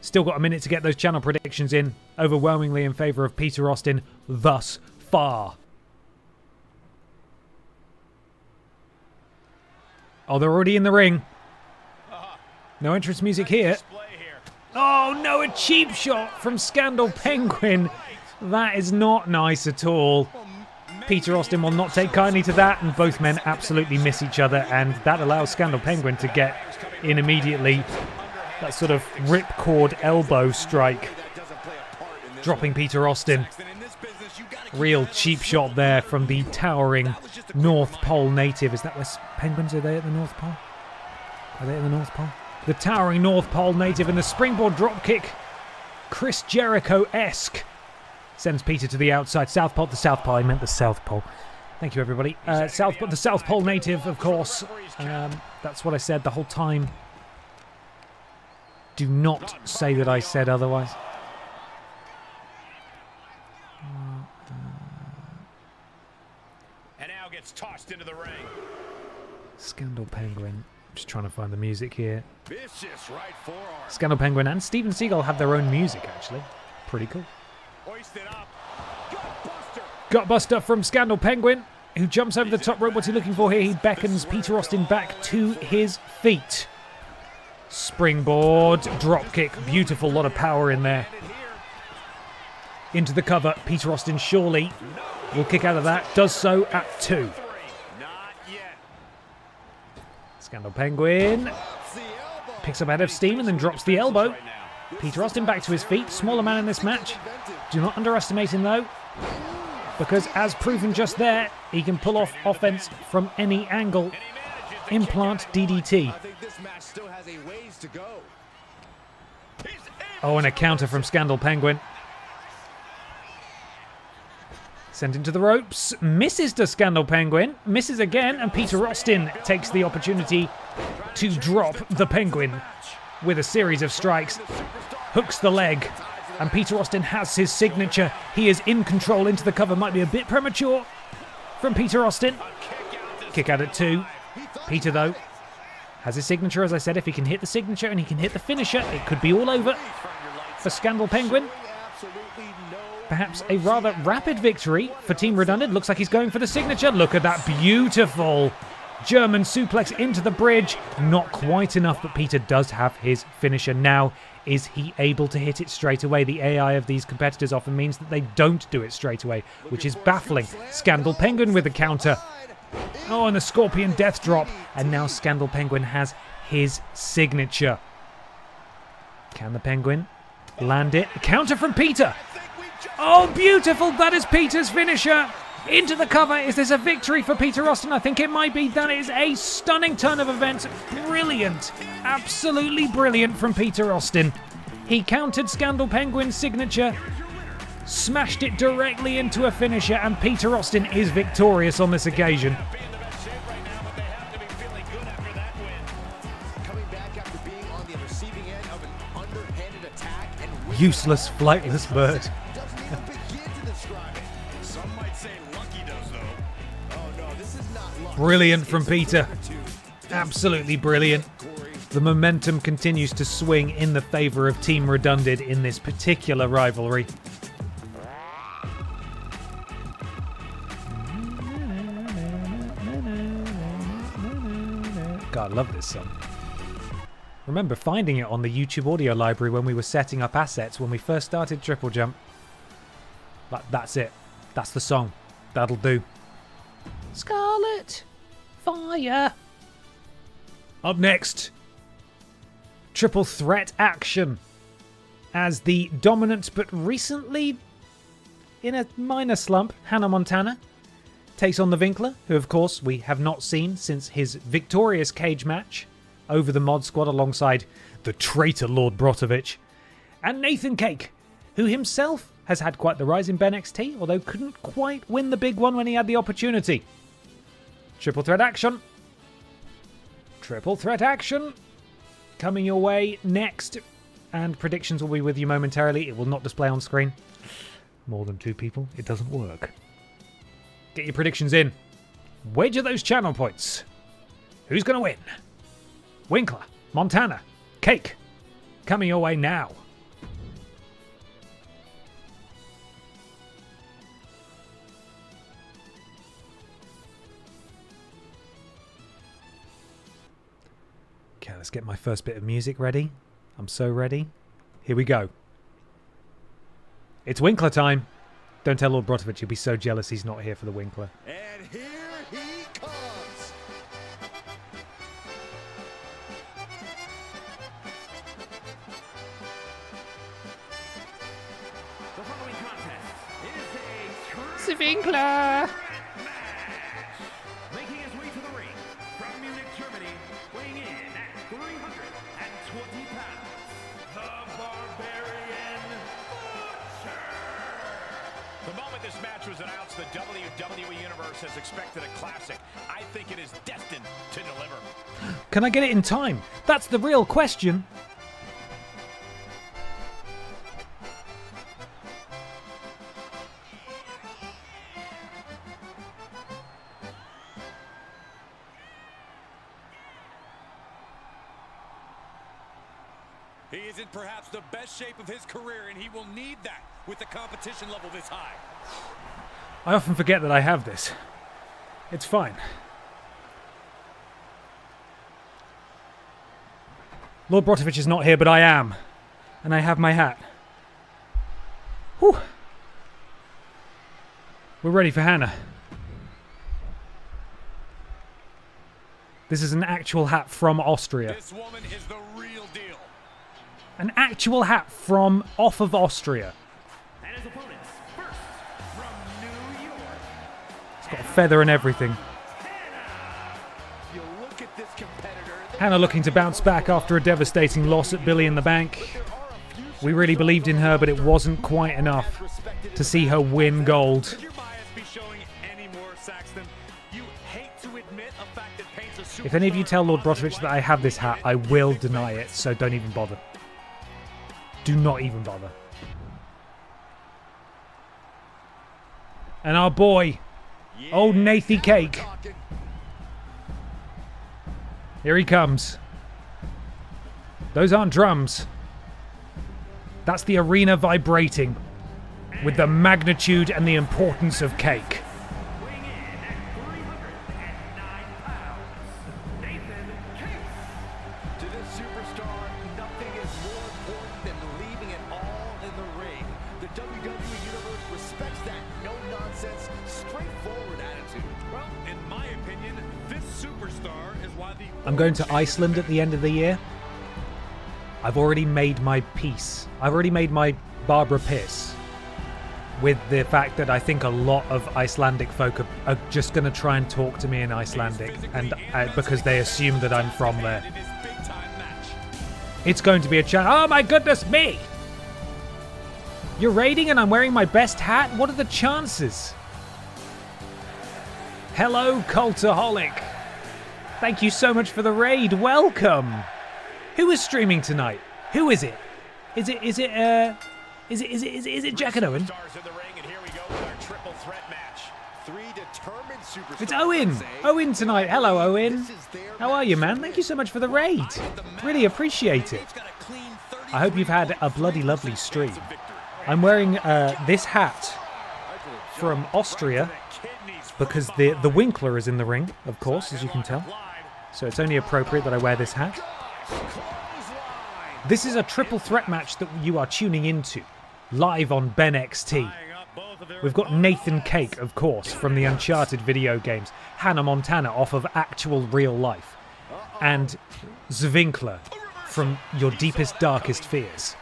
Still got a minute to get those channel predictions in. Overwhelmingly in favour of Peter Austin thus far. Oh, they're already in the ring. No entrance music here. Oh no, a cheap shot from Scandal Penguin. That is not nice at all. Peter Austin will not take kindly to that, and both men absolutely miss each other, and that allows Scandal Penguin to get in immediately. That sort of ripcord elbow strike, dropping Peter Austin. Real cheap shot there from the towering North Pole native. Is that where Penguins are? They at the North Pole? Are they at the North Pole? The towering North Pole native and the springboard dropkick, Chris Jericho-esque, sends Peter to the outside. South Pole, the South Pole. I meant the South Pole. Thank you, everybody. The South Pole native, of course. That's what I said the whole time. Do not say that I said otherwise. And now gets tossed into the ring. Scandal Penguin. Just trying to find the music here. Vicious right forearm. Scandal Penguin and Steven Seagal have their own music, actually. Pretty cool. Hoisted up. Gutbuster. Gutbuster from Scandal Penguin, who jumps over the top rope. What's he looking for here? He beckons Peter Austin back to his feet. Springboard, dropkick, beautiful, lot of power in there. Into the cover, Peter Austin surely will kick out of that, does so at 2. Not yet. Scandal Penguin picks up out of steam and then drops the elbow. Peter Austin back to his feet, smaller man in this match. Do not underestimate him though, because as proven just there, he can pull off offense from any angle. Implant DDT. Oh, and a counter from Scandal Penguin. Sent into the ropes. Misses to Scandal Penguin. Misses again, and Peter Austin takes the opportunity to drop the Penguin with a series of strikes. Hooks the leg, and Peter Austin has his signature. He is in control into the cover. Might be a bit premature from Peter Austin. Kick out at 2. Peter, though, has his signature. As I said, if he can hit the signature and he can hit the finisher, it could be all over for Scandal Penguin. Perhaps a rather rapid victory for Team Redundant. Looks like he's going for the signature. Look at that beautiful German suplex into the bridge. Not quite enough, but Peter does have his finisher. Now, is he able to hit it straight away? The AI of these competitors often means that they don't do it straight away, which is baffling. Scandal Penguin with a counter. Oh, and the Scorpion Death Drop. And now Scandal Penguin has his signature. Can the Penguin land it? Counter from Peter. Oh, beautiful. That is Peter's finisher. Into the cover. Is this a victory for Peter Austin? I think it might be. That is a stunning turn of events. Brilliant. Absolutely brilliant from Peter Austin. He countered Scandal Penguin's signature, smashed it directly into a finisher, and Peter Austin is victorious on this occasion. Useless, flightless bird. Brilliant from Peter. Absolutely brilliant. The momentum continues to swing in the favour of Team Redundant in this particular rivalry. God, I love this song. Remember finding it on the YouTube audio library when we were setting up assets when we first started TripleJump. That's it. That's the song. That'll do. Scarlet Fire. Up next, triple threat action. As the dominant but recently in a minor slump, Hannah Montana takes on the Winkler, who of course we have not seen since his victorious cage match over the Mod Squad alongside the traitor Lord Brotovich, and Nathan Cake, who himself has had quite the rise in BENXT, although couldn't quite win the big one when he had the opportunity. Triple threat action. Triple threat action. Coming your way next, and predictions will be with you momentarily. It will not display on screen. More than 2 people, it doesn't work. Get your predictions in. Wager those channel points. Who's going to win? Winkler, Montana, Cake. Coming your way now. Okay, let's get my first bit of music ready. I'm so ready. Here we go. It's Winkler time. Don't tell Lord Brotovich, he'll be so jealous he's not here for the Winkler. And here he comes. The following contest is a The Winkler! match. Making his way to the ring from Munich, Germany, weighing in at 320 pounds, the Barbarian Butcher. The moment this match was announced, the WWE Universe has expected a classic. I think it is destined to deliver. Can I get it in time? That's the real question. He is in perhaps the best shape of his career, and he will need that with the competition level this high. I often forget that I have this. It's fine. Lord Brotovich is not here, but I am. And I have my hat. Whew. We're ready for Hannah. This is an actual hat from Austria. This woman is the real deal. An actual hat from off of Austria. And his opponents, first from New York, It's got a feather and everything. You look at this competitor. Hannah looking to bounce back after a devastating loss at Billy in the Bank. We really believed in her, but it wasn't quite enough to see her win gold. Could your bias be showing any more, Saxton? You hate to admit a fact that paints a superstar. If any of you tell Lord Brotovich that I have this hat, I will deny it, so don't even bother. Do not even bother. And our boy, old Nathy Cake. Here he comes. Those aren't drums. That's the arena vibrating with the magnitude and the importance of Cake. weighing in at 309 pounds, Nathan Case. To this superstar, nothing is more important than leaving it all in the ring. The WWE Universe respects that no-nonsense, straightforward attitude. Well, in my opinion, this superstar is why the... I'm going to Iceland at the end of the year. I've already made my peace. I've already made my Barbara Piss. with the fact that I think a lot of Icelandic folk are just going to try and talk to me in Icelandic, and because they assume that I'm from there. It's going to be a challenge. Oh my goodness me! You're raiding and I'm wearing my best hat? What are the chances? Hello, Cultaholic. Thank you so much for the raid. Welcome. Who is streaming tonight? Who is it? Is it Jack and Owen? It's Owen. Owen tonight. Hello, Owen. How are you, man? Thank you so much for the raid. Really appreciate it. I hope you've had a bloody lovely stream. I'm wearing this hat from Austria because the Winkler is in the ring, of course, as you can tell. So it's only appropriate that I wear this hat. This is a triple threat match that you are tuning into, live on BENXT. We've got Nathan Cake, of course, from the Uncharted video games, Hannah Montana off of actual real life, and Zwinkler from Your Deepest, Darkest Fears.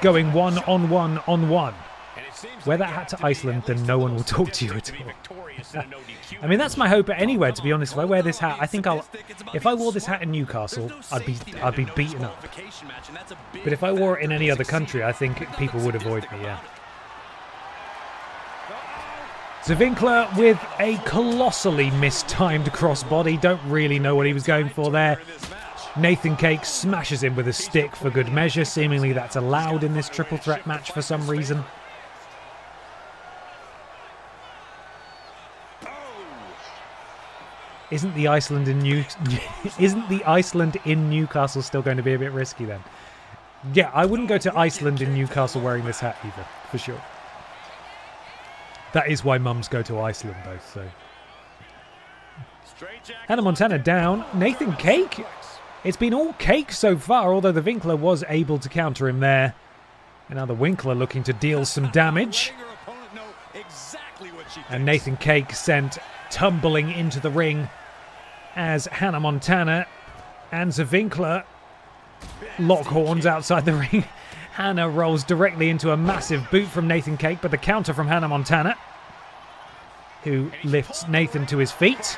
Going one-on-one-on-one. Wear that hat to Iceland, then no one will talk to you at all. I mean, that's my hope anywhere, to be honest. If I wear this hat, I think if I wore this hat in Newcastle, I'd be beaten up. But if I wore it in any other country, I think people would avoid me, yeah. Zwinkler with a colossally mistimed crossbody. Don't really know what he was going for there. Nathan Cake smashes him with a stick for good measure. Seemingly that's allowed in this triple threat match for some reason. Isn't the Iceland in Newcastle still going to be a bit risky then? Yeah, I wouldn't go to Iceland in Newcastle wearing this hat either, for sure. That is why mums go to Iceland though, so. Hannah Montana down. Nathan Cake. It's been all cake so far, although the Winkler was able to counter him there. And now the Winkler looking to deal some damage. And Nathan Cake sent tumbling into the ring as Hannah Montana and Zwinkler lock horns outside the ring. Hannah rolls directly into a massive boot from Nathan Cake, but the counter from Hannah Montana, who lifts Nathan to his feet.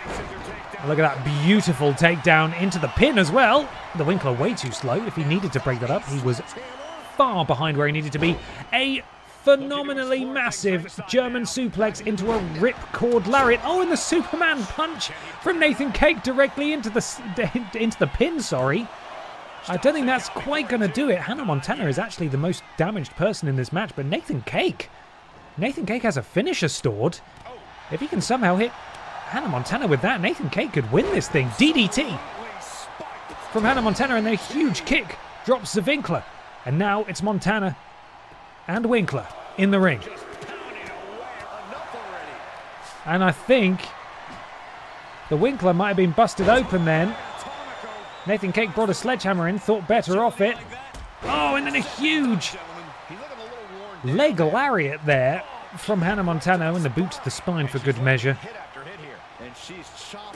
Look at that beautiful takedown into the pin as well. The Winkler way too slow. If he needed to break that up, he was far behind where he needed to be. A phenomenally massive German suplex into a ripcord lariat. Oh, and the Superman punch from Nathan Cake directly into the pin, sorry. I don't think that's quite going to do it. Hannah Montana is actually the most damaged person in this match, but Nathan Cake has a finisher stored. If he can somehow hit Hannah Montana with that, Nathan Cake could win this thing. DDT from Hannah Montana, and a huge kick drops the Winkler. And now it's Montana and Winkler in the ring. And I think the Winkler might have been busted open then. Nathan Cake brought a sledgehammer in, thought better off it. Oh, and then a huge leg lariat there from Hannah Montana, and the boot to the spine for good measure.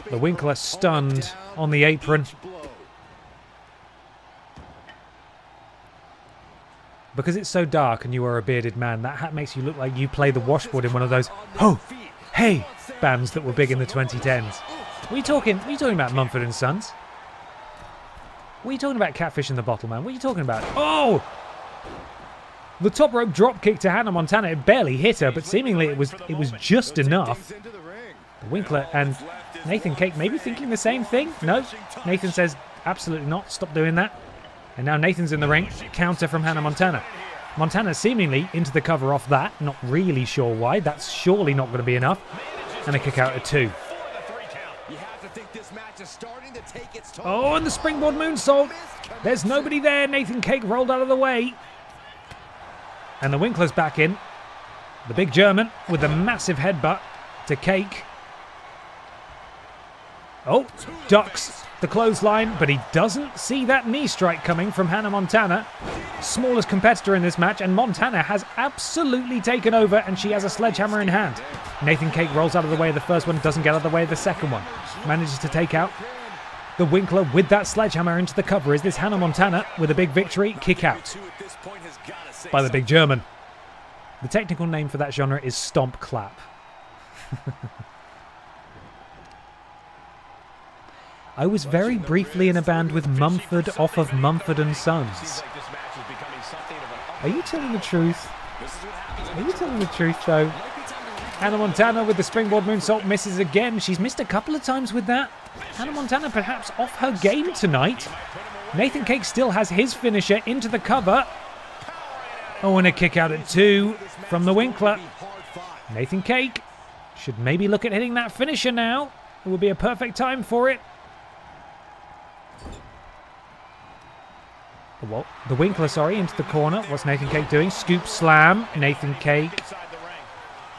The Winkler stunned on the apron. Because it's so dark and you are a bearded man, that hat makes you look like you play the washboard in one of those "Oh, hey" bands that were big in the 2010s. What are you talking about, Mumford & Sons? What are you talking about, Catfish in the Bottle, man? What are you talking about? Oh! The top rope drop kick to Hannah Montana. It barely hit her, but seemingly it was just enough. The Winkler and Nathan Cake maybe thinking the same thing? No. Nathan says, absolutely not. Stop doing that. And now Nathan's in the ring. Counter from Hannah Montana. Montana seemingly into the cover off that. Not really sure why. That's surely not going to be enough. And a kick out at 2. Oh, and the springboard moonsault. There's nobody there. Nathan Cake rolled out of the way. And the Winkler's back in. The big German with the massive headbutt to Cake. Oh, ducks the clothesline, but he doesn't see that knee strike coming from Hannah Montana. Smallest competitor in this match, and Montana has absolutely taken over, and she has a sledgehammer in hand. Nathan Cake rolls out of the way of the first one, doesn't get out of the way of the second one. Manages to take out the Winkler with that sledgehammer into the cover. Is this Hannah Montana with a big victory? Kick out by the big German. The technical name for that genre is stomp clap. I was very briefly in a band with Mumford off of Mumford & Sons. Are you telling the truth? Are you telling the truth, though? Hannah Montana with the springboard moonsault misses again. She's missed a couple of times with that. Hannah Montana perhaps off her game tonight. Nathan Cake still has his finisher into the cover. Oh, and a kick out at 2 from the Winkler. Nathan Cake should maybe look at hitting that finisher now. It would be a perfect time for it. The Winkler, sorry, into the corner. What's Nathan Cake doing? Scoop slam. Nathan Cake.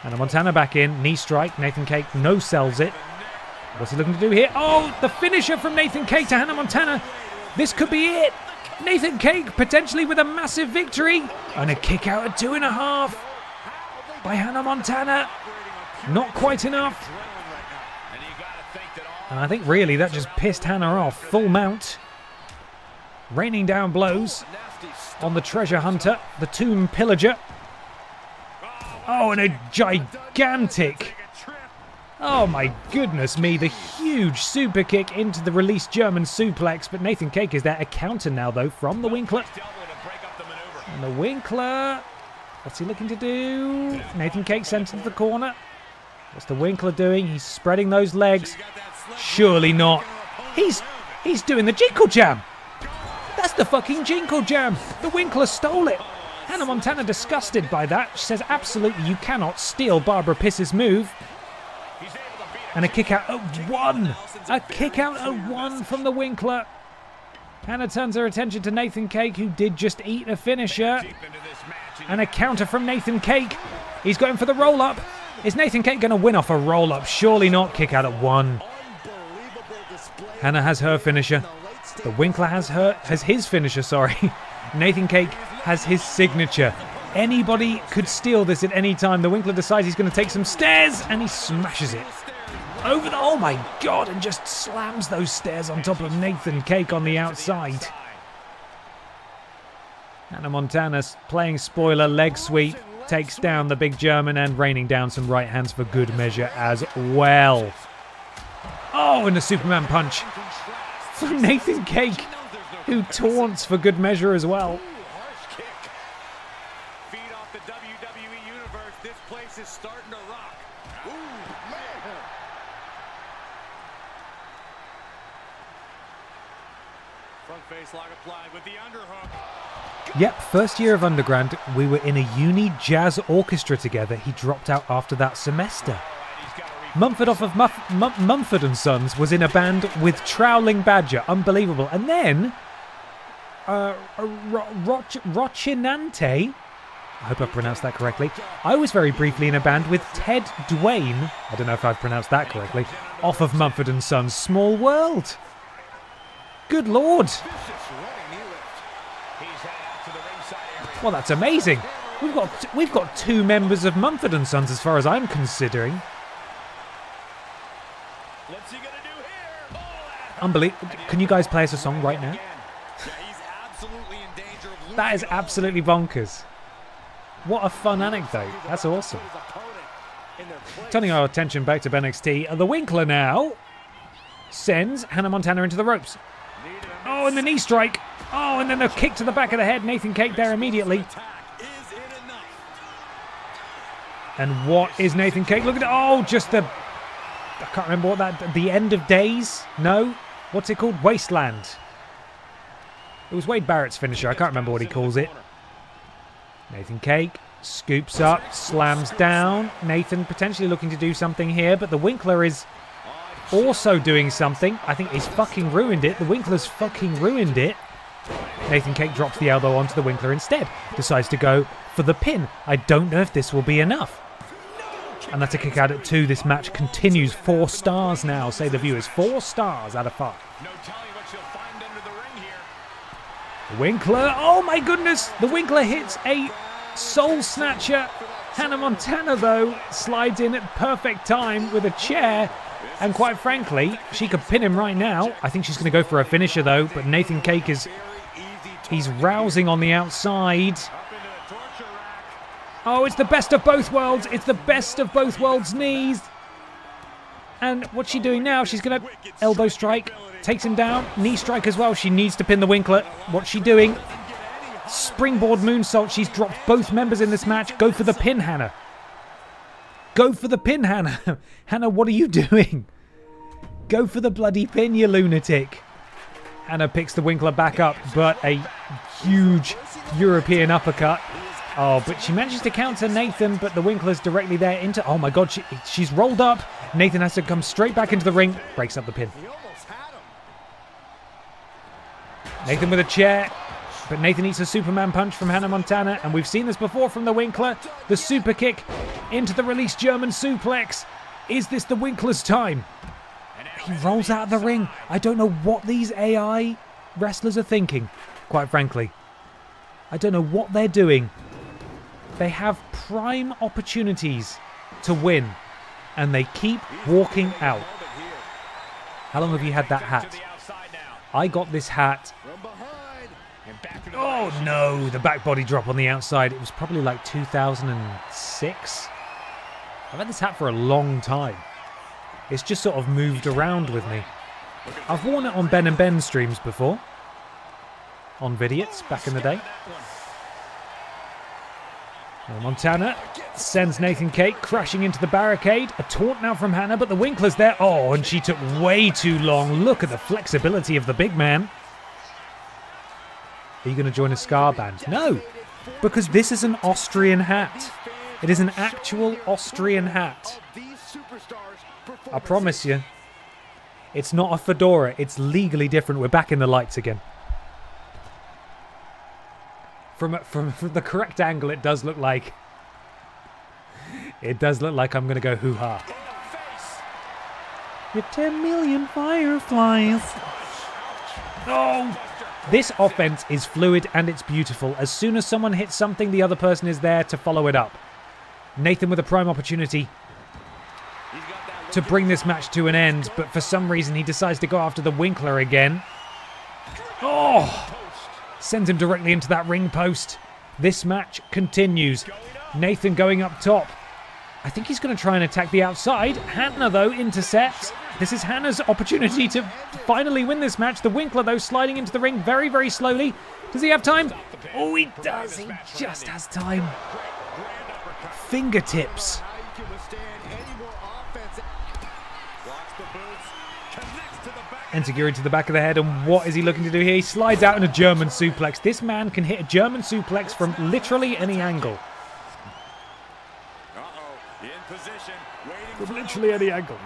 Hannah Montana back in. Knee strike. Nathan Cake no sells it. What's he looking to do here? Oh, the finisher from Nathan Cake to Hannah Montana. This could be it. Nathan Cake potentially with a massive victory. And a kick out at 2.5 by Hannah Montana. Not quite enough. And I think really that just pissed Hannah off. Full mount. Raining down blows on the treasure hunter, the tomb pillager. Oh, and a gigantic... Oh my goodness me, the huge super kick into the released German suplex. But Nathan Cake is there. A counter now, though, from the Winkler. And the Winkler... What's he looking to do? Nathan Cake sent into the corner. What's the Winkler doing? He's spreading those legs. Surely not. He's doing the Jinkle Jam. That's the fucking Jinkle Jam. The Winkler stole it. Hannah Montana disgusted by that. She says, absolutely, you cannot steal Barbara Piss's move. And a kick out at 1. A kick out at 1 from the Winkler. Hannah turns her attention to Nathan Cake, who did just eat a finisher. And a counter from Nathan Cake. He's going for the roll-up. Is Nathan Cake going to win off a roll-up? Surely not. Kick out at 1. Hannah has her finisher. The Winkler has his finisher, sorry. Nathan Cake has his signature. Anybody could steal this at any time. The Winkler decides he's going to take some stairs, and he smashes it. Over the... Oh my God, and just slams those stairs on top of Nathan Cake on the outside. Hannah Montana playing spoiler leg sweep. Takes down the big German and raining down some right hands for good measure as well. Oh, and a Superman punch from Nathan Cake, who taunts for good measure as well. Feed off the WWE Universe. This place is starting to rock. Ooh, man. Front face lock applied with the underhook. Yep, first year of undergrad, we were in a uni jazz orchestra together. He dropped out after that semester. Mumford off of Mumford & Sons was in a band with Trowling Badger. Unbelievable. And then Rochinante, I hope I pronounced that correctly. I was very briefly in a band with Ted Dwayne, I don't know if I've pronounced that correctly, off of Mumford & Sons. Small world. Good Lord. Well, that's amazing. We've got 2 members of Mumford & Sons as far as I'm considering. What's he gonna do here? Unbelievable. Can you guys play us a song right now? That is absolutely bonkers. What a fun anecdote. That's awesome. Turning our attention back to BENXT, the Winkler now sends Hannah Montana into the ropes. Oh, and the knee strike. Oh, and then a kick to the back of the head. Nathan Cake there immediately. And what is Nathan Cake? Look at it. Oh, just the... I can't remember what that... The end of days? No? What's it called? Wasteland. It was Wade Barrett's finisher. I can't remember what he calls it. Nathan Cake scoops up, slams down. Nathan potentially looking to do something here, but the Winkler is also doing something. I think he's fucking ruined it. The Winkler's fucking ruined it. Nathan Cake drops the elbow onto the Winkler instead. Decides to go for the pin. I don't know if this will be enough. And that's a kick out at 2. This match continues. 4 stars now, say the viewers. 4 stars out of 5. No telling what you'll find under the ring here. The Winkler. Oh my goodness. The Winkler hits a soul snatcher. Hannah Montana, though, slides in at perfect time with a chair. And quite frankly, she could pin him right now. I think she's going to go for a finisher, though. But Nathan Cake is... He's rousing on the outside. Oh, it's the best of both worlds. It's the best of both worlds knees. And what's she doing now? She's going to elbow strike. Takes him down. Knee strike as well. She needs to pin the Winkler. What's she doing? Springboard moonsault. She's dropped both members in this match. Go for the pin, Hannah. Go for the pin, Hannah. Hannah, what are you doing? Go for the bloody pin, you lunatic. Hannah picks the Winkler back up, but a huge European uppercut. Oh, but she manages to counter Nathan, but the Winkler's directly there into... Oh my god, she's rolled up. Nathan has to come straight back into the ring. Breaks up the pin. Nathan with a chair, but Nathan eats a Superman punch from Hannah Montana, and we've seen this before from the Winkler. The super kick into the release German suplex. Is this the Winkler's time? He rolls out of the ring. I don't know what these AI wrestlers are thinking, quite frankly. I don't know what they're doing. They have prime opportunities to win, and they keep walking out. How long have you had that hat? I got this hat. Oh no, the back body drop on the outside. It was probably like 2006. I've had this hat for a long time. It's just sort of moved around with me. I've worn it on Ben and Ben streams before. On Vidiots back in the day. Well, Montana sends Nathan Cake crashing into the barricade. A taunt now from Hannah, but the Winkler's there. Oh, and she took way too long. Look at the flexibility of the big man. Are you going to join a ska band? No, because this is an Austrian hat. It is an actual Austrian hat. I promise you. It's not a fedora. It's legally different. We're back in the lights again. From the correct angle, it does look like... It does look like I'm going to go hoo-ha. With 10 million fireflies. Oh! This offense is fluid and it's beautiful. As soon as someone hits something, the other person is there to follow it up. Nathan with a prime opportunity to bring this match to an end, but for some reason he decides to go after the Winkler again. Oh! Sends him directly into that ring post. This match continues. Nathan going up top. I think he's going to try and attack the outside. Hannah, though, intercepts. This is Hannah's opportunity to finally win this match. The Winkler, though, sliding into the ring very, very slowly. Does he have time? Oh, he does. He just has time. Fingertips. Enteguri to the back of the head, and what is he looking to do here? He slides out in a German suplex. This man can hit a German suplex from literally any angle. From literally any angle.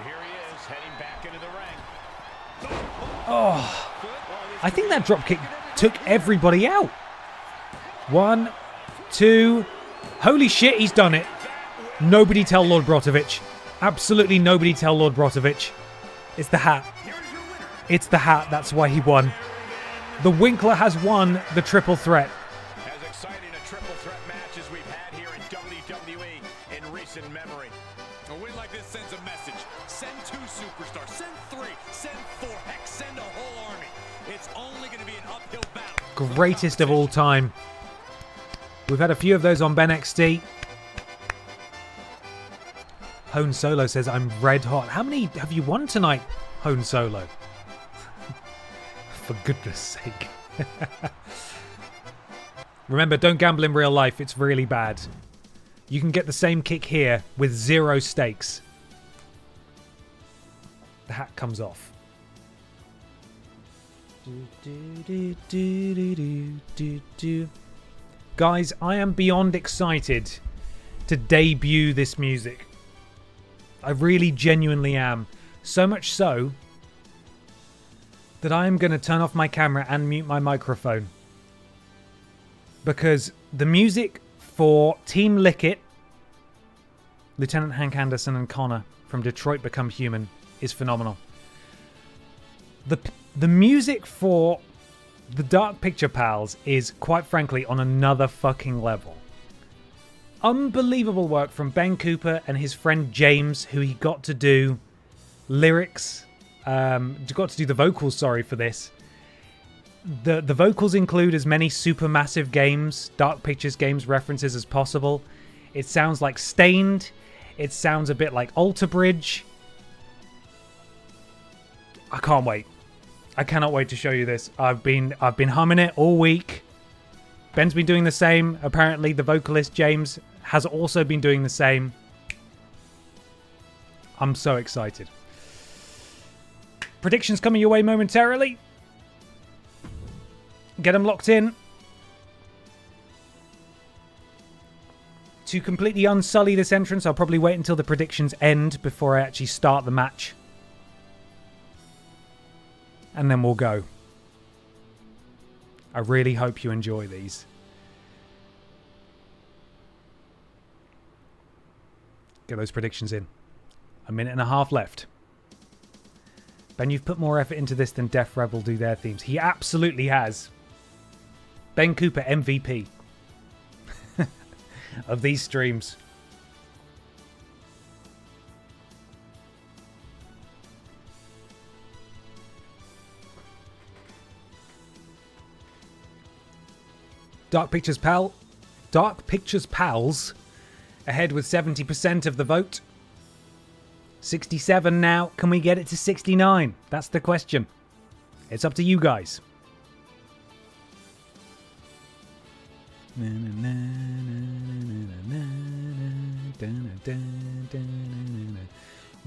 Oh, I think that dropkick took everybody out. 1, 2. Holy shit, he's done it. Nobody tell Lord Brotovich. Absolutely nobody tell Lord Brotovich. It's the hat. It's the hat, that's why he won. The Winkler has won the triple threat. As exciting a triple threat match as we've had here in WWE in recent memory. A win like this sends a message. Send 2 superstars, send 3, send 4, heck, send a whole army. It's only going to be an uphill battle. Greatest of all time. We've had a few of those on BENXT. Hone Solo says, I'm red hot. How many have you won tonight, Hone Solo? For goodness sake. Remember, don't gamble in real life. It's really bad. You can get the same kick here with 0 stakes. The hat comes off. Guys, I am beyond excited to debut this music. I really genuinely am. So much so that I am going to turn off my camera and mute my microphone. Because the music for Team Lickit, Lieutenant Hank Anderson and Connor from Detroit Become Human, is phenomenal. The music for the Dark Picture Pals is, quite frankly, on another fucking level. Unbelievable work from Ben Cooper and his friend James, who he got to do lyrics, got to do the vocals, for this. The vocals include as many Supermassive Games, Dark Pictures games references as possible. It sounds like Stained. It sounds a bit like Alter Bridge. I can't wait. I cannot wait to show you this. I've been humming it all week. Ben's been doing the same. Apparently, the vocalist James has also been doing the same. I'm so excited. Predictions coming your way momentarily. Get them locked in. To completely unsully this entrance, I'll probably wait until the predictions end before I actually start the match. And then we'll go. I really hope you enjoy these. Get those predictions in. A minute and a half left. Ben, you've put more effort into this than Def Rebel do their themes. He absolutely has. Ben Cooper, MVP of these streams. Dark Pictures Pals ahead with 70% of the vote. 67 now. Can we get it to 69? That's the question. It's up to you guys.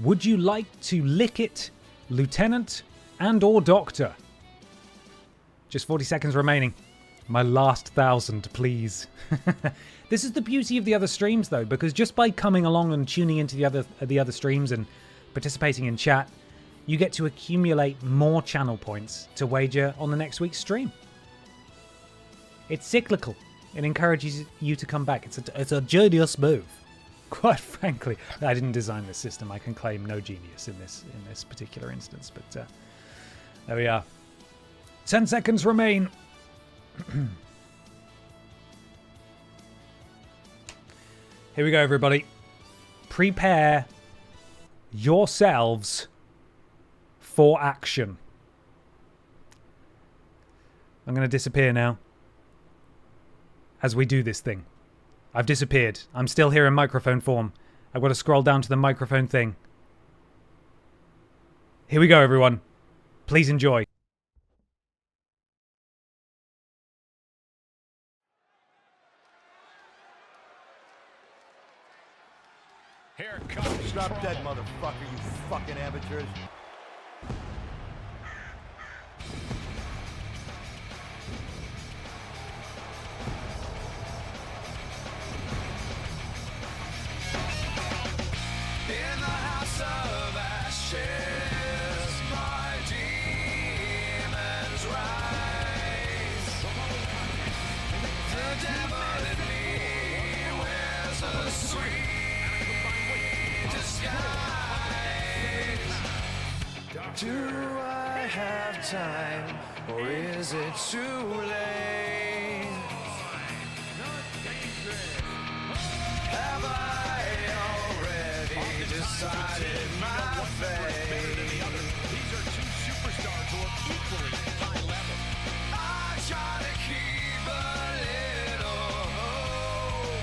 Would you like to lick it, Lieutenant and or Doctor? Just 40 seconds remaining. My last 1,000, please. This is the beauty of the other streams, though, because just by coming along and tuning into the other streams and participating in chat, you get to accumulate more channel points to wager on the next week's stream. It's cyclical. It encourages you to come back. It's a genius move. Quite frankly, I didn't design this system. I can claim no genius in this particular instance. But there we are. 10 seconds remain. Here we go, everybody. Prepare yourselves for action. I'm going to disappear now as we do this thing. I've disappeared. I'm still here in microphone form. I've got to scroll down to the microphone thing. Here we go, everyone. Please enjoy. Here comes Drop dead, motherfucker, you fucking amateurs. In the house of ashes, my demons rise. The devil in me wears a sweet disguise. Do I have time, or is it too late? Have I already decided my fate? These are two superstars who are equally high level. I try to keep a little hope,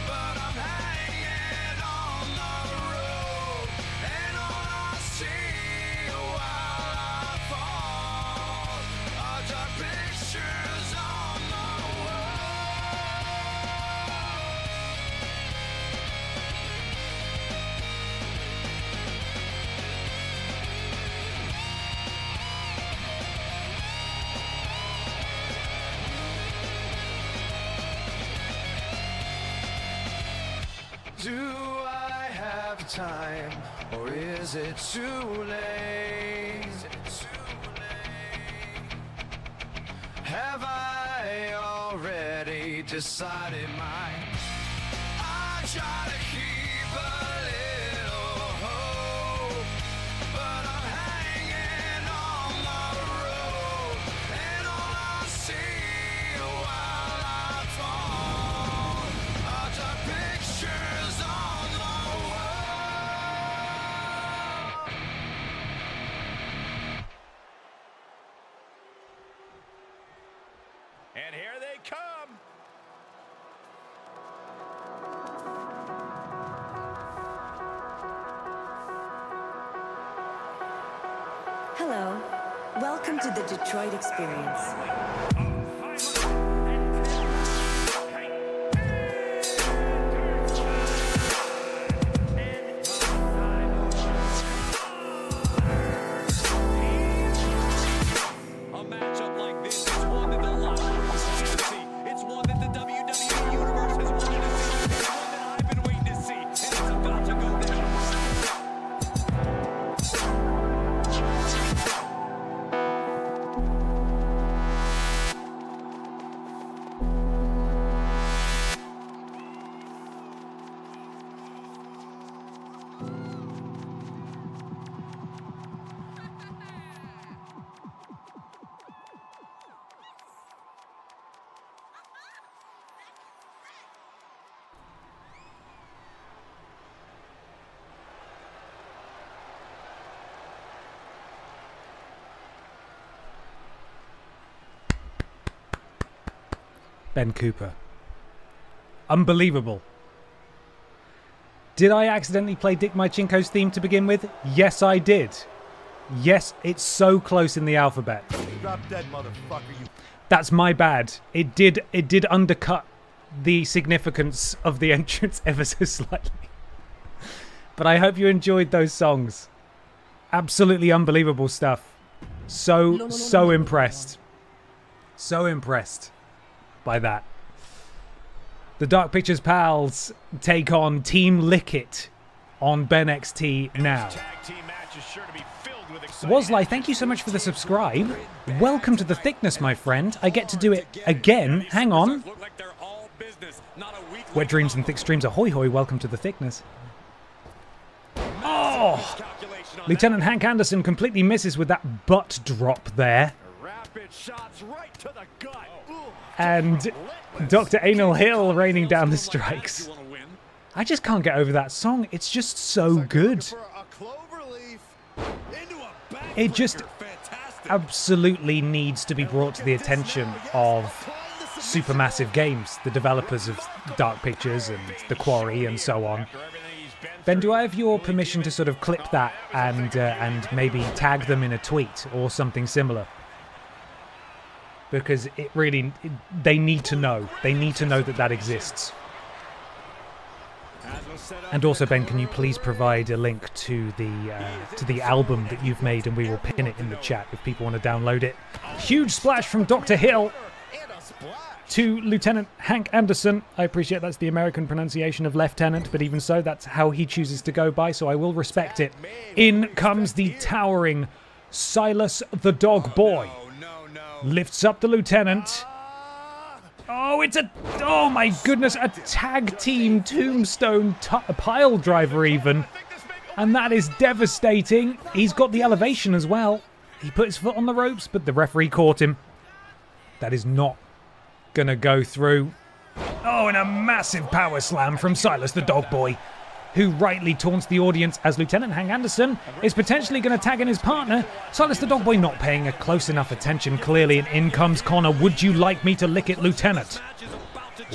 but I'm hanging on the rope, and all I see while I fall are dark pictures on the wall. Do I have time, or is it too late? Have I already decided mine? I try to keep a little hope, but I'm hanging on the rope, and all I see while I fall are dark pictures on the wall. And here they come. Welcome to the Detroit experience. A matchup like this is one that the locker room has wanted to see. It's one that the WWE Universe has wanted to see. It's one that I've been waiting to see. And it's about to go down. Ben Cooper. Unbelievable. Did I accidentally play Dick Mychinko's theme to begin with? Yes, I did. Yes, it's so close in the alphabet. Drop dead, motherfucker, you. That's my bad. It did undercut the significance of the entrance ever so slightly. But I hope you enjoyed those songs. Absolutely unbelievable stuff. So impressed. So impressed by that. The Dark Pictures pals take on Team Lickit on BENXT now. Wazlai, thank you so much for the subscribe. Welcome to the thickness, my friend. I get to do it again. Hang on. Wet dreams and thick streams, ahoy hoy. Welcome to the thickness. Oh! Lieutenant Hank Anderson completely misses with that butt drop there. And Dr. Anal Hill raining down the strikes. I just can't get over that song. It's just so good. It just absolutely needs to be brought to the attention of Supermassive Games, the developers of Dark Pictures and The Quarry and so on. Ben, do I have your permission to sort of clip that and maybe tag them in a tweet or something similar? Because they need to know. They need to know that that exists. And also, Ben, can you please provide a link to the album that you've made, and we will pin it in the chat if people want to download it. Huge splash from Dr. Hill to Lieutenant Hank Anderson. I appreciate that's the American pronunciation of lieutenant, but even so, that's how he chooses to go by, so I will respect it. In comes the towering Silas the Dog Boy. Lifts up the lieutenant. Oh, oh my goodness, a tag team tombstone pile driver even. And that is devastating. He's got the elevation as well. He put his foot on the ropes, but the referee caught him. That is not gonna go through. Oh, and a massive power slam from Silas the Dog Boy, who rightly taunts the audience as Lieutenant Hank Anderson is potentially going to tag in his partner. Silas the Dog Boy not paying a close enough attention, clearly, and in comes Connor. Would you like me to lick it, Lieutenant?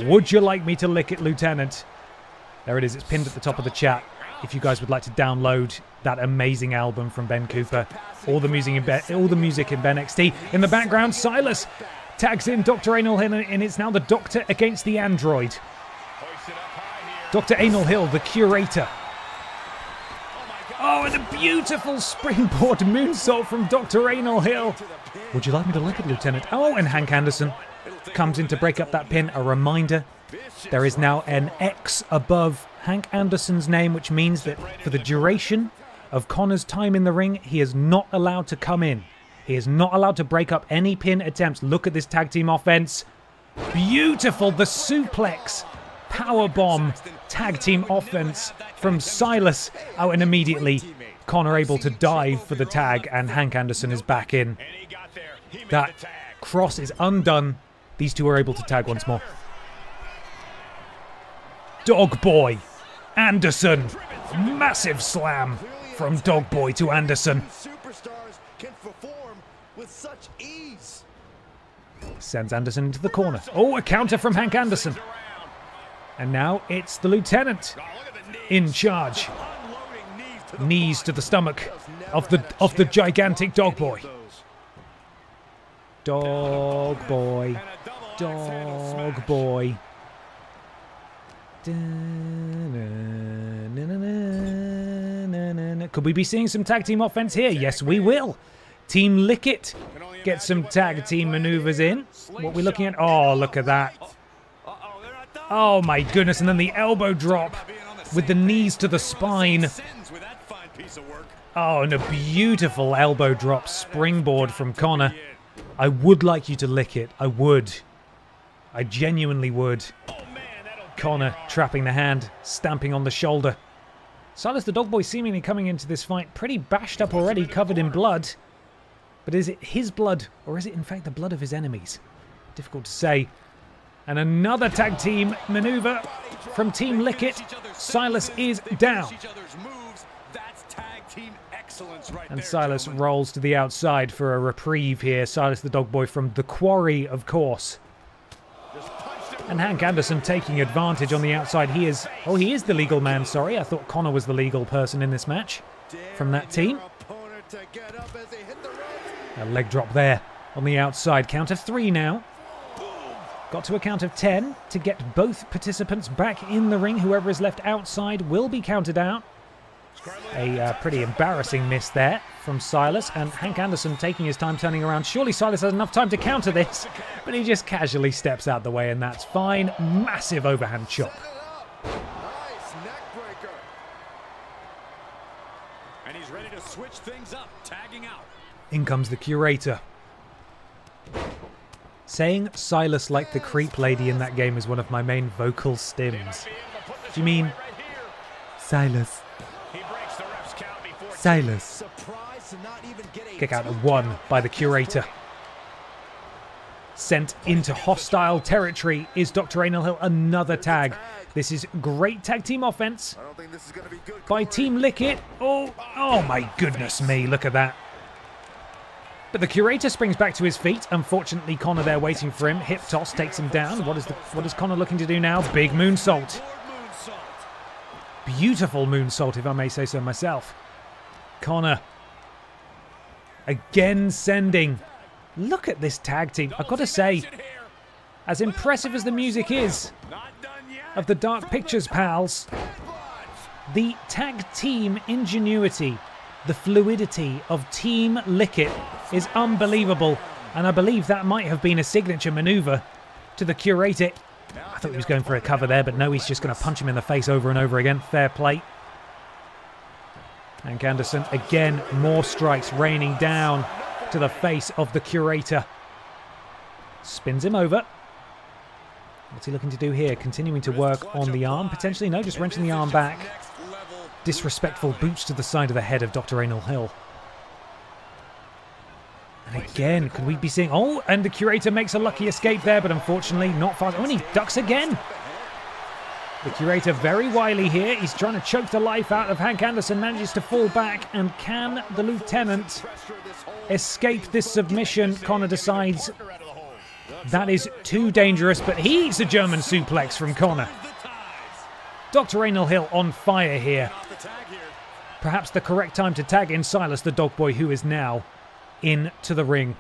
Would you like me to lick it, Lieutenant? There it is, it's pinned at the top of the chat. If you guys would like to download that amazing album from Ben Cooper, all the music in BENXT. In the background, Silas tags in Dr. Anal Hill, and it's now the Doctor against the Android. Dr. Anal Hill, the curator. Oh, and a beautiful springboard moonsault from Dr. Anal Hill. Would you like me to lick it, Lieutenant? Oh, and Hank Anderson comes in to break up that pin. A reminder, there is now an X above Hank Anderson's name, which means that for the duration of Connor's time in the ring, he is not allowed to come in. He is not allowed to break up any pin attempts. Look at this tag team offense. Beautiful, the suplex. Powerbomb tag team offense from Silas. Oh, and immediately Connor able to dive for the tag, and Hank Anderson is back in. That cross is undone. These two are able to tag once more. Dog Boy, Anderson. Massive slam from Dog Boy to Anderson. Sends Anderson into the corner. Oh, a counter from Hank Anderson. And now it's the Lieutenant in charge. Knees to the stomach of the gigantic Dog Boy. Dog boy. Dog boy. Could we be seeing some tag team offense here? Yes, we will. Team Lickit get some tag team maneuvers in. What are we looking at? Oh, look at that. Oh, my goodness. And then the elbow drop with the knees to the spine. Oh, and a beautiful elbow drop springboard from Connor. I would like you to lick it. I would. I genuinely would. Connor trapping the hand, stamping on the shoulder. Silas the Dog Boy seemingly coming into this fight pretty bashed up already, covered in blood. But is it his blood, or is it in fact the blood of his enemies? Difficult to say. And another tag team maneuver from Team Lickit. Silas is down. And Silas rolls to the outside for a reprieve here. Silas the Dog Boy from the Quarry, of course. And Hank Anderson taking advantage on the outside. He is the legal man, sorry. I thought Connor was the legal person in this match from that team. A leg drop there on the outside. Count of 3 now. Got to a count of 10 to get both participants back in the ring. Whoever is left outside will be counted out. A pretty embarrassing miss there from Silas, and Hank Anderson taking his time turning around. Surely Silas has enough time to counter this, but he just casually steps out the way, and that's fine. Massive overhand chop. Nice neck breaker. And he's ready to switch things up, tagging out. In comes the curator. Saying Silas like the creep lady in that game is one of my main vocal stims. Do you mean Silas? Silas. Kick out of 1 by the curator. Sent into hostile territory is Dr. Anal Hill. Another tag. This is great tag team offense by Team Lickit. Oh my goodness me, look at that. But the curator springs back to his feet. Unfortunately, Connor there waiting for him. Hip toss takes him down. What is Connor looking to do now? Big moonsault. Beautiful moonsault, if I may say so myself. Connor again sending. Look at this tag team. I've got to say, as impressive as the music is of the Dark Pictures pals, the tag team ingenuity, the fluidity of Team Lickit is unbelievable. And I believe that might have been a signature maneuver to the curator. I thought he was going for a cover there, but no, he's just going to punch him in the face over and over again. Fair play. Hank Anderson, again, more strikes raining down to the face of the curator. Spins him over. What's he looking to do here? Continuing to work on the arm. Potentially, no, just wrenching the arm back. Disrespectful boots to the side of the head of Dr. Anal Hill. And again, could we be seeing... Oh, and the curator makes a lucky escape there, but unfortunately not fast. Oh, and he ducks again. The curator very wily here. He's trying to choke the life out of Hank Anderson. Manages to fall back. And can the lieutenant escape this submission? Connor decides that is too dangerous, but he eats a German suplex from Connor. Dr. Anal Hill on fire here. Perhaps the correct time to tag in Silas the Dog Boy, who is now into the ring.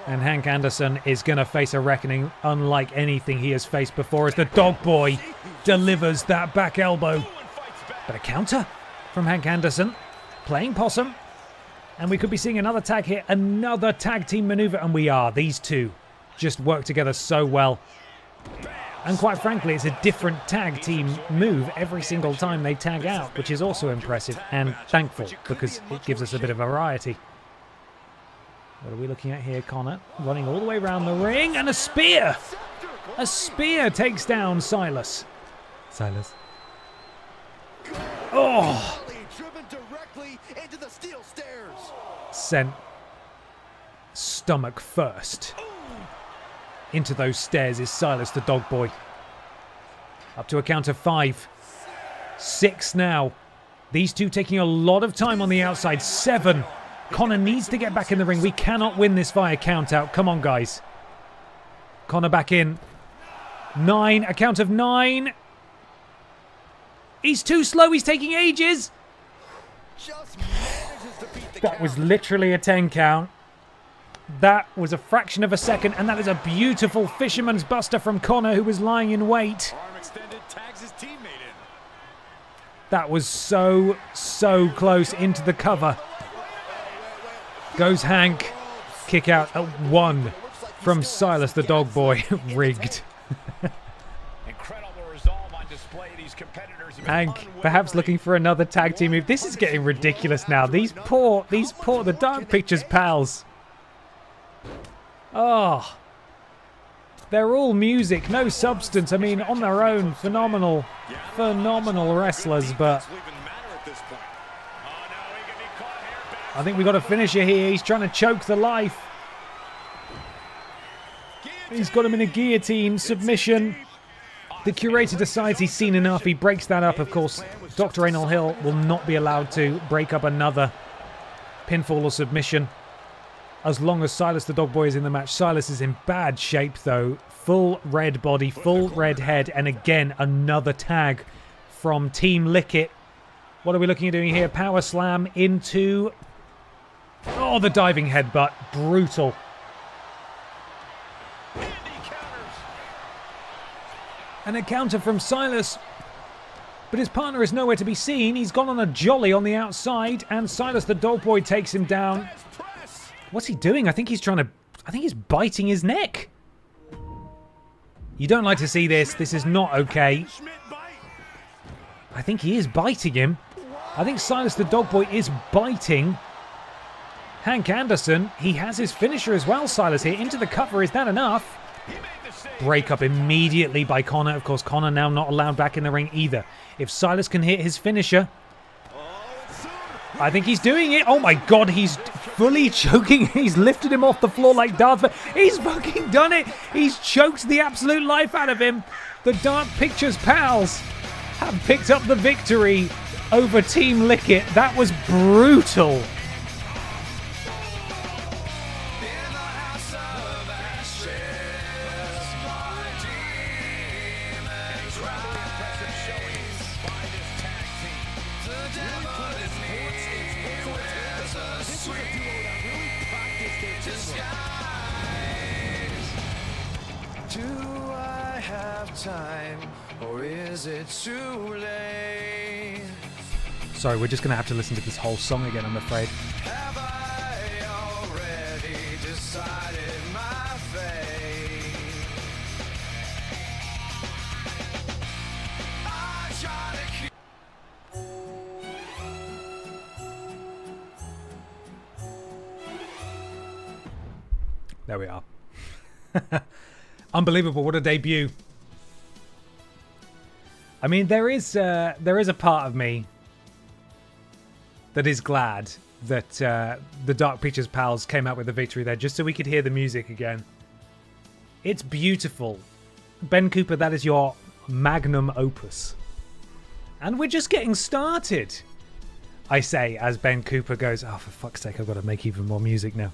And Hank Anderson is going to face a reckoning unlike anything he has faced before as the Dog Boy delivers that back elbow. But a counter from Hank Anderson, playing possum. And we could be seeing another tag here, another tag team maneuver, and we are. These two just work together so well. And quite frankly, it's a different tag team move every single time they tag out, which is also impressive and thankful because it gives us a bit of variety. What are we looking at here, Connor? Running all the way around the ring, and a spear! A spear takes down Silas. Silas. Oh! Sent stomach first. Into those stairs is Silas the Dog Boy. Up to a count of 5. 6 now. These two taking a lot of time on the outside. 7. Connor needs to get back in the ring. We cannot win this via count out. Come on, guys. Connor back in. 9. A count of 9. He's too slow. He's taking ages. That was literally a 10 count. That was a fraction of a second, and that is a beautiful fisherman's buster from Connor, who was lying in wait. Arm extended, tags his teammate in. That was so close into the cover. Goes Hank. Kick out at 1 from Silas the Dog Boy. Rigged. Incredible resolve on display. These competitors have been Hank perhaps looking for another tag team move. This is getting ridiculous now. These poor, the Dark Pictures pals. Oh. They're all music, no substance. I mean, on their own, phenomenal wrestlers, but I think we got a finisher here. He's trying to choke the life. He's got him in a guillotine submission. The curator decides he's seen enough. He breaks that up, of course. Dr. Anal Hill will not be allowed to break up another pinfall or submission as long as Silas the Dog Boy is in the match. Silas is in bad shape, though. Full red body, full red head, and again, another tag from Team Lickit. What are we looking at doing here? Power slam into... Oh, the diving headbutt. Brutal. And a counter from Silas. But his partner is nowhere to be seen. He's gone on a jolly on the outside, and Silas the Dog Boy takes him down. What's he doing? I think he's biting his neck. You don't like to see this. This is not okay. I think he is biting him. I think Silas the Dog Boy is biting Hank Anderson. He has his finisher as well, Silas here. Into the cover. Is that enough? Break up immediately by Connor. Of course, Connor now not allowed back in the ring either. If Silas can hit his finisher... I think he's doing it. Oh my god, he's fully choking. He's lifted him off the floor like Darth Vader. He's fucking done it. He's choked the absolute life out of him. The Dark Pictures pals have picked up the victory over Team Lickit. That was brutal. Time, or is it too late? Sorry, we're just going to have to listen to this whole song again, I'm afraid. Have I already decided my fate? I try to keep... There we are. Unbelievable, what a debut. I mean, there is a part of me that is glad that the Dark Pictures pals came out with the victory there, just so we could hear the music again. It's beautiful. Ben Cooper, that is your magnum opus. And we're just getting started, I say, as Ben Cooper goes, oh, for fuck's sake, I've got to make even more music now.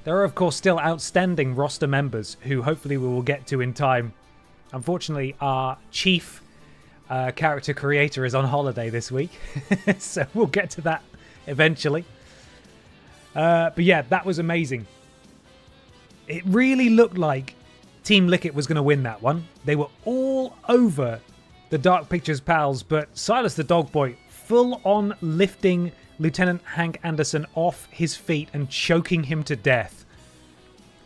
There are, of course, still outstanding roster members who hopefully we will get to in time. Unfortunately, our chief... character creator is on holiday this week, so we'll get to that eventually. But yeah, that was amazing. It really looked like Team Lickit was going to win that one. They were all over the Dark Pictures pals, but Silas the Dog Boy full on lifting Lieutenant Hank Anderson off his feet and choking him to death.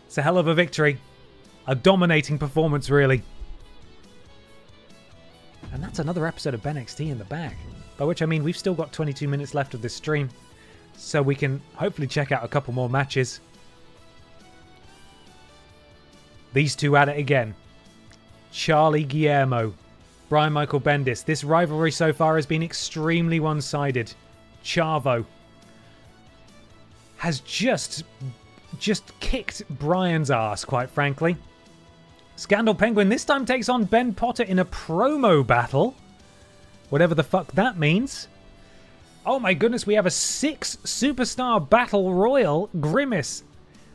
It's a hell of a victory. A dominating performance, really. And that's another episode of BENXT in the bag. By which I mean we've still got 22 minutes left of this stream. So we can hopefully check out a couple more matches. These two at it again. Charlie Guillermo. Brian Michael Bendis. This rivalry so far has been extremely one-sided. Chavo has just kicked Brian's ass, quite frankly. Scandal Penguin this time takes on Ben Potter in a promo battle. Whatever the fuck that means. Oh my goodness, we have a 6-superstar battle royal. Grimace,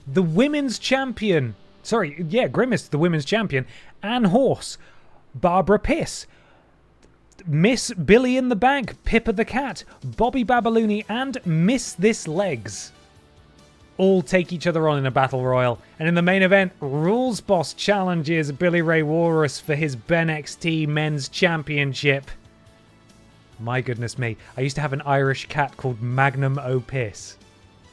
the women's champion. Sorry, yeah, Grimace, the women's champion. Ann Horse, Barbara Piss, Miss Billy in the Bag, Pippa the Cat, Bobby Babalooni, and Miss This Legs. all take each other on in a battle royal. And in the main event, Rules Boss challenges Billy Ray Walrus for his BENXT Men's Championship. My goodness me. I used to have an Irish cat called Magnum Opus.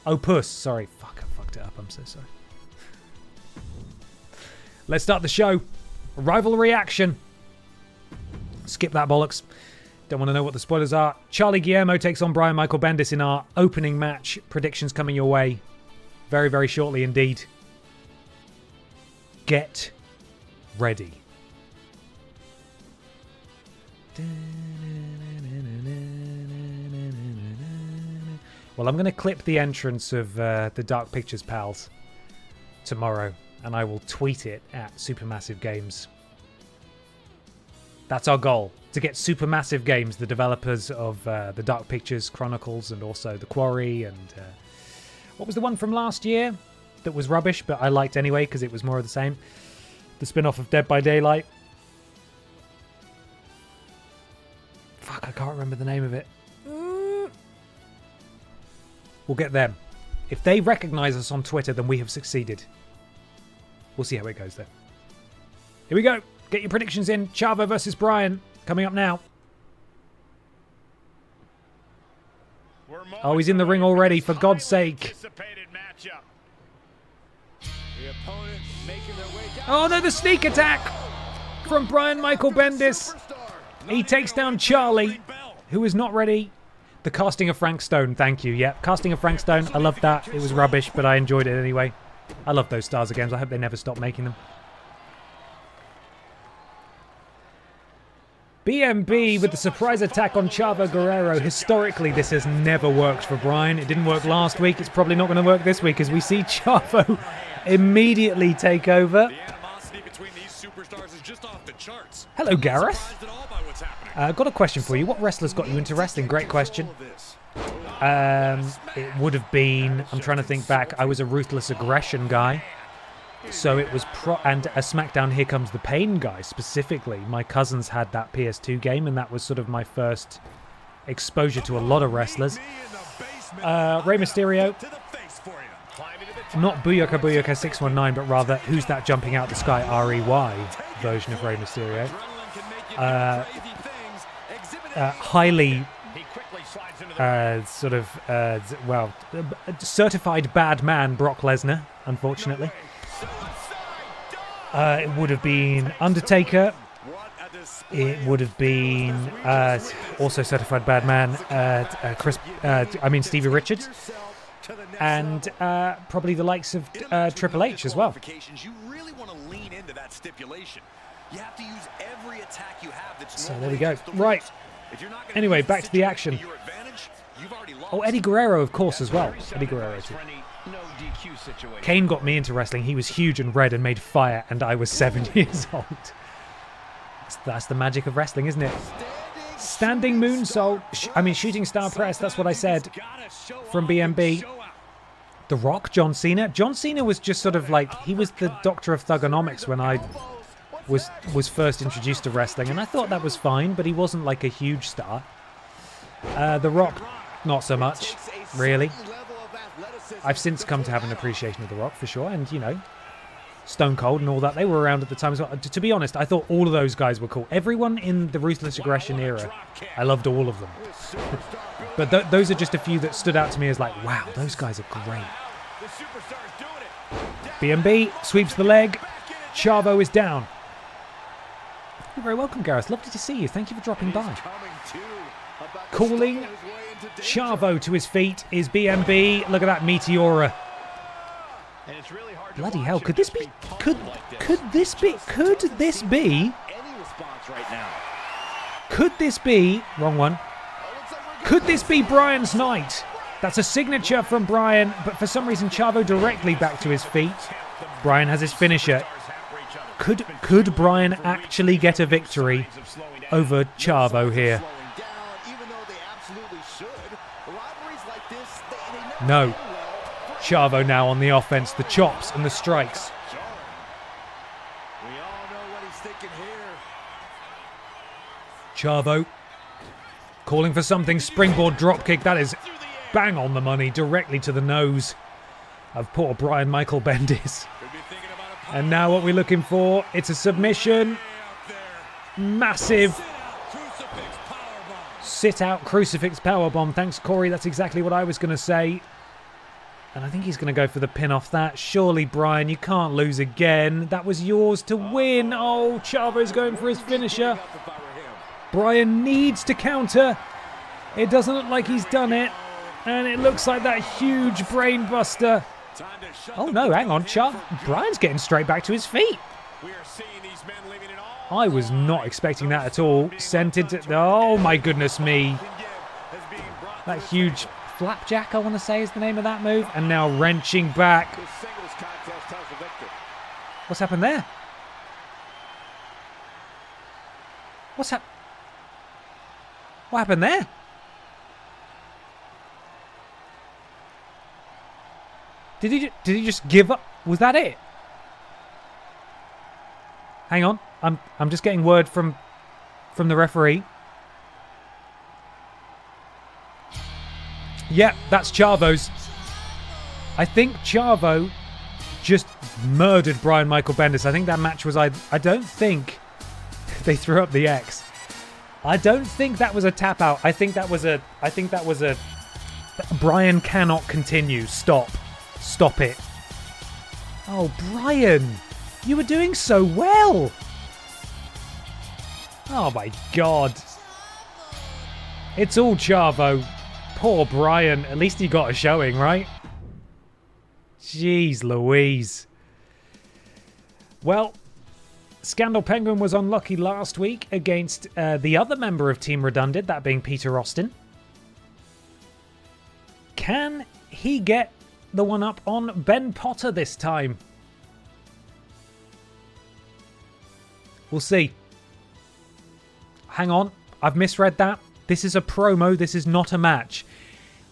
Opus, sorry. Fuck, I fucked it up. I'm so sorry. Let's start the show. Rivalry action. Skip that bollocks. Don't want to know what the spoilers are. Charlie Guillermo takes on Brian Michael Bendis in our opening match. Predictions coming your way very, very shortly indeed. Get ready. Well, I'm going to clip the entrance of the Dark Pictures pals tomorrow, and I will tweet it at Supermassive Games. That's our goal, to get Supermassive Games, the developers of the Dark Pictures Chronicles and also The Quarry and what was the one from last year that was rubbish, but I liked anyway because it was more of the same. The spin-off of Dead by Daylight. Fuck, I can't remember the name of it. We'll get them. If they recognise us on Twitter, then we have succeeded. We'll see how it goes, though. Here we go. Get your predictions in. Chavo versus Brian. Coming up now. Oh, he's in the ring already, for God's sake. Oh, no, the sneak attack from Brian Michael Bendis. He takes down Charlie, who is not ready. The casting of Frank Stone, thank you. Yeah, casting of Frank Stone, I loved that. It was rubbish, but I enjoyed it anyway. I love those Stars games. I hope they never stop making them. BMB with the surprise attack on Chavo Guerrero. Historically, this has never worked for Brian. It didn't work last week. It's probably not going to work this week as we see Chavo immediately take over. Hello, Gareth. Got a question for you. What wrestlers got you into wrestling? Great question. It would have been, I'm trying to think back, I was a Ruthless Aggression guy. So it was and a SmackDown Here Comes the Pain guy specifically. My cousins had that PS2 game, and that was sort of my first exposure to a lot of wrestlers. Rey Mysterio. Not Booyaka Booyaka 619, but rather Who's That Jumping Out the Sky REY version of Rey Mysterio. Highly certified bad man Brock Lesnar, unfortunately. It would have been Undertaker. It would have been also certified bad man Stevie Richards, and probably the likes of Triple H as well. So there we go. Right. Anyway, back to the action. Oh, Eddie Guerrero, of course, as well. Eddie Guerrero too. Kane got me into wrestling. He was huge and red and made fire, and I was 7 years old. That's the magic of wrestling, isn't it? Standing moonsault. Shooting star press. That's what I said. From BMB. The Rock, John Cena. John Cena was just sort of like, he was the doctor of thugonomics when I was first introduced to wrestling, and I thought that was fine, but he wasn't like a huge star. The Rock, not so much, really. I've since come to have an appreciation of The Rock, for sure, and, you know, Stone Cold and all that, they were around at the time as well. To be honest, I thought all of those guys were cool. Everyone in the Ruthless Aggression era, I loved all of them. But those are just a few that stood out to me as like, wow, those guys are great. BMB sweeps the leg. Chavo is down. You're very welcome, Gareth. Lovely to see you. Thank you for dropping by. Calling Chavo to his feet is BMB. Look at that Meteora. Bloody hell! Could this be? Could this be? Wrong one. Could this be Brian's night? That's a signature from Brian, but for some reason Chavo directly back to his feet. Brian has his finisher. Could Brian actually get a victory over Chavo here? No. Chavo now on the offense, the chops and the strikes. Chavo calling for something, springboard dropkick. That is bang on the money, directly to the nose. of poor Brian Michael Bendis. And now what we're looking for, it's a submission. Massive sit-out crucifix powerbomb. Thanks, Corey. That's exactly what I was going to say. And I think he's going to go for the pin off that. Surely, Brian, you can't lose again. That was yours to win. Oh, Chavo's going for his finisher. Brian needs to counter. It doesn't look like he's done it. And it looks like that huge brain buster. Oh, no, hang on. Brian's getting straight back to his feet. I was not expecting that at all. Sent it to... Oh, my goodness me. That huge flapjack, I want to say, is the name of that move. And now wrenching back. What's happened there? What happened there? Did he just give up? Was that it? Hang on. I'm just getting word from the referee. Yeah, that's Chavo's. I think Chavo just murdered Brian Michael Bendis. I think that match was... I don't think they threw up the X. I don't think that was a tap out. I think that was a... Brian cannot continue. Stop it. Oh, Brian, you were doing so well. Oh my God. It's all Chavo. Poor Brian. At least he got a showing, right? Jeez Louise. Well, Scandal Penguin was unlucky last week against the other member of Team Redundant, that being Peter Austin. Can he get the one up on Ben Potter this time? We'll see. Hang on, I've misread that. This is a promo, this is not a match.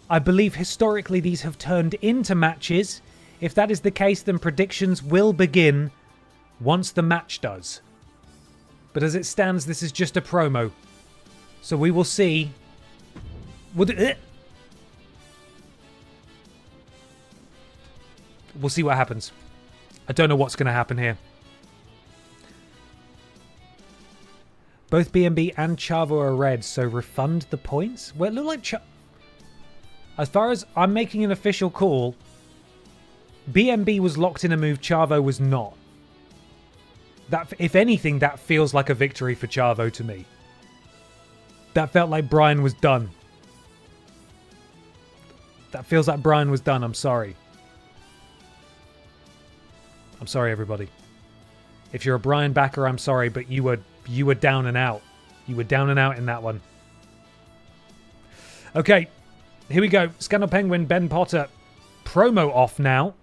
I believe historically these have turned into matches. If that is the case, then predictions will begin once the match does. But as it stands, this is just a promo. So we will see. We'll see what happens. I don't know what's going to happen here. Both BNB and Chavo are red, so refund the points? Well, it looked like as far as I'm making an official call, BNB was locked in a move, Chavo was not. That, if anything, that feels like a victory for Chavo to me. That felt like Brian was done. That feels like Brian was done, I'm sorry. I'm sorry, everybody. If you're a Brian backer, I'm sorry, but you were down and out. You were down and out in that one. Okay, here we go. Scandal Penguin, Ben Potter. Promo off now.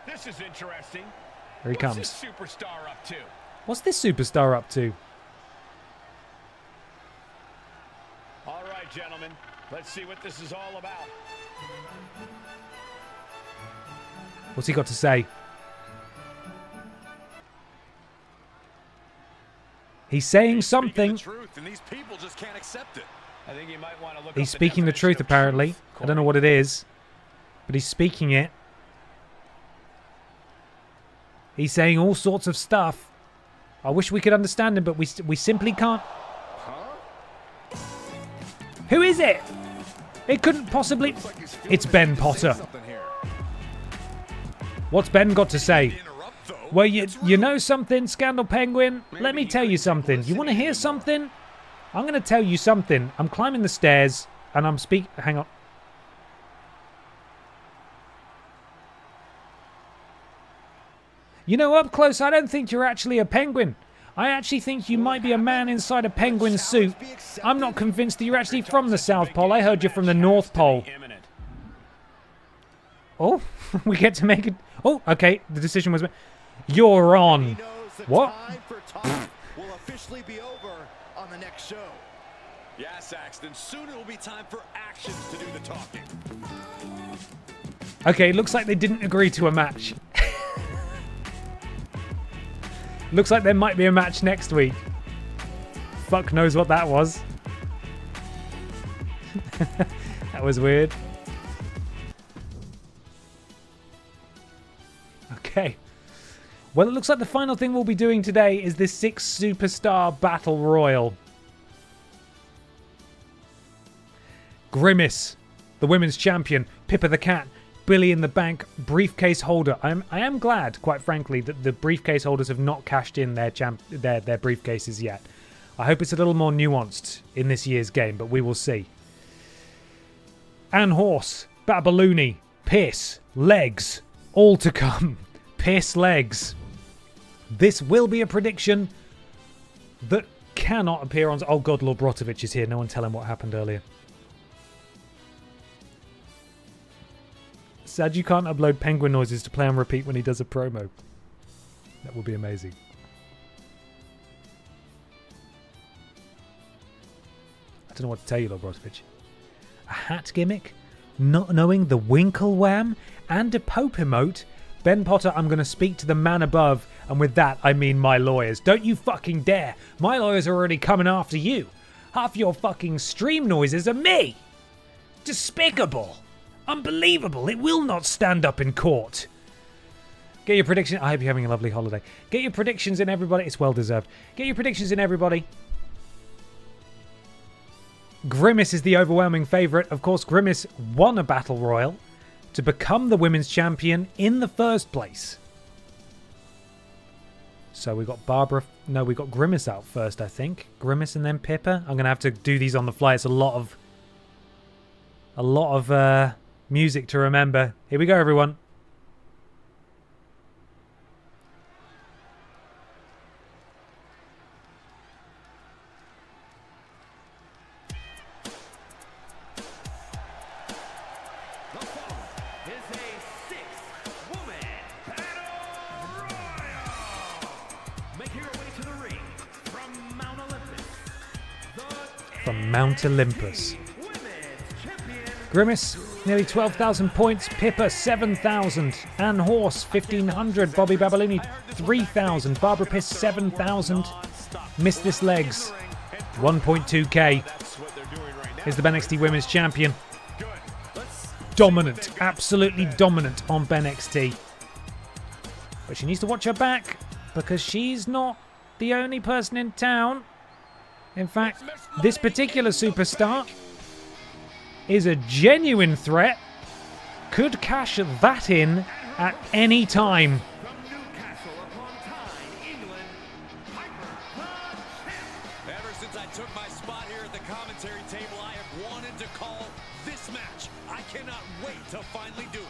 This is interesting. Here he comes. What's this superstar up to? What's this superstar up to? All right, gentlemen. Let's see what this is all about. What's he got to say? He's saying something. He's speaking the truth, apparently. I don't know what it is, but he's speaking it. He's saying all sorts of stuff. I wish we could understand him, but we simply can't. Who is it? It couldn't possibly... It's Ben Potter. What's Ben got to say? Well, you know something, Scandal Penguin? Let me tell you something. You want to hear something? I'm going to tell you something. I'm climbing the stairs and I'm Hang on. You know, up close, I don't think you're actually a penguin. I actually think you might be a man inside a penguin suit. I'm not convinced that you're actually from the South Pole. I heard you're from the North Pole. Oh, we get to make it. Oh, okay. The decision was made. You're on. What? Will officially be over on the next show. Yes, Axton. Soon it will be time for actions to do the talking. Okay, looks like they didn't agree to a match. Looks like there might be a match next week. Fuck knows what that was. That was weird. Okay. Well, it looks like the final thing we'll be doing today is this 6-superstar battle royal. Grimace, the women's champion, Pippa the cat, Billy in the bank, briefcase holder. I am glad, quite frankly, that the briefcase holders have not cashed in their briefcases yet. I hope it's a little more nuanced in this year's game, but we will see. Ann Horse, Babaloony, Piss, Legs, all to come. Piss Legs. This will be a prediction that cannot appear on... Oh God, Lord Brotovich is here. No one tell him what happened earlier. Sad you can't upload penguin noises to play on repeat when he does a promo. That would be amazing. I don't know what to tell you, Lord Brotovich. A hat gimmick? Not knowing the Winkle Wham? And a Pope emote? Ben Potter, I'm going to speak to the man above, and with that, I mean my lawyers. Don't you fucking dare. My lawyers are already coming after you. Half your fucking stream noises are me. Despicable. Unbelievable. It will not stand up in court. Get your prediction. I hope you're having a lovely holiday. Get your predictions in, everybody. It's well deserved. Get your predictions in, everybody. Grimace is the overwhelming favourite. Of course, Grimace won a battle royal to become the women's champion in the first place. So we got Barbara... No, we got Grimace out first, I think. Grimace and then Pippa. I'm going to have to do these on the fly. It's a lot of music to remember. Here we go, everyone. From Mount Olympus. Grimace, nearly 12,000 points. Pippa, 7,000. Ann Horse, 1,500. Bobby Babaloony, 3,000. Barbara Piss, 7,000. Miss This Legs, 1.2k. Is the BENXT Women's Champion. Dominant, absolutely dominant on BENXT. But she needs to watch her back, because she's not the only person in town. In fact, this particular superstar is a genuine threat. Could cash that in at any time. Ever since I took my spot here at the commentary table, I have wanted to call this match. I cannot wait to finally do it.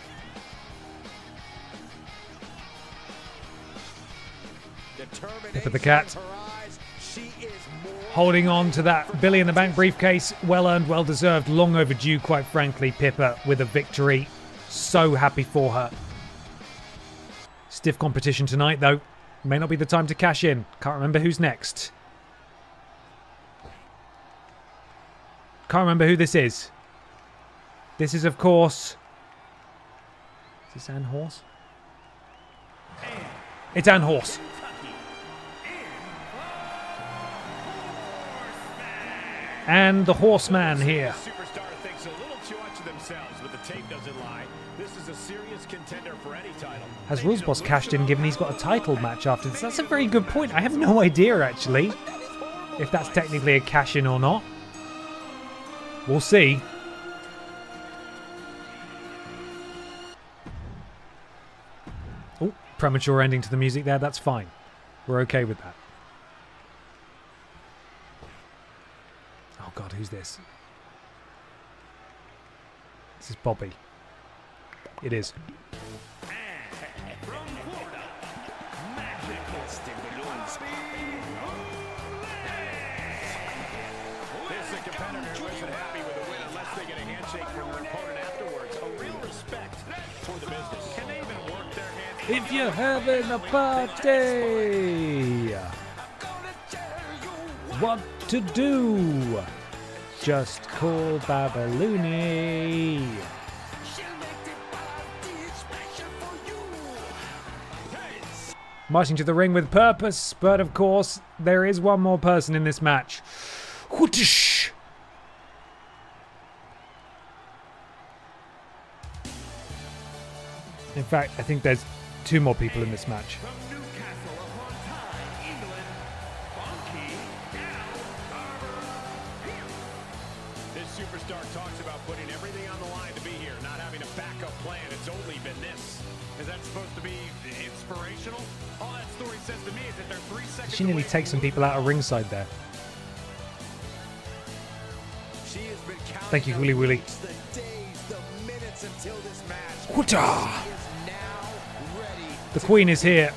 Look at the cat. Holding on to that Billy in the Bank briefcase. Well earned, well deserved. Long overdue, quite frankly. Pippa with a victory. So happy for her. Stiff competition tonight, though. May not be the time to cash in. Can't remember who's next. Can't remember who this is. This is, of course... Is this Ann Horse? It's Ann Horse. And the Horseman here. Superstar thinks a little too much of themselves, but the tape doesn't lie. This is a serious contender for any title. Has Rules Boss cashed in, given he's got a title match after this? That's a very good point. I have no idea, actually, if that's technically a cash-in or not. We'll see. Oh, premature ending to the music there. That's fine. We're okay with that. Oh God, who's this? This is Bobby. It is. This is a competitor who isn't happy with a win unless they get a handshake from their opponent afterwards. A real respect for the business. Can they even work their hands? If you're having a party, what to do? Just call Babaloony. Marching to the ring with purpose, but of course, there is one more person in this match. Whoosh! In fact, I think there's 2 more people in this match. This superstar talks about putting everything on the line to be here, not having a backup plan. It's only been this. Is that supposed to be inspirational? All that story says to me is that they're 3 seconds. She nearly away takes some from people out of ringside there. She has been counting Thank you, Willy Willy. the days, the minutes until this match. Whoota! She is now ready. The Queen is here.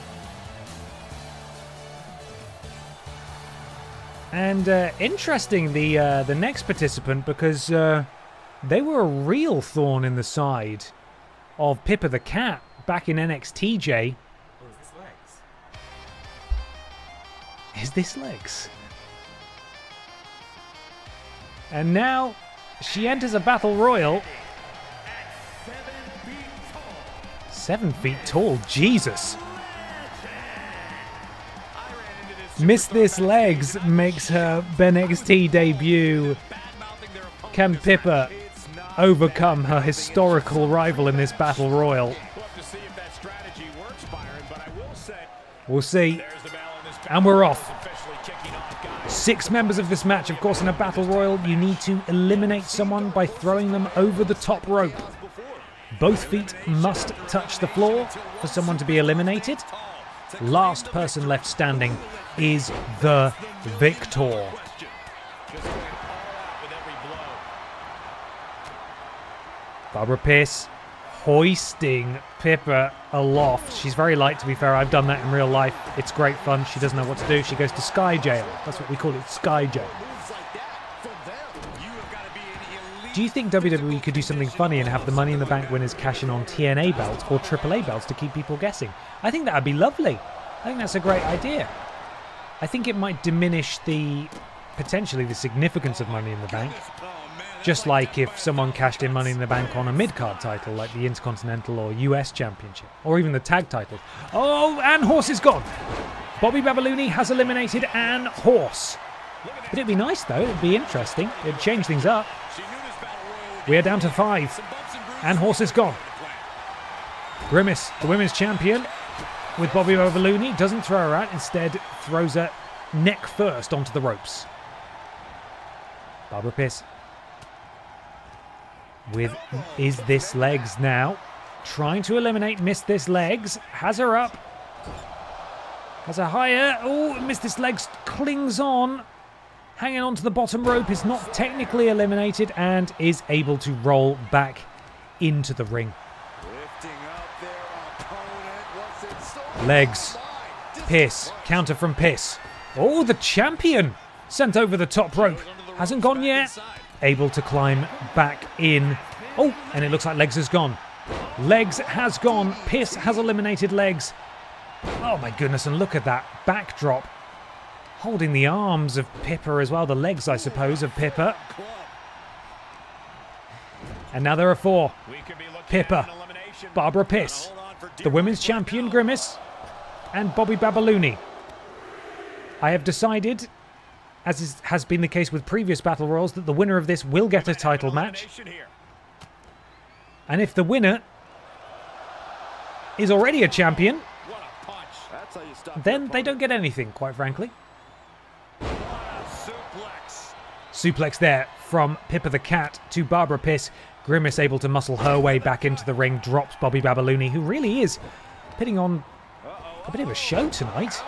And interesting, the next participant, because they were a real thorn in the side of Pippa the Cat back in NXT, Jay. Oh, is this legs? Is this legs? And now she enters a battle royal. 7 feet tall, Jesus. Miss This Legs makes her BENXT debut. Can Pippa overcome her historical rival in this battle royal? We'll see. And we're off. 6 members of this match. Of course, in a battle royal, you need to eliminate someone by throwing them over the top rope. Both feet must touch the floor for someone to be eliminated. Last person left standing is the victor. Barbara Pierce hoisting Pippa aloft. She's very light, to be fair. I've done that in real life. It's great fun. She doesn't know what to do. She goes to Sky Jail. That's what we call it, Sky Jail. Do you think WWE could do something funny and have the Money in the Bank winners cash in on TNA belts or AAA belts to keep people guessing? I think that would be lovely. I think that's a great idea. I think it might diminish potentially the significance of Money in the Bank. Just like if someone cashed in Money in the Bank on a mid-card title like the Intercontinental or US Championship, or even the tag titles. Oh, and Horse is gone. Bobby Babalooni has eliminated Ann Horse. But it'd be nice though, it'd be interesting. It'd change things up. We are down to 5. Ann Horse is gone. Grimace, the women's champion, with Bobby Babalooni, doesn't throw her out, instead throws her neck first onto the ropes. Barbara Pierce with Is This Legs now. Trying to eliminate Miss This Legs. Has her up. Has her higher. Oh, Miss This Legs clings on. Hanging on to the bottom rope, is not technically eliminated and is able to roll back into the ring. Legs. Pierce. Counter from Pierce. Oh, the champion sent over the top rope. Hasn't gone yet. Able to climb back in. Oh, and it looks like Legs has gone. Legs has gone. Pierce has eliminated Legs. Oh my goodness, and look at that backdrop. Holding the arms of Pippa as well. The legs, I suppose, of Pippa. And now there are 4. Pippa. Barbara Pierce. The women's champion, Grimace. And Bobby Babalooni. I have decided, as has been the case with previous Battle Royals, that the winner of this will get a title match. And if the winner is already a champion, then they don't get anything, quite frankly. Suplex there from Pippa the Cat to Barbara Pierce. Grimace able to muscle her way back into the ring, drops Bobby Babalooni, who really is putting on a bit of a show tonight.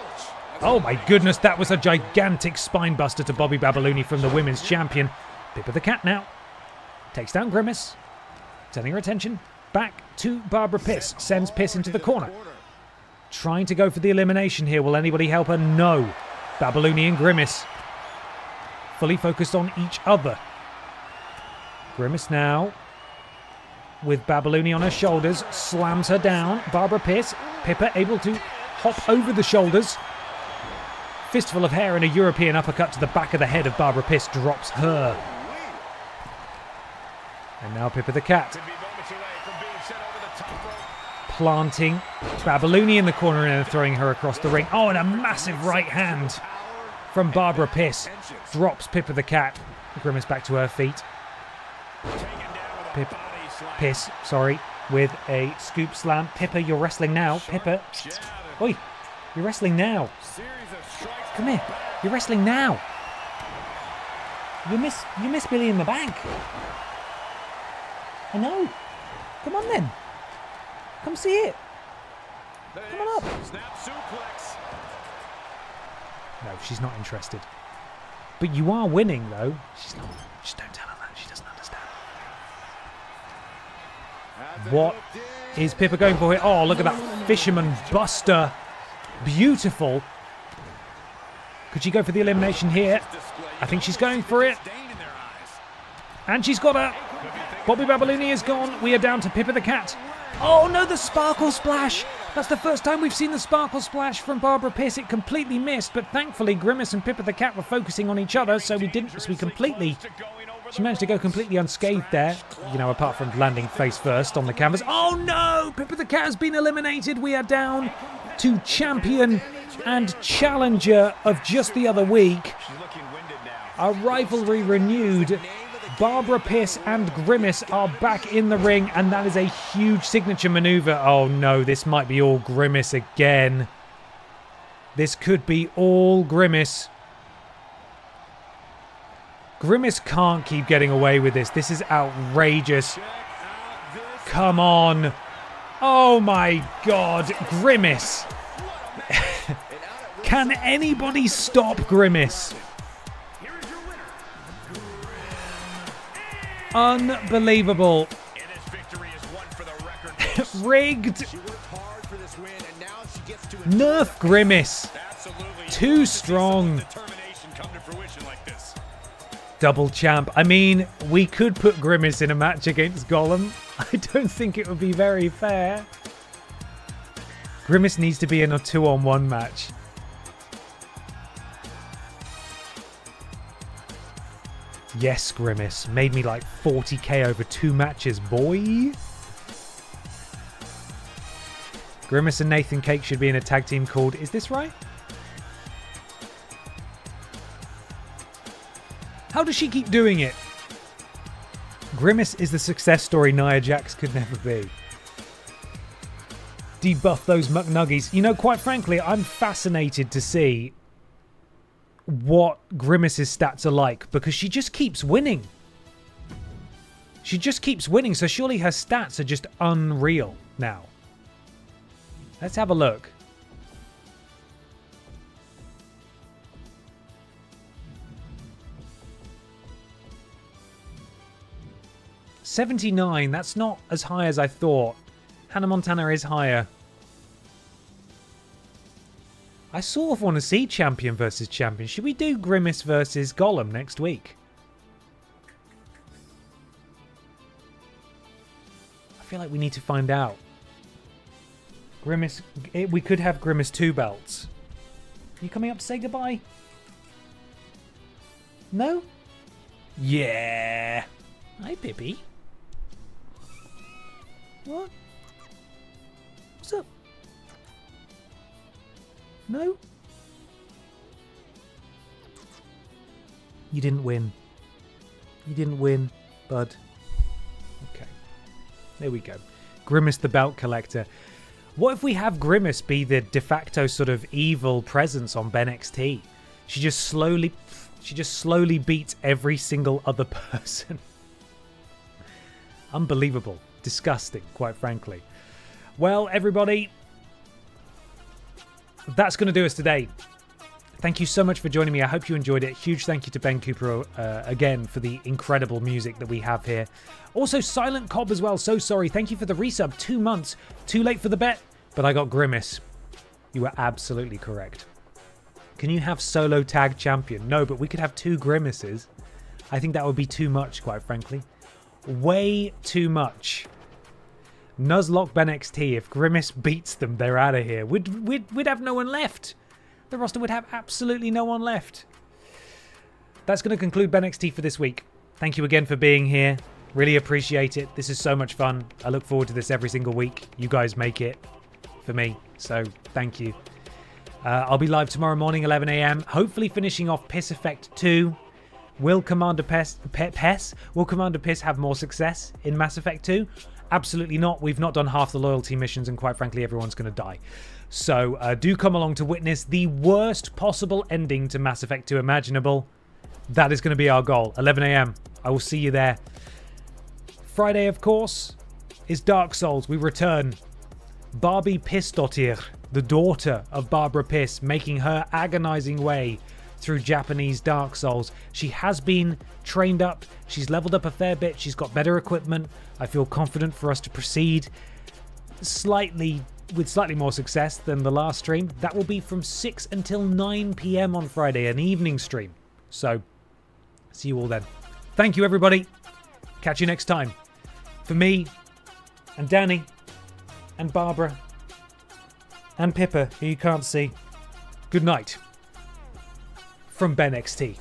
Oh my goodness, that was a gigantic spinebuster to Bobby Babalooni from the women's champion. Pippa the Cat now takes down Grimace, turning her attention back to Barbara Pierce. Sends Pierce into the corner. Trying to go for the elimination here. Will anybody help her? No. Babalooni and Grimace fully focused on each other. Grimace now with Babalooni on her shoulders, slams her down. Barbara Pierce, Pippa able to hop over the shoulders. Fistful of hair and a European uppercut to the back of the head of Barbara Pierce drops her. And now Pippa the Cat planting Babalooni in the corner and throwing her across the ring. Oh, and a massive right hand from Barbara Pierce drops Pippa the Cat. Grimace back to her feet. Pierce, sorry. with a scoop slam. Pippa, you're wrestling now. Pippa. Oi, you're wrestling now. Come here. You're wrestling now. You miss Billy in the bank. I know. Come on then. Come see it. Come on up. Snap suplex. No, she's not interested. But you are winning, though. She's not. Just don't tell her that. She doesn't understand. What is Pippa going for here? Oh, look at that Fisherman Buster. Beautiful. Could she go for the elimination here? I think she's going for it. And she's got her. Bobby Babalini is gone. We are down to Pippa the Cat. Oh no, the Sparkle Splash. That's the first time we've seen the Sparkle Splash from Barbara Pierce. It completely missed, but thankfully Grimace and Pippa the Cat were focusing on each other, so she managed to go completely unscathed there, you know, apart from landing face first on the canvas. Oh no! Pippa the Cat has been eliminated. We are down to champion and challenger of just the other week. Our rivalry renewed. Barbara Pierce and Grimace are back in the ring, and that is a huge signature maneuver. Oh no, this might be all Grimace again. This could be all Grimace. Grimace can't keep getting away with this. This is outrageous. Come on. Oh my God, Grimace. Can anybody stop Grimace? Unbelievable. Rigged. Nerf Grimace. Too strong. Double champ. I mean, we could put Grimace in a match against Gollum. I don't think it would be very fair. Grimace needs to be in a 2-on-1 match. Yes, Grimace. Made me like 40k over 2 matches, boy. Grimace and Nathan Cake should be in a tag team called Is This Right? How does she keep doing it? Grimace is the success story Nia Jax could never be. Debuff those McNuggies. You know, quite frankly, I'm fascinated to see what Grimace's stats are like, because she just keeps winning. She just keeps winning, so surely her stats are just unreal now. Let's have a look. $79, that's not as high as I thought. Hannah Montana is higher. I sort of want to see champion versus champion. Should we do Grimace versus Gollum next week? I feel like we need to find out. Grimace, we could have Grimace 2 belts. Are you coming up to say goodbye? No? Yeah. Hi, Pippi. What? What's up? No? You didn't win. You didn't win, bud. Okay. There we go. Grimace the belt collector. What if we have Grimace be the de facto sort of evil presence on BENXT? She just slowly beats every single other person. Unbelievable. Disgusting, quite frankly. Well, everybody, that's going to do us today. Thank you so much for joining me. I hope you enjoyed it. Huge thank you to Ben Cooper again for the incredible music that we have here. Also, Silent Cobb as well. So sorry. Thank you for the resub. 2 months. Too late for the bet, but I got Grimace. You were absolutely correct. Can you have solo tag champion? No, but we could have 2 Grimaces. I think that would be too much, quite frankly. Way too much. Nuzlocke BENXT. If Grimace beats them, they're out of here. We'd have no one left. The roster would have absolutely no one left. That's going to conclude BENXT for this week. Thank you again for being here. Really appreciate it. This is so much fun. I look forward to this every single week. You guys make it for me, so thank you. I'll be live tomorrow morning, 11 a.m. Hopefully finishing off Piss Effect 2. Will Commander Piss have more success in Mass Effect 2? Absolutely not. We've not done half the loyalty missions, and quite frankly, everyone's going to die. So do come along to witness the worst possible ending to Mass Effect 2 imaginable. That is going to be our goal. 11 a.m. I will see you there. Friday, of course, is Dark Souls. We return. Barbie Pissdottir, the daughter of Barbara Piss, making her agonizing way through Japanese Dark Souls. She has been trained up. She's leveled up a fair bit. She's got better equipment. I feel confident for us to proceed with slightly more success than the last stream. That will be from 6 until 9 p.m. on Friday, an evening stream. So, see you all then. Thank you, everybody. Catch you next time. For me, and Danny, and Barbara, and Pippa, who you can't see, good night from BENXT.